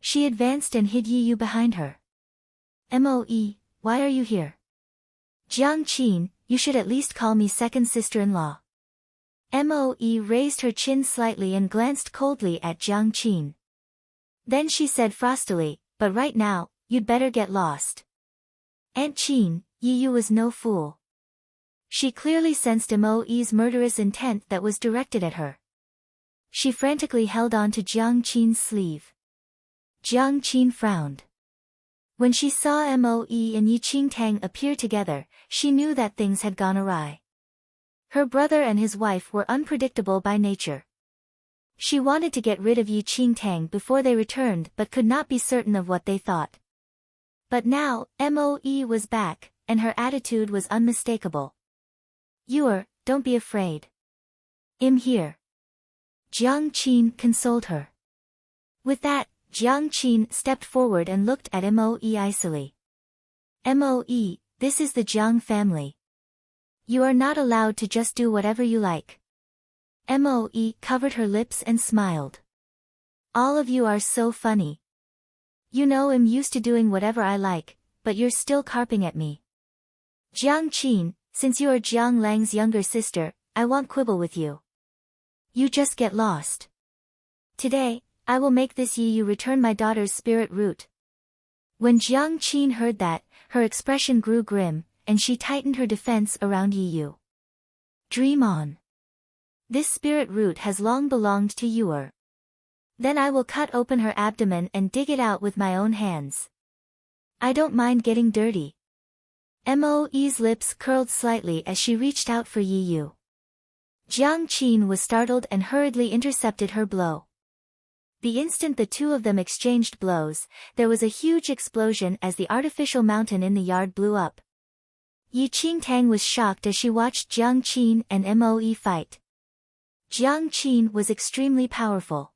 A: She advanced and hid Yi Yu behind her. Moe, why are you here? Jiang Qin, you should at least call me second sister-in-law. Moe raised her chin slightly and glanced coldly at Jiang Qin. Then she said frostily, but right now, you'd better get lost. Aunt Qin, Yi Yu was no fool. She clearly sensed Moe's murderous intent that was directed at her. She frantically held on to Jiang Qin's sleeve. Jiang Qin frowned. When she saw Moe and Yi Qingtang appear together, she knew that things had gone awry. Her brother and his wife were unpredictable by nature. She wanted to get rid of Yi Qingtang before they returned but could not be certain of what they thought. But now, Moe was back, and her attitude was unmistakable. Don't be afraid. I'm here. Jiang Qin consoled her. With that, Jiang Qin stepped forward and looked at Moe icily. Moe, this is the Jiang family. You are not allowed to just do whatever you like. Moe covered her lips and smiled. All of you are so funny. You know I'm used to doing whatever I like, but you're still carping at me. Jiang Qin, since you are Jiang Lang's younger sister, I won't quibble with you. You just get lost. Today, I will make this Yi Yu return my daughter's spirit root. When Jiang Qin heard that, her expression grew grim, and she tightened her defense around Yi Yu. Dream on. This spirit root has long belonged to Yuer. Then I will cut open her abdomen and dig it out with my own hands. I don't mind getting dirty. Moe's lips curled slightly as she reached out for Yi Yu. Jiang Qin was startled and hurriedly intercepted her blow. The instant the two of them exchanged blows, there was a huge explosion as the artificial mountain in the yard blew up. Yi Qingtang was shocked as she watched Jiang Qin and Moe fight. Jiang Qin was extremely powerful.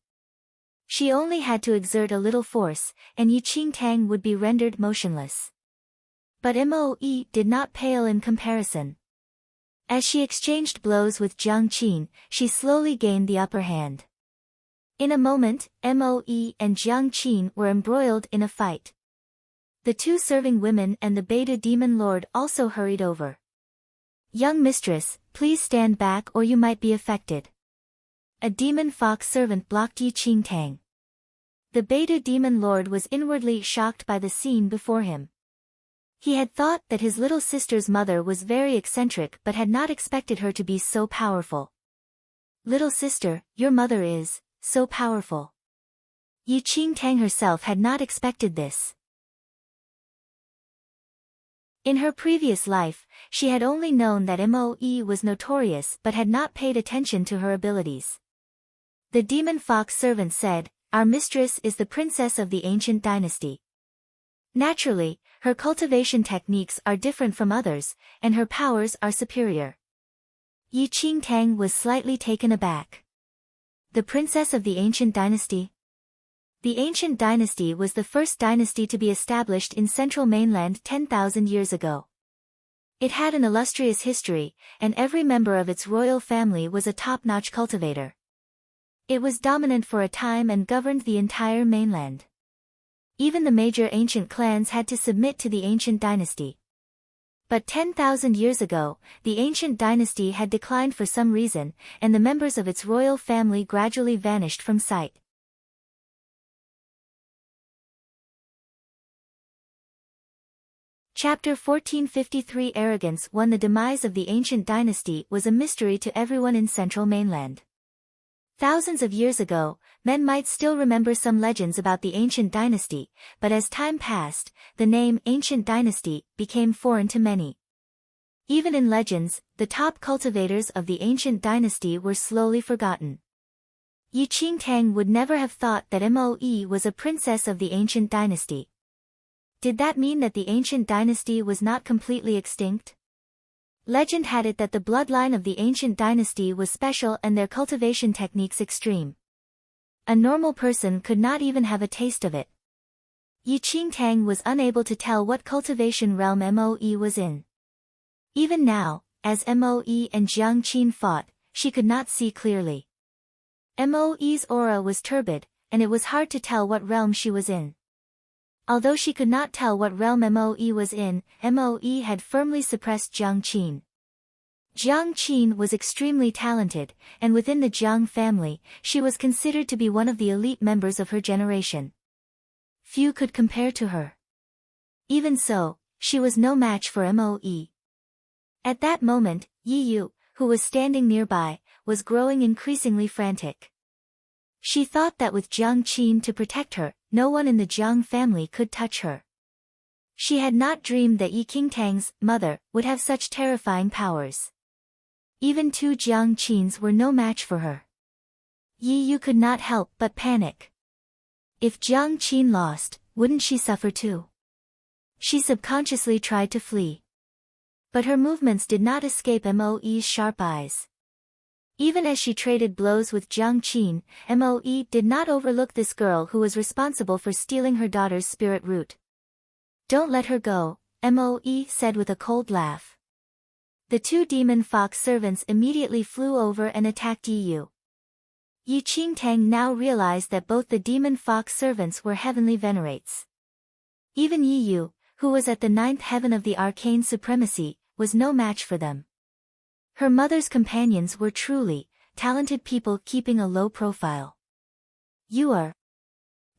A: She only had to exert a little force, and Yi Qingtang would be rendered motionless. But Moe did not pale in comparison. As she exchanged blows with Jiang Qin, she slowly gained the upper hand. In a moment, Moe and Jiang Qin were embroiled in a fight. The two serving women and the beta demon lord also hurried over. Young mistress, please stand back or you might be affected. A demon fox servant blocked Yi Qingtang. The beta demon lord was inwardly shocked by the scene before him. He had thought that his little sister's mother was very eccentric but had not expected her to be so powerful. Little sister, your mother is so powerful. Yi Qingtang herself had not expected this. In her previous life, she had only known that Moe was notorious but had not paid attention to her abilities. The demon fox servant said, "Our mistress is the princess of the ancient dynasty. Naturally, her cultivation techniques are different from others, and her powers are superior." Yi Qingtang was slightly taken aback. The princess of the ancient dynasty? The ancient dynasty was the first dynasty to be established in central mainland 10,000 years ago. It had an illustrious history, and every member of its royal family was a top-notch cultivator. It was dominant for a time and governed the entire mainland. Even the major ancient clans had to submit to the ancient dynasty. But 10,000 years ago, the ancient dynasty had declined for some reason, and the members of its royal family gradually vanished from sight. Chapter 1453 Arrogance. When the demise of the ancient dynasty was a mystery to everyone in central mainland. Thousands of years ago, men might still remember some legends about the ancient dynasty, but as time passed, the name ancient dynasty became foreign to many. Even in legends, the top cultivators of the ancient dynasty were slowly forgotten. Yi Qingtang would never have thought that Moe was a princess of the ancient dynasty. Did that mean that the ancient dynasty was not completely extinct? Legend had it that the bloodline of the ancient dynasty was special and their cultivation techniques extreme. A normal person could not even have a taste of it. Yi Qingtang was unable to tell what cultivation realm Moe was in. Even now, as Moe and Jiang Qin fought, she could not see clearly. Moe's aura was turbid, and it was hard to tell what realm she was in. Although she could not tell what realm Moe was in, Moe had firmly suppressed Jiang Qin. Jiang Qin was extremely talented, and within the Jiang family, she was considered to be one of the elite members of her generation. Few could compare to her. Even so, she was no match for Moe. At that moment, Yi Yu, who was standing nearby, was growing increasingly frantic. She thought that with Jiang Qin to protect her, no one in the Jiang family could touch her. She had not dreamed that Yi Qingtang's mother would have such terrifying powers. Even two Jiang Qins were no match for her. Yi Yu could not help but panic. If Jiang Qin lost, wouldn't she suffer too? She subconsciously tried to flee. But her movements did not escape Moe's sharp eyes. Even as she traded blows with Jiang Qin, Moe did not overlook this girl who was responsible for stealing her daughter's spirit root. "Don't let her go," Moe said with a cold laugh. The two demon fox servants immediately flew over and attacked Yi Yu. Yi Qingtang now realized that both the demon fox servants were heavenly venerates. Even Yi Yu, who was at the ninth heaven of the arcane supremacy, was no match for them. Her mother's companions were truly talented people keeping a low profile. "You are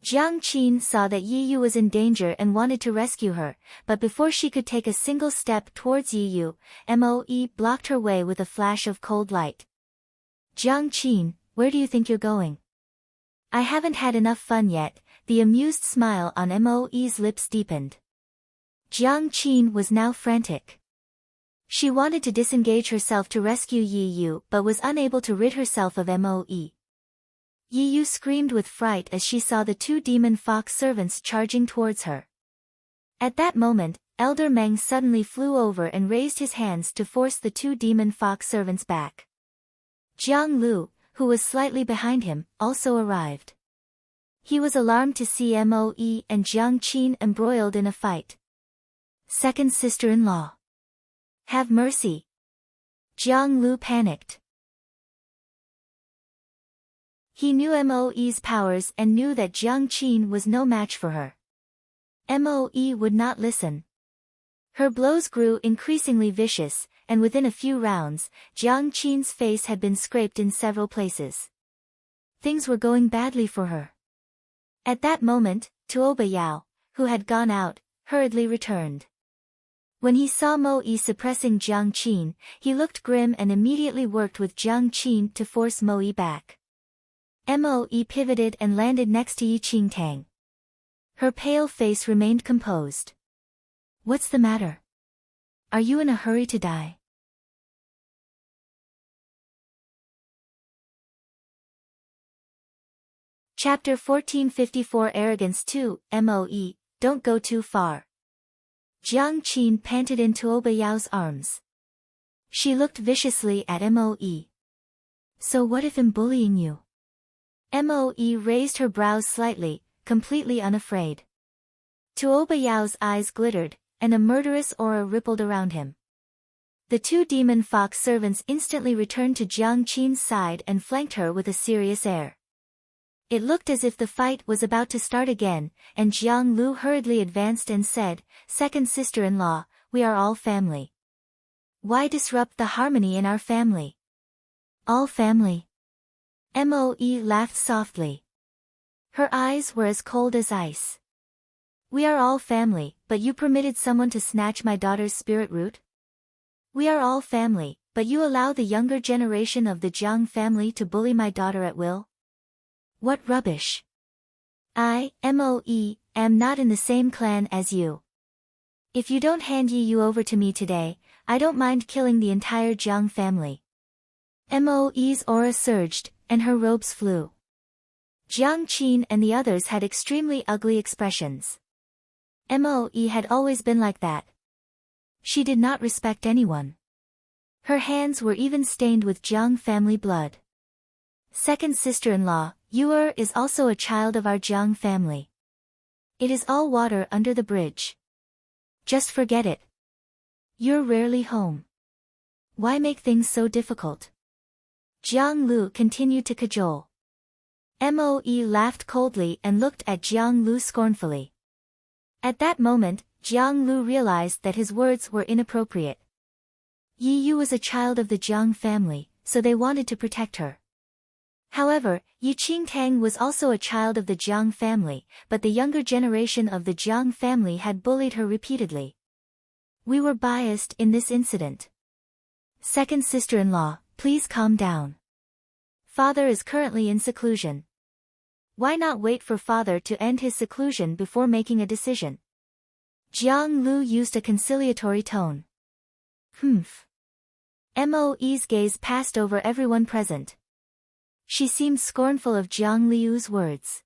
A: Jiang Qin saw that Yi Yu was in danger and wanted to rescue her, but before she could take a single step towards Yi Yu, Moe blocked her way with a flash of cold light. Jiang Qin, where do you think you're going? I haven't had enough fun yet. The amused smile on Moe's lips deepened. Jiang Qin was now frantic. She wanted to disengage herself to rescue Yi Yu but was unable to rid herself of Moe. Yi Yu screamed with fright as she saw the two demon fox servants charging towards her. At that moment, Elder Meng suddenly flew over and raised his hands to force the two demon fox servants back. Jiang Lu, who was slightly behind him, also arrived. He was alarmed to see Moe and Jiang Qin embroiled in a fight. Second sister-in-law. Have mercy. Jiang Lu panicked. He knew Moe's powers and knew that Jiang Qin was no match for her. Moe would not listen. Her blows grew increasingly vicious, and within a few rounds, Jiang Qin's face had been scraped in several places. Things were going badly for her. At that moment, Tuo Yao, who had gone out, hurriedly returned. When he saw Moe suppressing Jiang Qin, he looked grim and immediately worked with Jiang Qin to force Moe back. Moe pivoted and landed next to Yi Qingtang. Her pale face remained composed. What's the matter? Are you in a hurry to die? Chapter 1454 Arrogance 2, Moe, don't go too far. Jiang Qin panted into Tuo Yao's arms. She looked viciously at Moe. So what if I'm bullying you? Moe raised her brows slightly, completely unafraid. Tuo Yao's eyes glittered, and a murderous aura rippled around him. The two demon fox servants instantly returned to Jiang Qin's side and flanked her with a serious air. It looked as if the fight was about to start again, and Jiang Lu hurriedly advanced and said, Second sister-in-law, we are all family. Why disrupt the harmony in our family? All family? Moe laughed softly. Her eyes were as cold as ice. We are all family, but you permitted someone to snatch my daughter's spirit root? We are all family, but you allow the younger generation of the Jiang family to bully my daughter at will? What rubbish! I, Moe, am not in the same clan as you. If you don't hand Yi Yu over to me today, I don't mind killing the entire Jiang family. Moe's aura surged, and her robes flew. Jiang Qin and the others had extremely ugly expressions. Moe had always been like that. She did not respect anyone. Her hands were even stained with Jiang family blood. Second sister-in-law, Yu is also a child of our Jiang family. It is all water under the bridge. Just forget it. You're rarely home. Why make things so difficult? Jiang Lu continued to cajole. Moe laughed coldly and looked at Jiang Lu scornfully. At that moment, Jiang Lu realized that his words were inappropriate. Yi Yu was a child of the Jiang family, so they wanted to protect her. However, Yi Qingtang was also a child of the Jiang family, but the younger generation of the Jiang family had bullied her repeatedly. We were biased in this incident. Second sister-in-law, please calm down. Father is currently in seclusion. Why not wait for father to end his seclusion before making a decision? Jiang Lu used a conciliatory tone. Moe's gaze passed over everyone present. She seemed scornful of Jiang Liu's words.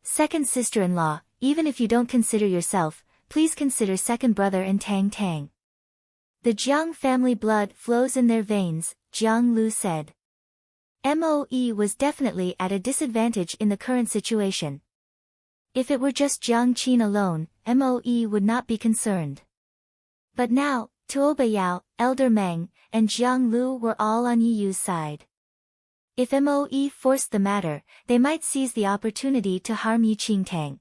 A: Second sister-in-law, even if you don't consider yourself, please consider second brother and Tang Tang. The Jiang family blood flows in their veins, Jiang Lu said. Moe was definitely at a disadvantage in the current situation. If it were just Jiang Qin alone, Moe would not be concerned. But now, Tuo Yao, Elder Meng, and Jiang Lu were all on Yi Yu's side. If Moe forced the matter, they might seize the opportunity to harm Yi Qingtang.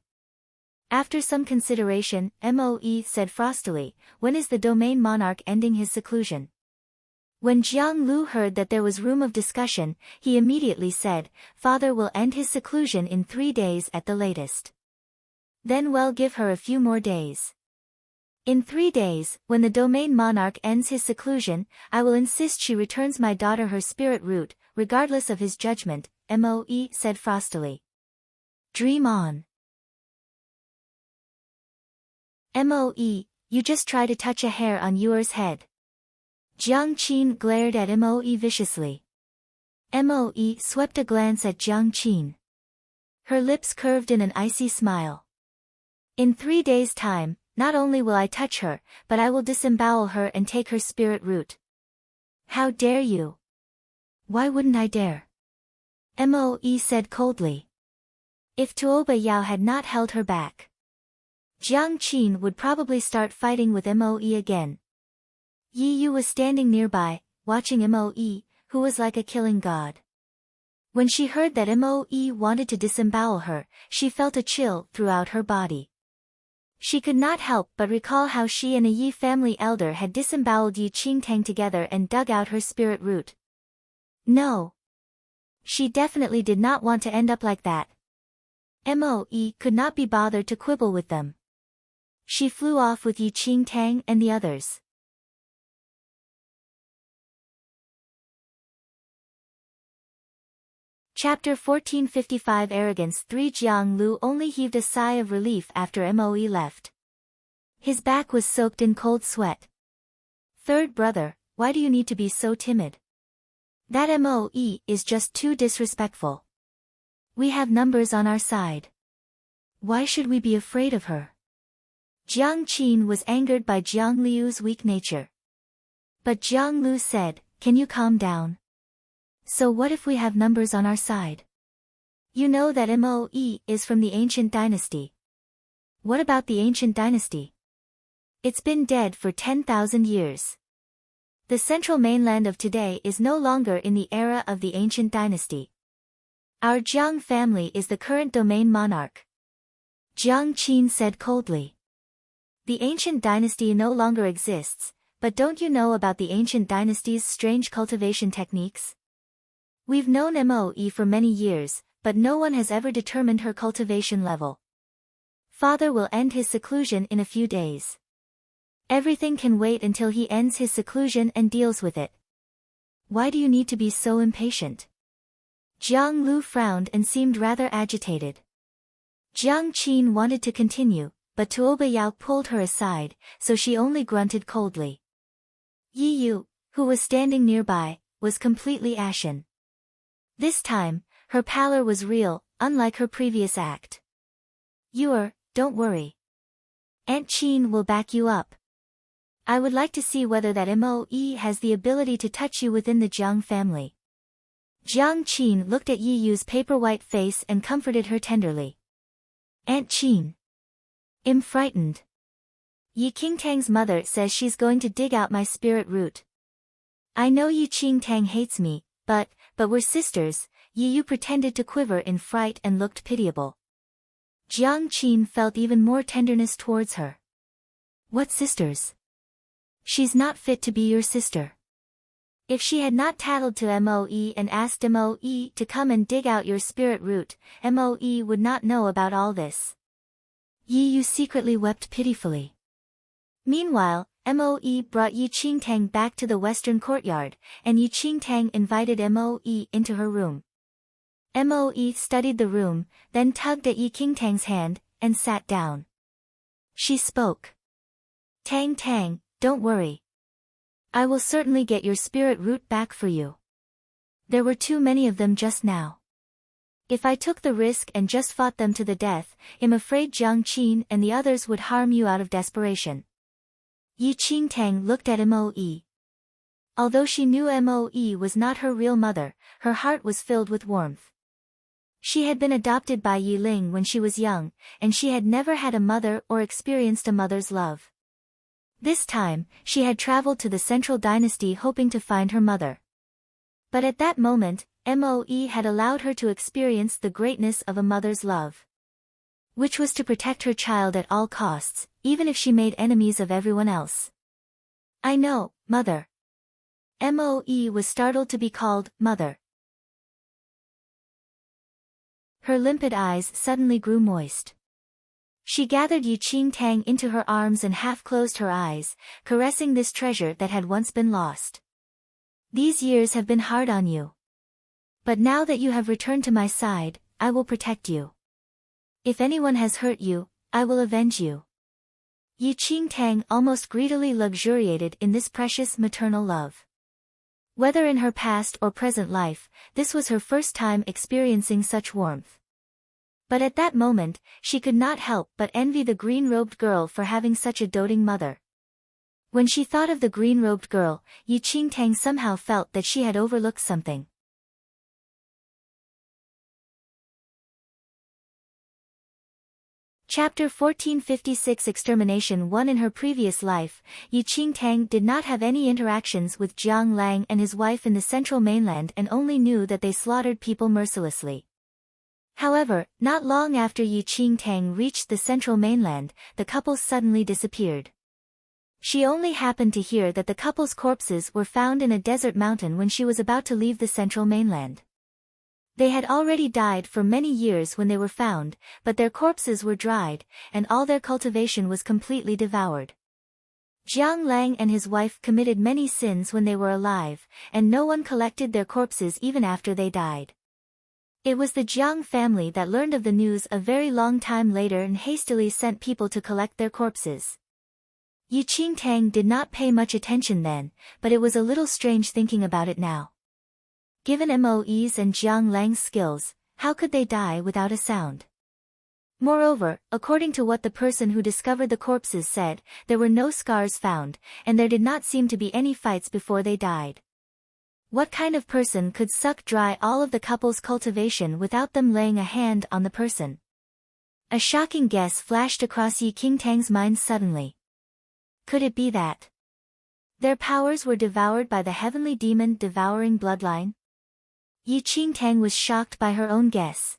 A: After some consideration, Moe said frostily, when is the domain monarch ending his seclusion? When Jiang Lu heard that there was room of discussion, he immediately said, "Father will end his seclusion in 3 days at the latest. Then we'll give her a few more days. In 3 days, when the domain monarch ends his seclusion, I will insist she returns my daughter her spirit root, regardless of his judgment," Moe said frostily. "Dream on. Moe, you just try to touch a hair on yours head." Jiang Qin glared at Moe viciously. Moe swept a glance at Jiang Qin. Her lips curved in an icy smile. "In 3 days' time, not only will I touch her, but I will disembowel her and take her spirit root." "How dare you?" "Why wouldn't I dare?" Moe said coldly. If Tuoba Yao had not held her back, Jiang Qin would probably start fighting with Moe again. Yi Yu was standing nearby, watching Moe, who was like a killing god. When she heard that Moe wanted to disembowel her, she felt a chill throughout her body. She could not help but recall how she and a Yi family elder had disemboweled Yi Qingtang together and dug out her spirit root. No. She definitely did not want to end up like that. Moe could not be bothered to quibble with them. She flew off with Yi Qingtang and the others. Chapter 1455 Arrogance 3 Jiang Lu only heaved a sigh of relief after Moe left. His back was soaked in cold sweat. "Third brother, why do you need to be so timid? That Moe is just too disrespectful. We have numbers on our side. Why should we be afraid of her?" Jiang Qin was angered by Jiang Liu's weak nature. But Jiang Lu said, "Can you calm down? So what if we have numbers on our side? You know that Moe is from the ancient dynasty. What about the ancient dynasty? It's been dead for 10,000 years. The central mainland of today is no longer in the era of the ancient dynasty. Our Jiang family is the current domain monarch." Jiang Qin said coldly. "The ancient dynasty no longer exists, but don't you know about the ancient dynasty's strange cultivation techniques? We've known Moe for many years, but no one has ever determined her cultivation level. Father will end his seclusion in a few days. Everything can wait until he ends his seclusion and deals with it. Why do you need to be so impatient?" Jiang Lu frowned and seemed rather agitated. Jiang Qin wanted to continue, but Tuoba Yao pulled her aside, so she only grunted coldly. Yi Yu, who was standing nearby, was completely ashen. This time, her pallor was real, unlike her previous act. Don't worry. Aunt Qin will back you up. I would like to see whether that Moe has the ability to touch you within the Jiang family." Jiang Qin looked at Yi Yu's paper-white face and comforted her tenderly. "Aunt Qin. I'm frightened. Yi Qingtang's mother says she's going to dig out my spirit root. I know Yi Qingtang hates me, but we're sisters." Yi Yu pretended to quiver in fright and looked pitiable. Jiang Qin felt even more tenderness towards her. "What sisters? She's not fit to be your sister. If she had not tattled to Moe and asked Moe to come and dig out your spirit root, Moe would not know about all this." Yi Yu secretly wept pitifully. Meanwhile, Moe brought Yi Qingtang back to the western courtyard, and Yi Qingtang invited Moe into her room. Moe studied the room, then tugged at Yi Qingtang's hand, and sat down. She spoke. "Tang, don't worry. I will certainly get your spirit root back for you. There were too many of them just now. If I took the risk and just fought them to the death, I'm afraid Jiang Qin and the others would harm you out of desperation." Yi Qingtang looked at Moe. Although she knew Moe was not her real mother, her heart was filled with warmth. She had been adopted by Yi Ling when she was young, and she had never had a mother or experienced a mother's love. This time, she had traveled to the central dynasty hoping to find her mother. But at that moment, Moe had allowed her to experience the greatness of a mother's love, which was to protect her child at all costs, even if she made enemies of everyone else. "I know, mother." Moe was startled to be called mother. Her limpid eyes suddenly grew moist. She gathered Yu Qingtang into her arms and half closed her eyes, caressing this treasure that had once been lost. These years have been hard on you. But now that you have returned to my side, I will protect you. If anyone has hurt you, I will avenge you. Yu Qingtang almost greedily luxuriated in this precious maternal love. Whether in her past or present life, this was her first time experiencing such warmth. But at that moment, she could not help but envy the green-robed girl for having such a doting mother. When she thought of the green-robed girl, Yu Qingtang somehow felt that she had overlooked something. Chapter 1456 Extermination 1. In her previous life, Yu Qingtang did not have any interactions with Jiang Lang and his wife in the central mainland and only knew that they slaughtered people mercilessly. However, not long after Yu Qingtang reached the central mainland, the couple suddenly disappeared. She only happened to hear that the couple's corpses were found in a desert mountain when she was about to leave the central mainland. They had already died for many years when they were found, but their corpses were dried, and all their cultivation was completely devoured. Jiang Lang and his wife committed many sins when they were alive, and no one collected their corpses even after they died. It was the Jiang family that learned of the news a very long time later and hastily sent people to collect their corpses. Yu Qingtang did not pay much attention then, but it was a little strange thinking about it now. Given Moe's and Jiang Lang's skills, how could they die without a sound? Moreover, according to what the person who discovered the corpses said, there were no scars found, and there did not seem to be any fights before they died. What kind of person could suck dry all of the couple's cultivation without them laying a hand on the person? A shocking guess flashed across Yu Qingtang's mind suddenly. Could it be that their powers were devoured by the heavenly demon devouring bloodline? Yu Qingtang was shocked by her own guess.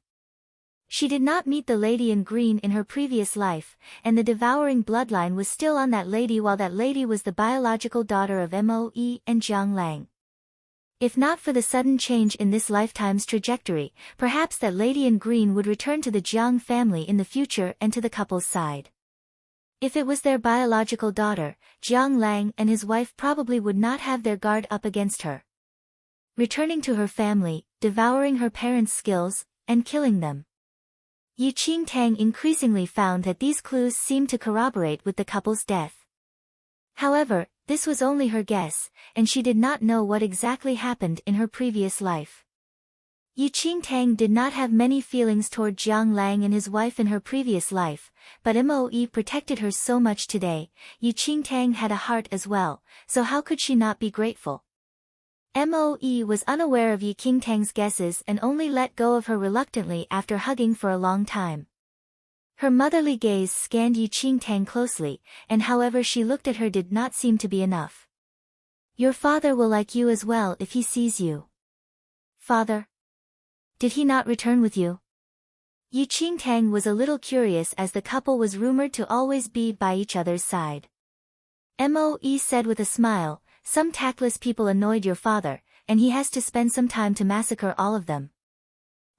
A: She did not meet the lady in green in her previous life, and the devouring bloodline was still on that lady while that lady was the biological daughter of Moe and Jiang Lang. If not for the sudden change in this lifetime's trajectory, perhaps that lady in green would return to the Jiang family in the future and to the couple's side. If it was their biological daughter, Jiang Lang and his wife probably would not have their guard up against her. Returning to her family, devouring her parents' skills, and killing them. Yu Qingtang increasingly found that these clues seemed to corroborate with the couple's death. However, this was only her guess, and she did not know what exactly happened in her previous life. Yu Qingtang did not have many feelings toward Jiang Lang and his wife in her previous life, but Moe protected her so much today. Yu Qingtang had a heart as well, so how could she not be grateful? Moe was unaware of Yu Qingtang's guesses and only let go of her reluctantly after hugging for a long time. Her motherly gaze scanned Yu Qingtang closely, and however she looked at her did not seem to be enough. Your father will like you as well if he sees you. Father? Did he not return with you? Yu Qingtang was a little curious as the couple was rumored to always be by each other's side. Moe said with a smile, some tactless people annoyed your father, and he has to spend some time to massacre all of them.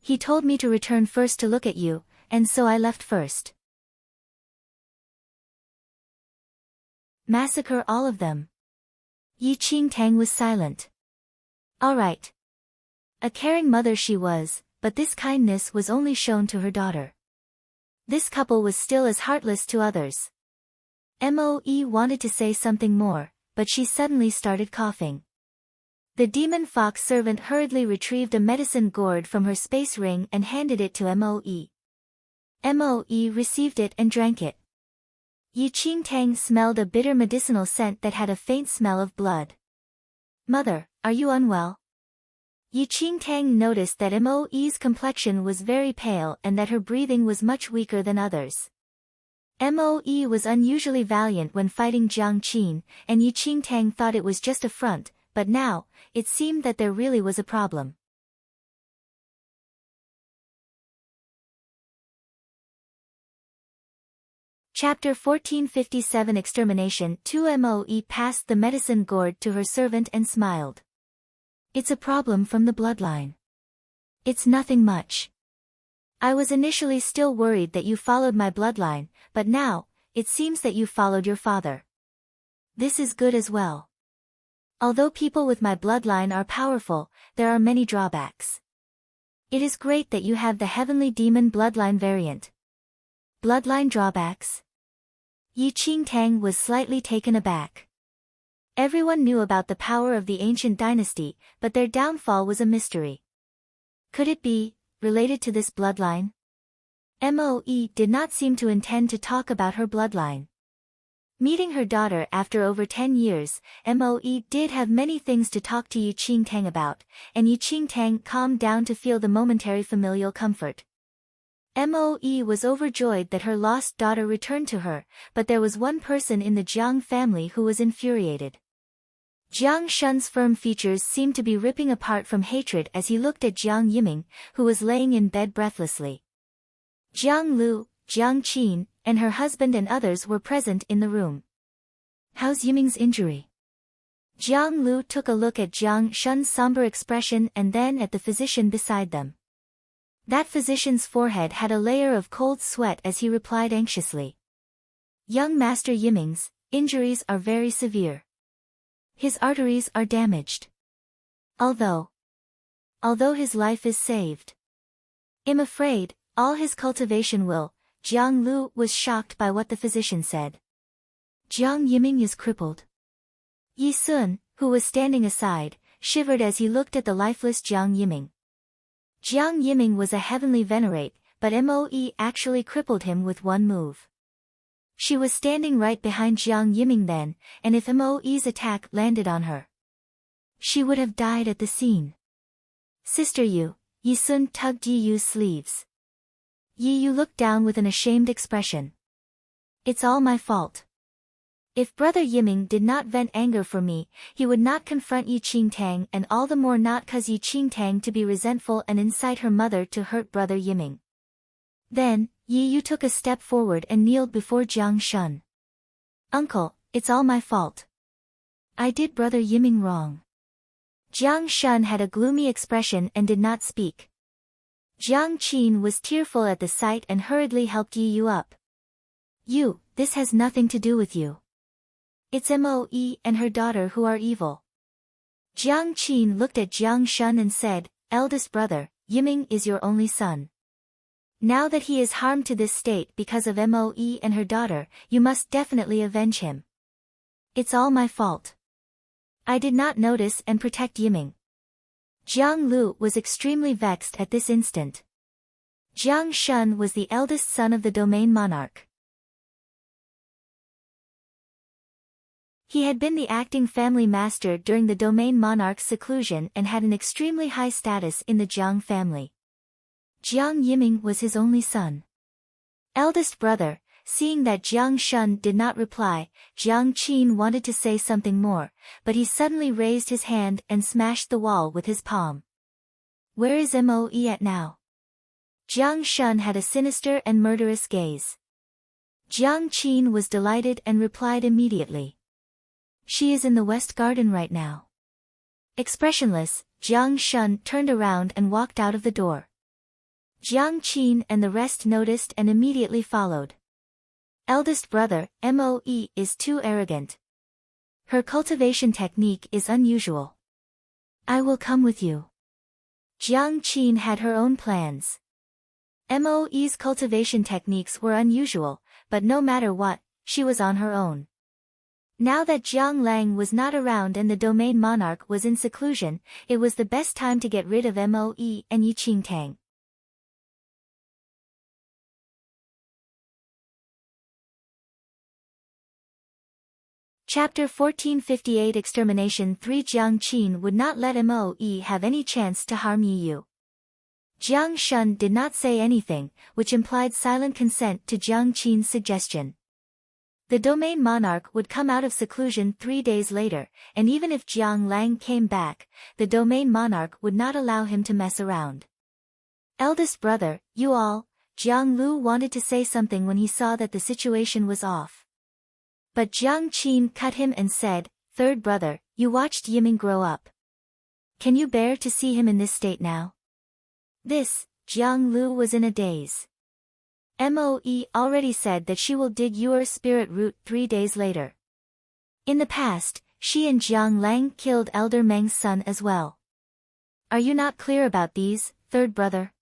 A: He told me to return first to look at you, and so I left first. Massacre all of them. Yu Qingtang was silent. All right. A caring mother she was, but this kindness was only shown to her daughter. This couple was still as heartless to others. Moe wanted to say something more, but she suddenly started coughing. The demon fox servant hurriedly retrieved a medicine gourd from her space ring and handed it to Moe. Moe received it and drank it. Yu Qingtang smelled a bitter medicinal scent that had a faint smell of blood. Mother, are you unwell? Yu Qingtang noticed that Moe's complexion was very pale and that her breathing was much weaker than others. Moe was unusually valiant when fighting Jiang Qin, and Yu Qingtang thought it was just a front, but now, it seemed that there really was a problem. Chapter 1457 Extermination 2 Moe passed the medicine gourd to her servant and smiled. It's a problem from the bloodline. It's nothing much. I was initially still worried that you followed my bloodline, but now, it seems that you followed your father. This is good as well. Although people with my bloodline are powerful, there are many drawbacks. It is great that you have the heavenly demon bloodline variant. Bloodline drawbacks? Yi Qingtang was slightly taken aback. Everyone knew about the power of the ancient dynasty, but their downfall was a mystery. Could it be related to this bloodline? Moe did not seem to intend to talk about her bloodline. Meeting her daughter after over 10 years, Moe did have many things to talk to Yi Qingtang about, and Yi Qingtang calmed down to feel the momentary familial comfort. Moe was overjoyed that her lost daughter returned to her, but there was one person in the Jiang family who was infuriated. Jiang Shun's firm features seemed to be ripping apart from hatred as he looked at Jiang Yiming, who was laying in bed breathlessly. Jiang Lu, Jiang Qin, and her husband and others were present in the room. How's Yiming's injury? Jiang Lu took a look at Jiang Shun's somber expression and then at the physician beside them. That physician's forehead had a layer of cold sweat as he replied anxiously. Young Master Yiming's injuries are very severe. His arteries are damaged. Although his life is saved, I'm afraid, all his cultivation will. Jiang Lu was shocked by what the physician said. Jiang Yiming is crippled. Yi Sun, who was standing aside, shivered as he looked at the lifeless Jiang Yiming. Jiang Yiming was a heavenly venerate, but Moe actually crippled him with one move. She was standing right behind Jiang Yiming then, and if Moe's attack landed on her, she would have died at the scene. Sister Yu, Yi Sun tugged Yi Yu's sleeves. Yi Yu looked down with an ashamed expression. It's all my fault. If Brother Yiming did not vent anger for me, he would not confront Yi Qingtang, and all the more not cause Yi Qingtang to be resentful and incite her mother to hurt Brother Yiming. Then, Yi Yu took a step forward and kneeled before Jiang Shun. Uncle, it's all my fault. I did Brother Yiming wrong. Jiang Shun had a gloomy expression and did not speak. Jiang Qin was tearful at the sight and hurriedly helped Yi Yu up. You, this has nothing to do with you. It's Moe and her daughter who are evil. Jiang Qin looked at Jiang Shun and said, Eldest brother, Yiming is your only son. Now that he is harmed to this state because of Moe and her daughter, you must definitely avenge him. It's all my fault. I did not notice and protect Yiming. Jiang Lu was extremely vexed at this instant. Jiang Shun was the eldest son of the domain monarch. He had been the acting family master during the domain monarch's seclusion and had an extremely high status in the Jiang family. Jiang Yiming was his only son. Eldest brother, seeing that Jiang Shun did not reply, Jiang Qin wanted to say something more, but he suddenly raised his hand and smashed the wall with his palm. Where is Moe at now? Jiang Shun had a sinister and murderous gaze. Jiang Qin was delighted and replied immediately. She is in the West Garden right now. Expressionless, Jiang Shun turned around and walked out of the door. Jiang Qin and the rest noticed and immediately followed. Eldest brother, Moe is too arrogant. Her cultivation technique is unusual. I will come with you. Jiang Qin had her own plans. Moe's cultivation techniques were unusual, but no matter what, she was on her own. Now that Jiang Lang was not around and the domain monarch was in seclusion, it was the best time to get rid of Moe and Yi Qingtang. Chapter 1458 Extermination 3 Jiang Qin would not let Moe have any chance to harm Yi Yu. Jiang Shun did not say anything, which implied silent consent to Jiang Qin's suggestion. The domain monarch would come out of seclusion 3 days later, and even if Jiang Lang came back, the domain monarch would not allow him to mess around. Eldest brother, you all, Jiang Lu wanted to say something when he saw that the situation was off. But Jiang Qin cut him and said, "Third brother, you watched Yiming grow up. Can you bear to see him in this state now?" This, Jiang Lu was in a daze. Moe already said that she will dig your spirit root 3 days later. In the past, she and Jiang Lang killed Elder Meng's son as well. Are you not clear about these, third brother?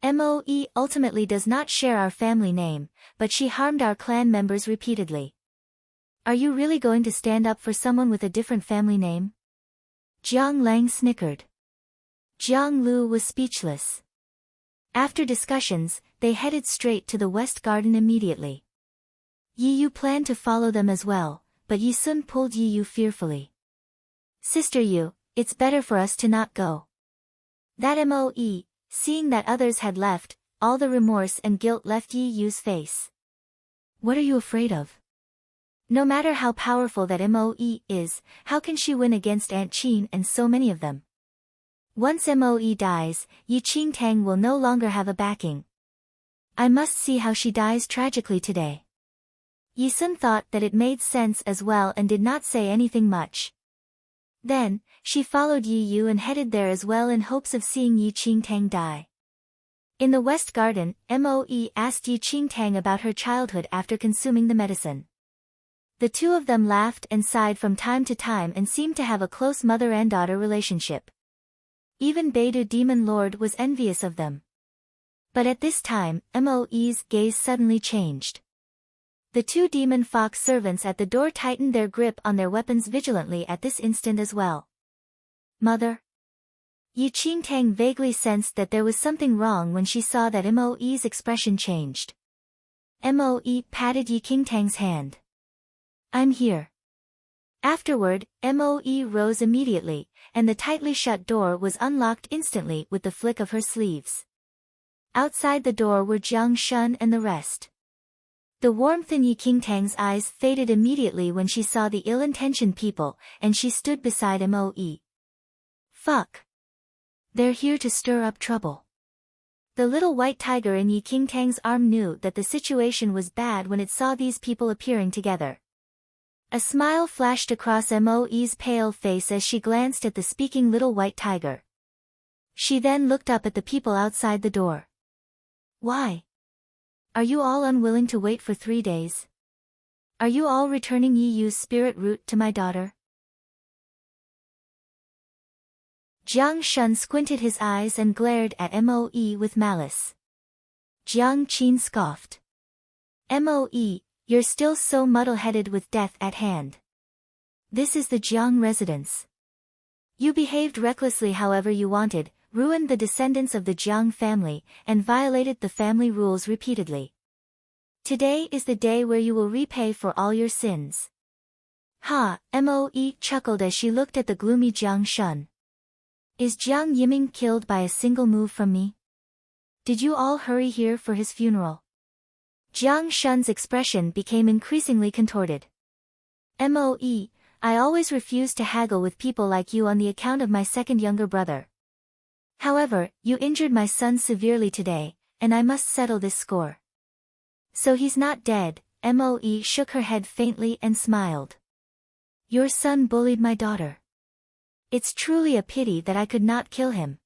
A: Moe ultimately does not share our family name, but she harmed our clan members repeatedly. Are you really going to stand up for someone with a different family name? Jiang Lang snickered. Jiang Lu was speechless. After discussions, they headed straight to the West Garden immediately. Yi Yu planned to follow them as well, but Yi Sun pulled Yi Yu fearfully. "Sister Yu, it's better for us to not go." That Moe, seeing that others had left, all the remorse and guilt left Yi Yu's face. "What are you afraid of? No matter how powerful that Moe is, how can she win against Aunt Qin and so many of them? Once Moe dies, Yi Qingtang will no longer have a backing. I must see how she dies tragically today." Yi Sun thought that it made sense as well and did not say anything much. Then, she followed Yi Yu and headed there as well in hopes of seeing Yi Qingtang die. In the West Garden, Moe asked Yi Qingtang about her childhood after consuming the medicine. The two of them laughed and sighed from time to time and seemed to have a close mother and daughter relationship. Even Beidou Demon Lord was envious of them. But at this time, Moe's gaze suddenly changed. The two demon fox servants at the door tightened their grip on their weapons vigilantly at this instant as well. "Mother?" Yi Qingtang vaguely sensed that there was something wrong when she saw that Moe's expression changed. Moe patted Yi Qingtang's hand. "I'm here." Afterward, Moe rose immediately, and the tightly shut door was unlocked instantly with the flick of her sleeves. Outside the door were Jiang Shun and the rest. The warmth in Yi Qingtang's eyes faded immediately when she saw the ill-intentioned people, and she stood beside Moe. "Fuck. They're here to stir up trouble." The little white tiger in Yi Qingtang's arm knew that the situation was bad when it saw these people appearing together. A smile flashed across Moe's pale face as she glanced at the speaking little white tiger. She then looked up at the people outside the door. "Why? Are you all unwilling to wait for 3 days? Are you all returning Yi Yu's spirit root to my daughter?" Jiang Shun squinted his eyes and glared at Moe with malice. Jiang Qin scoffed. "Moe, you're still so muddle-headed with death at hand. This is the Jiang residence. You behaved recklessly however you wanted, ruined the descendants of the Jiang family, and violated the family rules repeatedly. Today is the day where you will repay for all your sins." "Ha," Moe chuckled as she looked at the gloomy Jiang Shun. "Is Jiang Yiming killed by a single move from me? Did you all hurry here for his funeral?" Jiang Shun's expression became increasingly contorted. "Moe, I always refused to haggle with people like you on the account of my second younger brother. However, you injured my son severely today, and I must settle this score." "So he's not dead," Moe shook her head faintly and smiled. "Your son bullied my daughter. It's truly a pity that I could not kill him."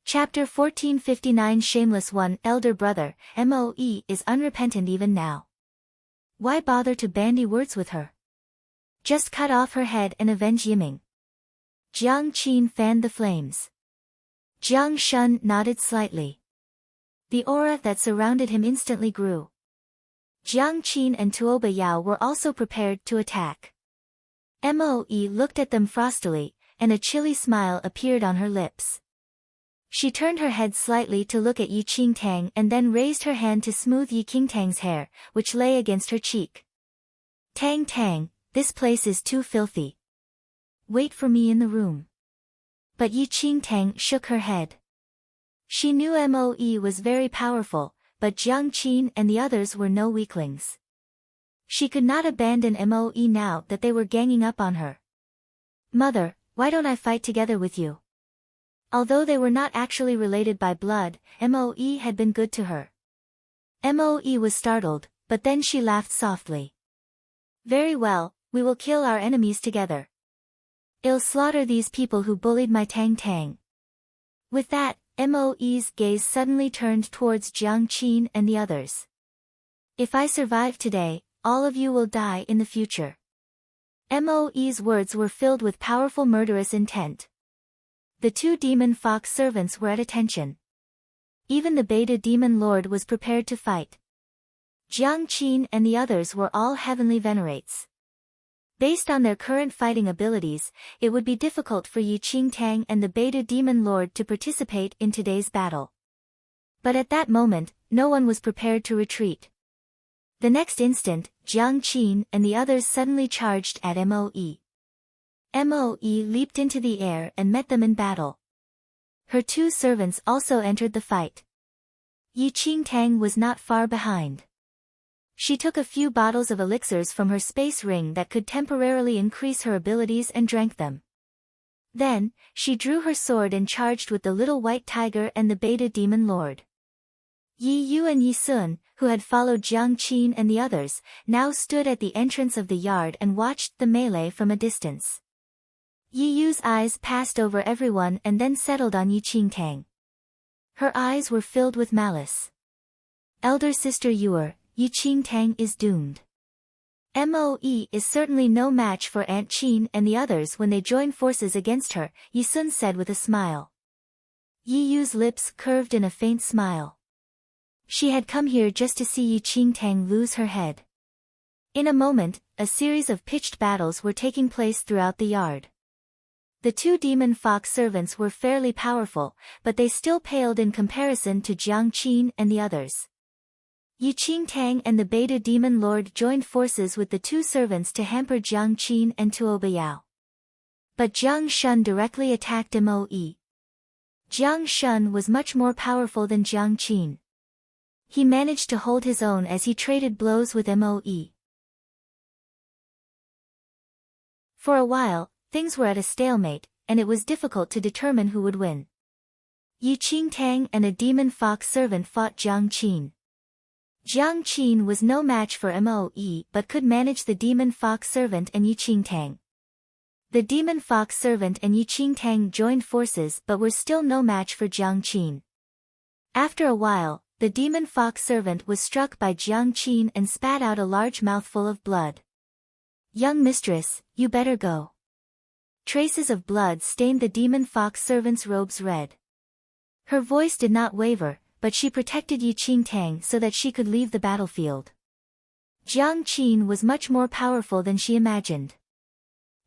A: Chapter 1459 Shameless One. Elder brother, Moe is unrepentant even now. Why bother to bandy words with her? Just cut off her head and avenge Yiming. Jiang Qin fanned the flames. Jiang Shun nodded slightly. The aura that surrounded him instantly grew. Jiang Qin and Tuoba Yao were also prepared to attack. Moe looked at them frostily, and a chilly smile appeared on her lips. She turned her head slightly to look at Yi Qingtang and then raised her hand to smooth Yi Qingtang's hair, which lay against her cheek. "Tang Tang, this place is too filthy. Wait for me in the room." But Yi Qingtang shook her head. She knew Moe was very powerful, but Jiang Qin and the others were no weaklings. She could not abandon Moe now that they were ganging up on her. "Mother, Why don't I fight together with you? Although they were not actually related by blood, Moe had been good to her. Moe was startled, but then she laughed softly. Very well, we will kill our enemies together. I'll slaughter these people who bullied my Tang Tang. With that, Moe's gaze suddenly turned towards Jiang Qin and the others. If I survive today, all of you will die in the future. Moe's words were filled with powerful murderous intent. The two demon fox servants were at attention. Even the beta demon lord was prepared to fight. Jiang Qin and the others were all heavenly venerates. Based on their current fighting abilities, it would be difficult for Yi Qingtang and the beta demon lord to participate in today's battle. But at that moment, no one was prepared to retreat. The next instant, Jiang Qin and the others suddenly charged at Moe. Moe leaped into the air and met them in battle. Her two servants also entered the fight. Yi Qingtang was not far behind. She took a few bottles of elixirs from her space ring that could temporarily increase her abilities and drank them. Then, she drew her sword and charged with the little white tiger and the beta demon lord. Yi Yu and Yi Sun, who had followed Jiang Qin and the others, now stood at the entrance of the yard and watched the melee from a distance. Yi Yu's eyes passed over everyone and then settled on Yi Qingtang. Her eyes were filled with malice. Elder sister Yuer, Yi Qingtang is doomed. Moe is certainly no match for Aunt Qin and the others when they join forces against her, Yi Sun said with a smile. Yi Yu's lips curved in a faint smile. She had come here just to see Yi Qingtang lose her head. In a moment, a series of pitched battles were taking place throughout the yard. The two demon fox servants were fairly powerful, but they still paled in comparison to Jiang Qin and the others. Yi Qingtang and the beta demon lord joined forces with the two servants to hamper Jiang Qin and Tuo Biao. But Jiang Shun directly attacked Moe. Jiang Shun was much more powerful than Jiang Qin. He managed to hold his own as he traded blows with Moe. For a while, things were at a stalemate, and it was difficult to determine who would win. Yi Qingtang and a demon fox servant fought Jiang Qin. Jiang Qin was no match for Moe but could manage the demon fox servant and Yi Qingtang. The demon fox servant and Yi Qingtang joined forces but were still no match for Jiang Qin. After a while, the demon fox servant was struck by Jiang Qin and spat out a large mouthful of blood. Young mistress, you better go. Traces of blood stained the demon fox servant's robes red. Her voice did not waver, but she protected Yi Qingtang so that she could leave the battlefield. Jiang Qin was much more powerful than she imagined.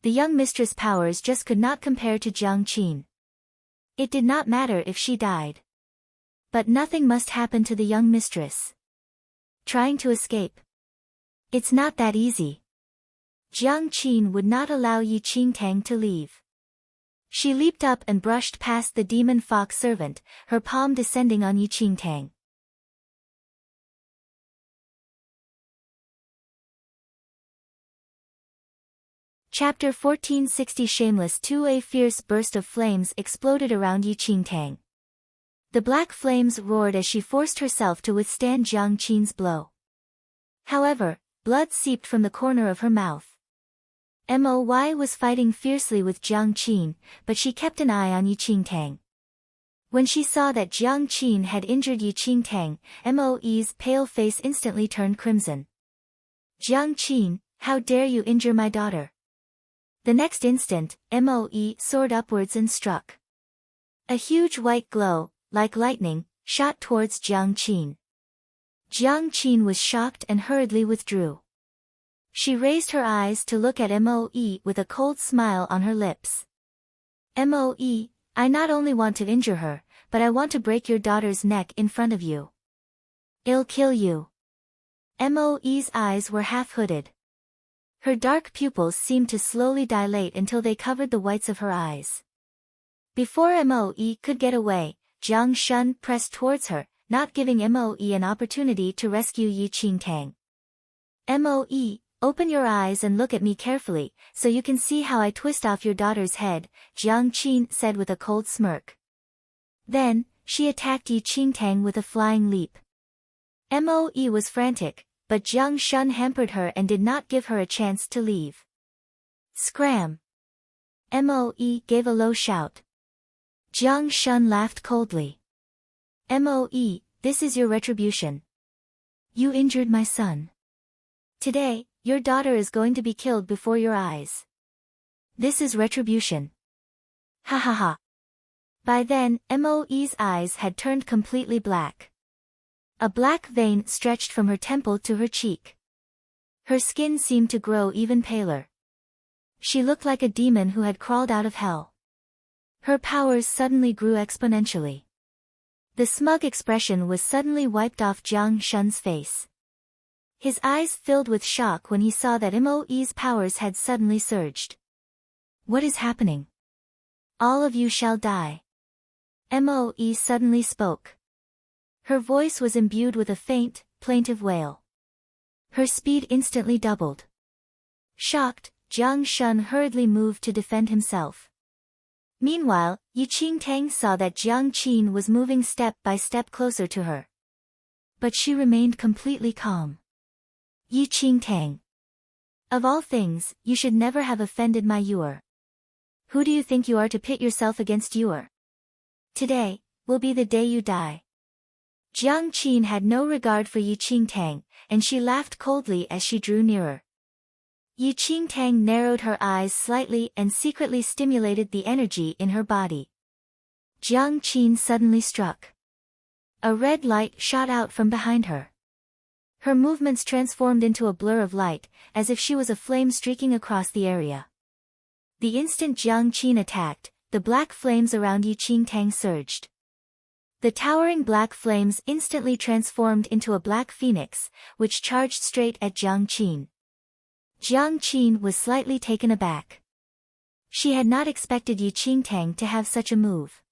A: The young mistress' powers just could not compare to Jiang Qin. It did not matter if she died. But nothing must happen to the young mistress. Trying to escape. It's not that easy. Jiang Qin would not allow Yi Qingtang to leave. She leaped up and brushed past the demon fox servant, her palm descending on Yi Qingtang. Chapter 1460 Shameless 2. A fierce burst of flames exploded around Yi Qingtang. The black flames roared as she forced herself to withstand Jiang Qin's blow. However, blood seeped from the corner of her mouth. Moe was fighting fiercely with Jiang Qin, but she kept an eye on Yi Qingtang. When she saw that Jiang Qin had injured Yi Qingtang, Moe's pale face instantly turned crimson. Jiang Qin, how dare you injure my daughter? The next instant, Moe soared upwards and struck. A huge white glow, like lightning, shot towards Jiang Qin. Jiang Qin was shocked and hurriedly withdrew. She raised her eyes to look at Moe with a cold smile on her lips. Moe, I not only want to injure her, but I want to break your daughter's neck in front of you. I'll kill you. Moe's eyes were half-hooded. Her dark pupils seemed to slowly dilate until they covered the whites of her eyes. Before Moe could get away, Jiang Shun pressed towards her, not giving Moe an opportunity to rescue Yi Qingtang. Moe, Open your eyes and look at me carefully, so you can see how I twist off your daughter's head, Jiang Qin said with a cold smirk. Then, she attacked Yi Qingtang with a flying leap. Moe was frantic, but Jiang Shun hampered her and did not give her a chance to leave. Scram! Moe gave a low shout. Jiang Shun laughed coldly. Moe, this is your retribution. You injured my son. Today, your daughter is going to be killed before your eyes. This is retribution. Ha ha ha. By then, Moe's eyes had turned completely black. A black vein stretched from her temple to her cheek. Her skin seemed to grow even paler. She looked like a demon who had crawled out of hell. Her powers suddenly grew exponentially. The smug expression was suddenly wiped off Jiang Shun's face. His eyes filled with shock when he saw that Moe's powers had suddenly surged. What is happening? All of you shall die. Moe suddenly spoke. Her voice was imbued with a faint, plaintive wail. Her speed instantly doubled. Shocked, Jiang Shun hurriedly moved to defend himself. Meanwhile, Yi Qingtang saw that Jiang Qin was moving step by step closer to her. But she remained completely calm. Yi Qingtang. Of all things, you should never have offended my Yuer. Who do you think you are to pit yourself against Yuer? Today, will be the day you die. Jiang Qin had no regard for Yi Qingtang, and she laughed coldly as she drew nearer. Yi Qingtang narrowed her eyes slightly and secretly stimulated the energy in her body. Jiang Qin suddenly struck. A red light shot out from behind her. Her movements transformed into a blur of light, as if she was a flame streaking across the area. The instant Jiang Qin attacked, the black flames around Yi Qingtang surged. The towering black flames instantly transformed into a black phoenix, which charged straight at Jiang Qin. Jiang Qin was slightly taken aback. She had not expected Yi Qingtang to have such a move.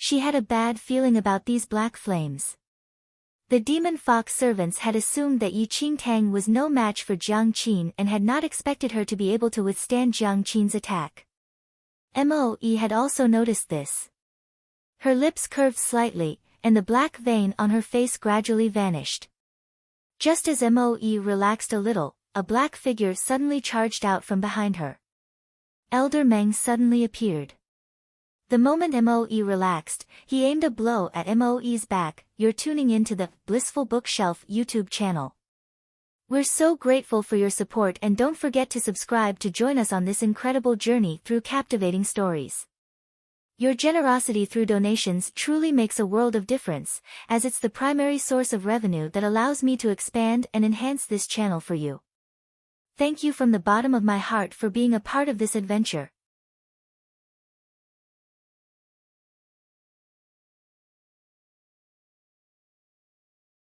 A: She had a bad feeling about these black flames. The demon fox servants had assumed that Yi Qingtang was no match for Jiang Qin and had not expected her to be able to withstand Jiang Qin's attack. Moe had also noticed this. Her lips curved slightly, and the black vein on her face gradually vanished. Just as Moe relaxed a little, a black figure suddenly charged out from behind her. Elder Meng suddenly appeared. The moment Moe relaxed, he aimed a blow at Moe's back. You're tuning in to the Blissful Bookshelf YouTube channel. We're so grateful for your support, and don't forget to subscribe to join us on this incredible journey through captivating stories. Your generosity through donations truly makes a world of difference, as it's the primary source of revenue that allows me to expand and enhance this channel for you. Thank you from the bottom of my heart for being a part of this adventure.